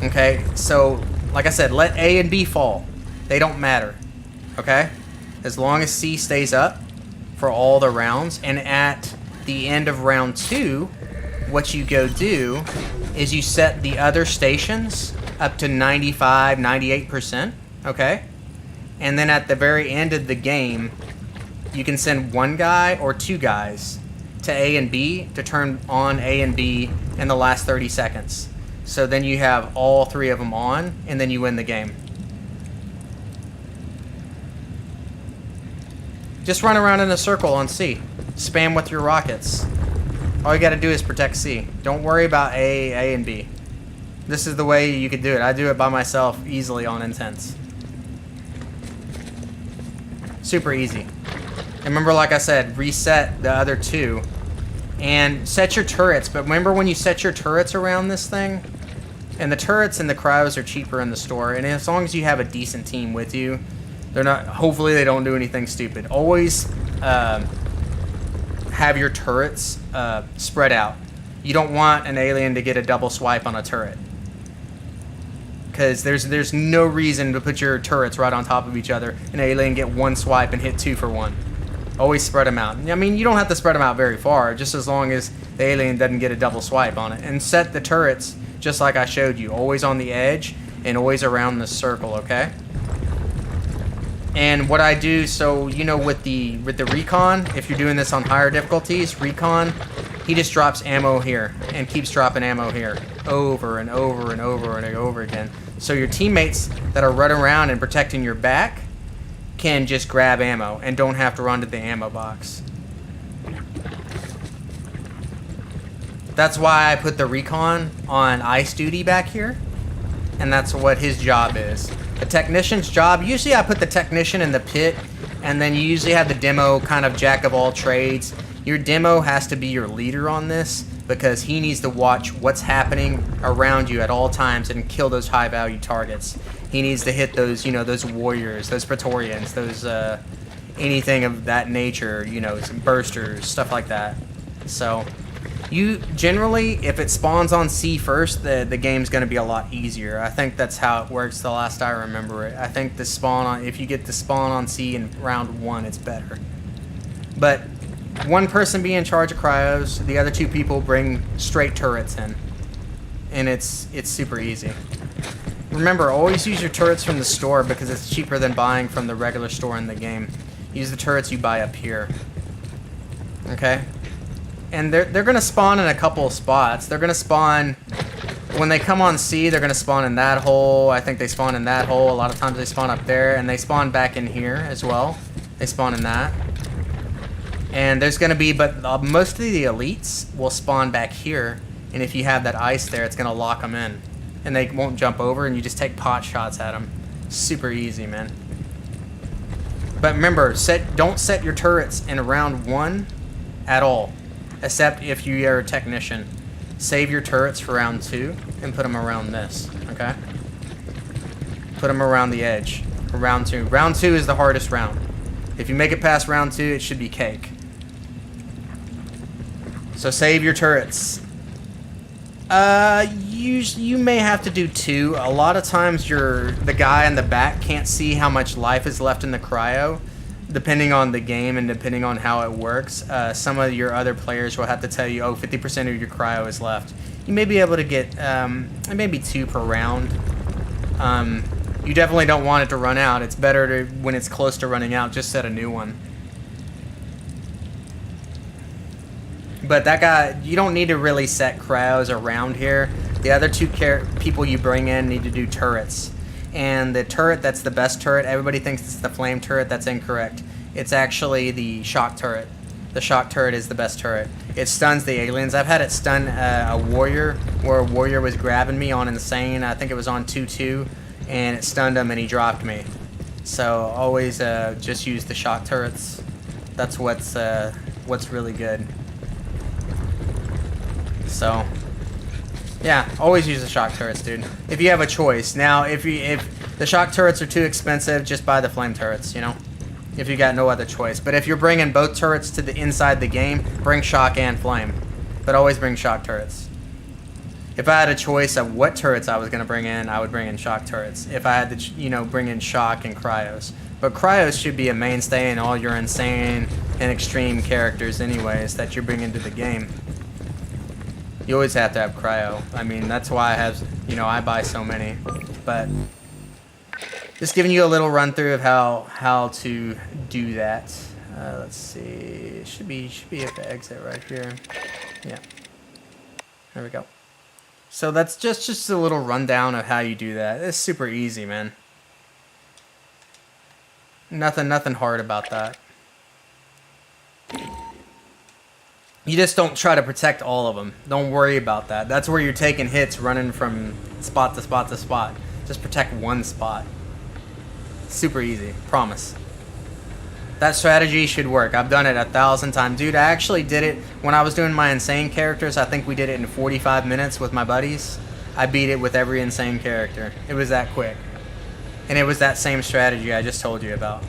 S1: Okay, so like I said, let A and B fall. They don't matter. Okay? As long as C stays up for all the rounds, and at the end of round 2, what you go do is you set the other stations up to 95, 98%, okay? And then at the very end of the game, you can send 1 guy or 2 guys to A and B to turn on A and B in the last 30 seconds. So then you have all 3 of them on, and then you win the game. Just run around in a circle on C. Spam with your rockets. All you gotta do is protect C. Don't worry about A and B. This is the way you could do it. I do it by myself easily on Intense. Super easy. And remember, like I said, reset the other two. And set your turrets. But remember when you set your turrets around this thing? And the turrets and the cryos are cheaper in the store. And as long as you have a decent team with you, they're not. Hopefully they don't do anything stupid. Always have your turrets spread out. You don't want an alien to get a double swipe on a turret. Because there's no reason to put your turrets right on top of each other. An alien get one swipe and hit 2 for 1. Always spread them out. I mean, you don't have to spread them out very far, just as long as the alien doesn't get a double swipe on it. And set the turrets just like I showed you, always on the edge and always around the circle, okay? And what I do, so you know, with the recon, if you're doing this on higher difficulties, recon, he just drops ammo here and keeps dropping ammo here over and over and over and over again. So your teammates that are running around and protecting your back can just grab ammo and don't have to run to the ammo box. That's why I put the recon on ice duty back here, and that's what his job is. The technician's job, usually I put the technician in the pit, and then you usually have the demo kind of jack of all trades. Your demo has to be your leader on this, because he needs to watch what's happening around you at all times and kill those high value targets. He needs to hit those, you know, those warriors, those Praetorians, those anything of that nature, you know, some bursters, stuff like that. So you generally, if it spawns on C first, the game's going to be a lot easier. I think that's how it works the last I remember it. I think the spawn on, if you get the spawn on C in round 1, it's better. But one person be in charge of cryos, the other 2 people bring straight turrets in. And it's super easy. Remember, always use your turrets from the store because it's cheaper than buying from the regular store in the game. Use the turrets you buy up here. Okay? And they're going to spawn in a couple of spots. They're going to spawn, when they come on C, they're going to spawn in that hole. I think they spawn in that hole. A lot of times they spawn up there. And they spawn back in here as well. They spawn in that. And there's going to be, but most of the elites will spawn back here. And if you have that ice there, it's going to lock them in. And they won't jump over, and you just take pot shots at them. Super easy, man. But remember, don't set your turrets in round 1 at all. Except if you are a technician. Save your turrets for round 2 and put them around this, okay? Put them around the edge for round 2. Round 2 is the hardest round. If you make it past round 2, it should be cake. So save your turrets. You may have to do 2. A lot of times the guy in the back can't see how much life is left in the cryo, depending on the game and depending on how it works. Some of your other players will have to tell you, oh, 50% of your cryo is left. You may be able to get maybe 2 per round. You definitely don't want it to run out. It's better to, when it's close to running out, just set a new one. But that guy, you don't need to really set cryos around here. The other 2 people you bring in need to do turrets. And the turret that's the best turret, everybody thinks it's the flame turret. That's incorrect. It's actually the shock turret. The shock turret is the best turret. It stuns the aliens. I've had it stun a warrior, where a warrior was grabbing me on Insane. I think it was on 2-2, and it stunned him and he dropped me. So always just use the shock turrets. That's what's really good. So yeah, always use the shock turrets, dude. If you have a choice. Now, if the shock turrets are too expensive, just buy the flame turrets, you know? If you got no other choice. But if you're bringing both turrets to the inside the game, bring shock and flame. But always bring shock turrets. If I had a choice of what turrets I was going to bring in, I would bring in shock turrets. If I had to, you know, bring in shock and cryos. But cryos should be a mainstay in all your insane and extreme characters anyways that you're bringing to the game. You always have to have cryo. I mean, that's why I have, you know, I buy so many. But just giving you a little run through of how to do that. Let's see. It should be at the exit right here. Yeah. There we go. So that's just a little rundown of how you do that. It's super easy, man. Nothing hard about that. You just don't try to protect all of them. Don't worry about that. That's where you're taking hits, running from spot to spot to spot. Just protect one spot. Super easy, promise. That strategy should work. I've done it 1,000 times. Dude, I actually did it when I was doing my insane characters. I think we did it in 45 minutes with my buddies. I beat it with every insane character. It was that quick. And it was that same strategy I just told you about.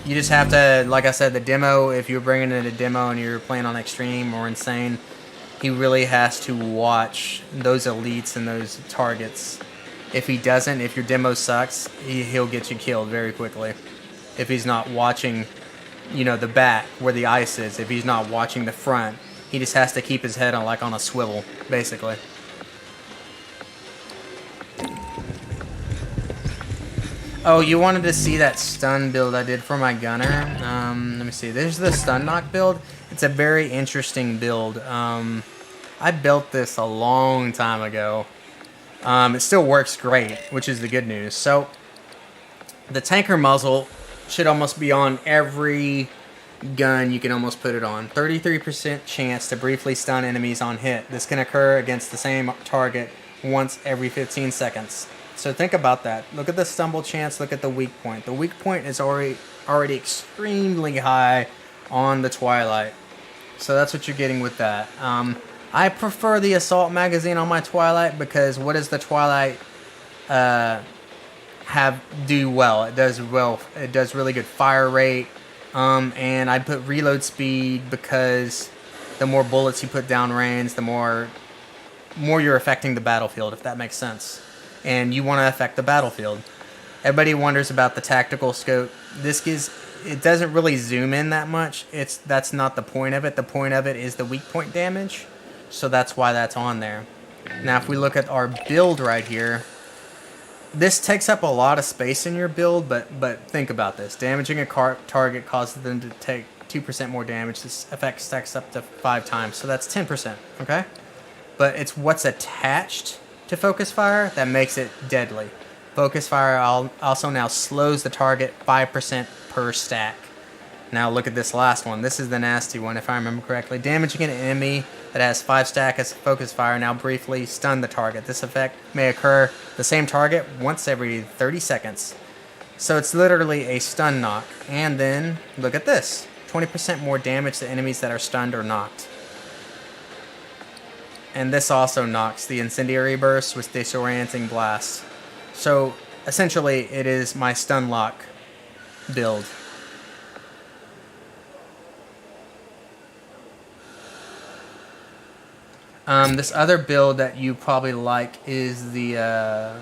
S1: You just have to, like I said, the demo, if you're bringing in a demo and you're playing on extreme or insane, he really has to watch those elites and those targets. If he doesn't, if your demo sucks, he'll get you killed very quickly. If he's not watching, you know, the back where the ice is, if he's not watching the front, he just has to keep his head on, like, on a swivel, basically. Oh, you wanted to see that stun build I did for my gunner? Let me see. There's the stun knock build. It's a very interesting build. I built this a long time ago. It still works great, which is the good news. So, the tanker muzzle should almost be on every gun you can almost put it on. 33% chance to briefly stun enemies on hit. This can occur against the same target once every 15 seconds. So think about that. Look at the stumble chance, look at the weak point. The weak point is already extremely high on the Twilight. So that's what you're getting with that. I prefer the assault magazine on my Twilight because what does the Twilight do well? It does well. It does really good fire rate. And I'd put reload speed because the more bullets you put down range, the more you're affecting the battlefield, if that makes sense. And you want to affect the battlefield. Everybody wonders about the tactical scope. It doesn't really zoom in that much. That's not the point of it. The point of it is the weak point damage. So that's why that's on there. Now if we look at our build right here, this takes up a lot of space in your build, but think about this. Damaging a target causes them to take 2% more damage. This effect stacks up to 5 times, so that's 10%, okay? But it's what's attached to focus fire that makes it deadly. Focus fire also now slows the target 5% per stack. Now look at this last one. This is the nasty one, if I remember correctly. Damaging an enemy that has 5 stack as focus fire now briefly stun the target. This effect may occur the same target once every 30 seconds. So it's literally a stun knock. And then look at this. 20% more damage to enemies that are stunned or knocked. And this also knocks the incendiary burst with disorienting blast. So essentially it is my stun lock build. This other build that you probably like is the,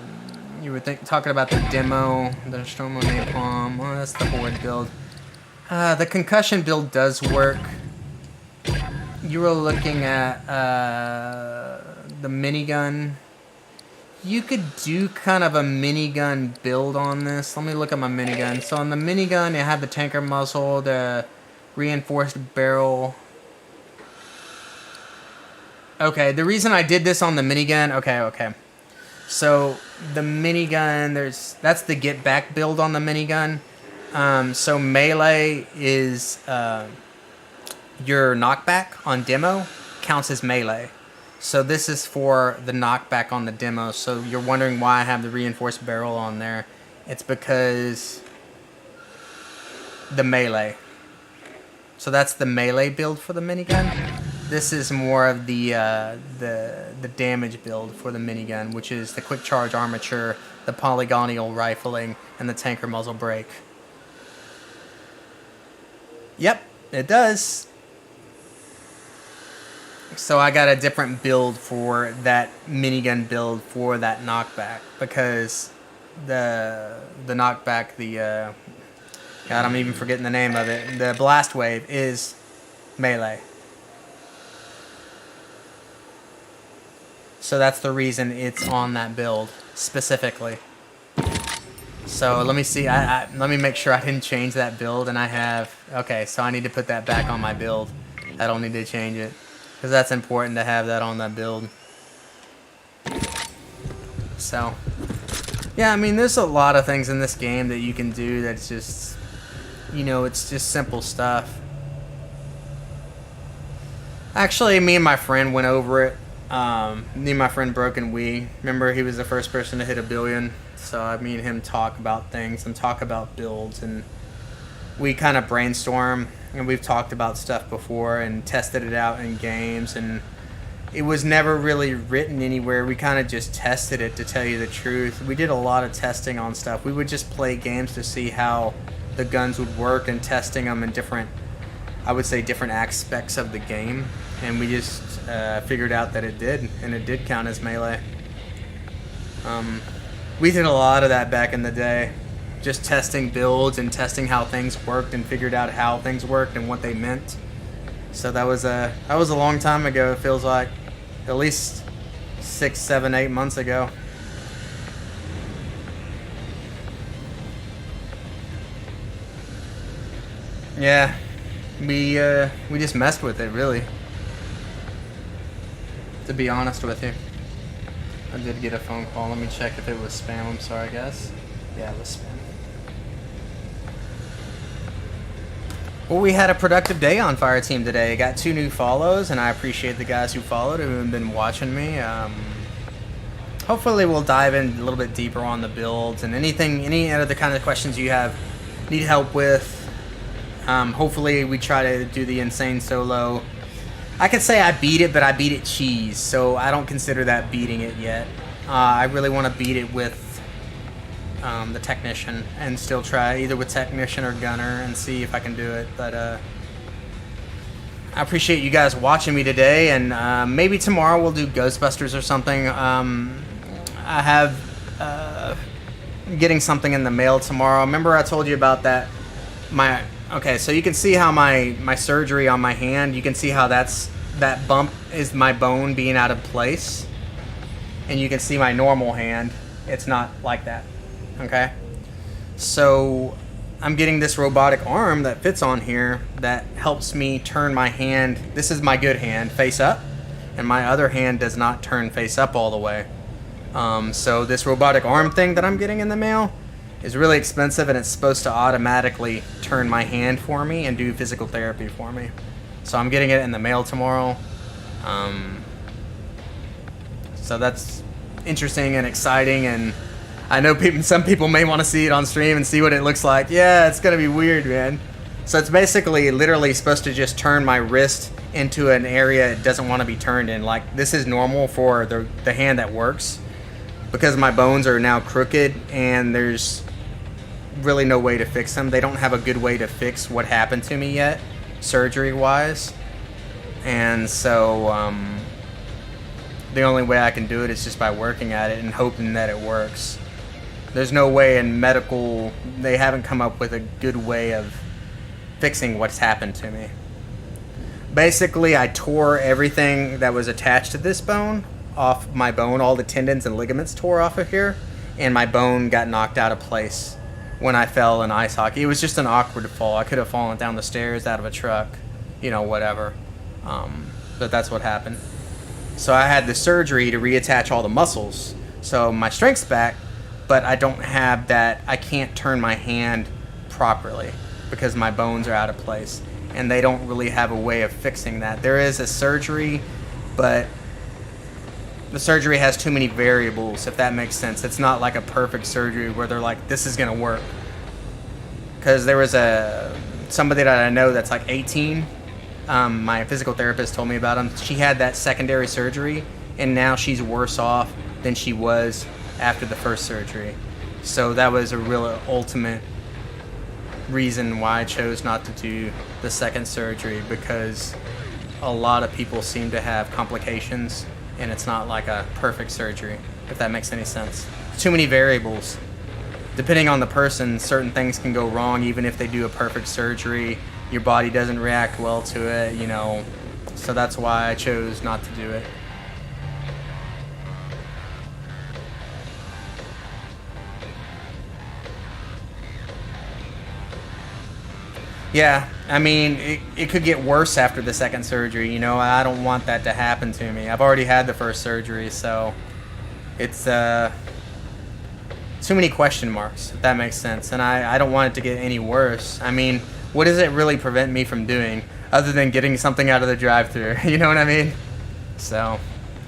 S1: you were talking about the demo, the Stromo Napalm. Oh, that's the Horde build. The concussion build does work. You were looking at the minigun. You could do kind of a minigun build on this. Let me look at my minigun. So on the minigun, you have the tanker muzzle, the reinforced barrel. Okay, the reason I did this on the minigun, okay. So the minigun, that's the get back build on the minigun. So melee is your knockback on demo counts as melee. So this is for the knockback on the demo. So you're wondering why I have the reinforced barrel on there. It's because the melee. So that's the melee build for the minigun. This is more of the damage build for the minigun, which is the quick charge armature, the polygonal rifling, and the tanker muzzle brake. Yep, it does. So I got a different build for that minigun build for that knockback because the knockback, God, I'm even forgetting the name of it. The blast wave is melee. So that's the reason it's on that build specifically. So let me see. Let me make sure I didn't change that build, and I have. Okay, so I need to put that back on my build. I don't need to change it because that's important to have that on that build. So yeah, I mean, there's a lot of things in this game that you can do that's just, you know, it's just simple stuff. Actually, me and my friend went over it. Me and my friend Broken Wee. Remember, he was the first person to hit 1 billion So me and him talk about things and talk about builds, and we kind of brainstorm, and we've talked about stuff before and tested it out in games, and it was never really written anywhere. We kind of just tested it, to tell you the truth. We did a lot of testing on stuff. We would just play games to see how the guns would work and testing them in different, I would say, different aspects of the game. And we just figured out that it did, and it did count as melee. We did a lot of that back in the day. Just testing builds and testing how things worked, and figured out how things worked and what they meant. So that was a long time ago. It feels like at least 6, 7, 8 months ago. Yeah, we just messed with it, really. To be honest with you, I did get a phone call. Let me check if it was spam. I'm sorry, guys. Yeah, it was spam. Well, we had a productive day on Fireteam today. Got 2 new follows, and I appreciate the guys who followed, who have been watching me. Hopefully we'll dive in a little bit deeper on the builds and any other kind of questions you need help with. Hopefully we try to do the insane solo. I could say I beat it, but I beat it cheese, so I don't consider that beating it yet. I really want to beat it with the technician, and still try either with technician or gunner and see if I can do it. But I appreciate you guys watching me today, and maybe tomorrow we'll do Ghostbusters or something. I have getting something in the mail tomorrow. Remember I told you about that? Okay, so you can see how my surgery on my hand, you can see how that bump is my bone being out of place, and you can see my normal hand, it's not like that. Okay, so I'm getting this robotic arm that fits on here that helps me turn my hand. This is my good hand, face up, and my other hand does not turn face up all the way. So this robotic arm thing that I'm getting in the mail is really expensive, and it's supposed to automatically turn my hand for me and do physical therapy for me. So I'm getting it in the mail tomorrow. So that's interesting and exciting, and I know some people may want to see it on stream and see what it looks like. Yeah, it's gonna be weird, man. So it's basically literally supposed to just turn my wrist into an area it doesn't want to be turned in. Like, this is normal for the hand that works, because my bones are now crooked and there's really no way to fix them. They don't have a good way to fix what happened to me yet, surgery wise. And so the only way I can do it is just by working at it and hoping that it works. There's no way in medical, they haven't come up with a good way of fixing what's happened to me. Basically, I tore everything that was attached to this bone off my bone. All the tendons and ligaments tore off of here, and my bone got knocked out of place when I fell in ice hockey. It was just an awkward fall. I could have fallen down the stairs, out of a truck, whatever. But that's what happened. So I had the surgery to reattach all the muscles. So my strength's back, but I don't have that. I can't turn my hand properly because my bones are out of place, and they don't really have a way of fixing that. There is a surgery, but the surgery has too many variables, if that makes sense. It's not like a perfect surgery where they're like, this is gonna work. Because there was somebody that I know that's like 18. My physical therapist told me about him. She had that secondary surgery, and now she's worse off than she was after the first surgery. So that was a real ultimate reason why I chose not to do the second surgery, because a lot of people seem to have complications, and it's not like a perfect surgery, if that makes any sense. Too many variables. Depending on the person, certain things can go wrong. Even if they do a perfect surgery, your body doesn't react well to it, So that's why I chose not to do it. Yeah, I mean, it could get worse after the second surgery, I don't want that to happen to me. I've already had the first surgery, so it's too many question marks, if that makes sense. And I don't want it to get any worse. I mean, what does it really prevent me from doing other than getting something out of the drive-thru? You know what I mean? So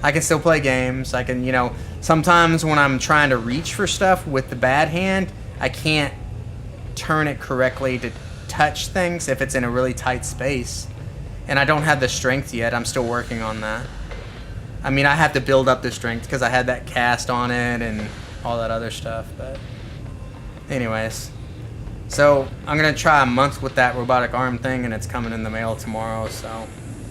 S1: I can still play games. I can, you know, sometimes when I'm trying to reach for stuff with the bad hand, I can't turn it correctly to touch things if it's in a really tight space. And I don't have the strength yet. I'm still working on that. I mean, I have to build up the strength because I had that cast on it and all that other stuff. But anyways, so I'm going to try a month with that robotic arm thing, and it's coming in the mail tomorrow. So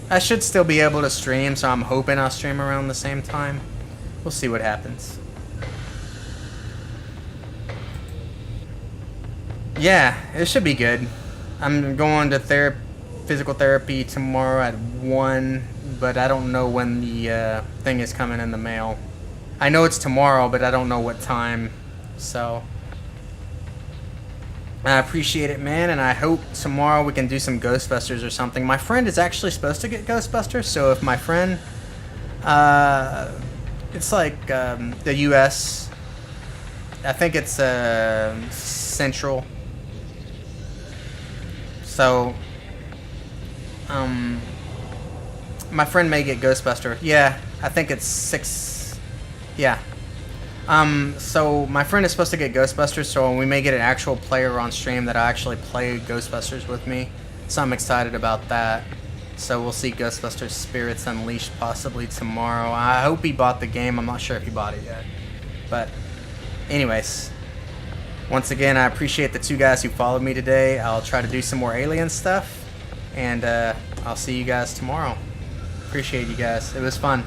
S1: I should still be able to stream, so I'm hoping I'll stream around the same time. We'll see what happens. Yeah, it should be good. I'm going to physical therapy tomorrow at 1, but I don't know when the thing is coming in the mail. I know it's tomorrow, but I don't know what time. So I appreciate it, man, and I hope tomorrow we can do some Ghostbusters or something. My friend is actually supposed to get Ghostbusters, so if my friend, it's like the U.S., I think it's Central. So, my friend may get Ghostbuster. Yeah, I think it's 6. Yeah. So my friend is supposed to get Ghostbusters, so we may get an actual player on stream that actually play Ghostbusters with me. So I'm excited about that. So we'll see Ghostbusters Spirits Unleashed possibly tomorrow. I hope he bought the game. I'm not sure if he bought it yet. But anyways, once again, I appreciate the 2 guys who followed me today. I'll try to do some more Alien stuff. And I'll see you guys tomorrow. Appreciate you guys. It was fun.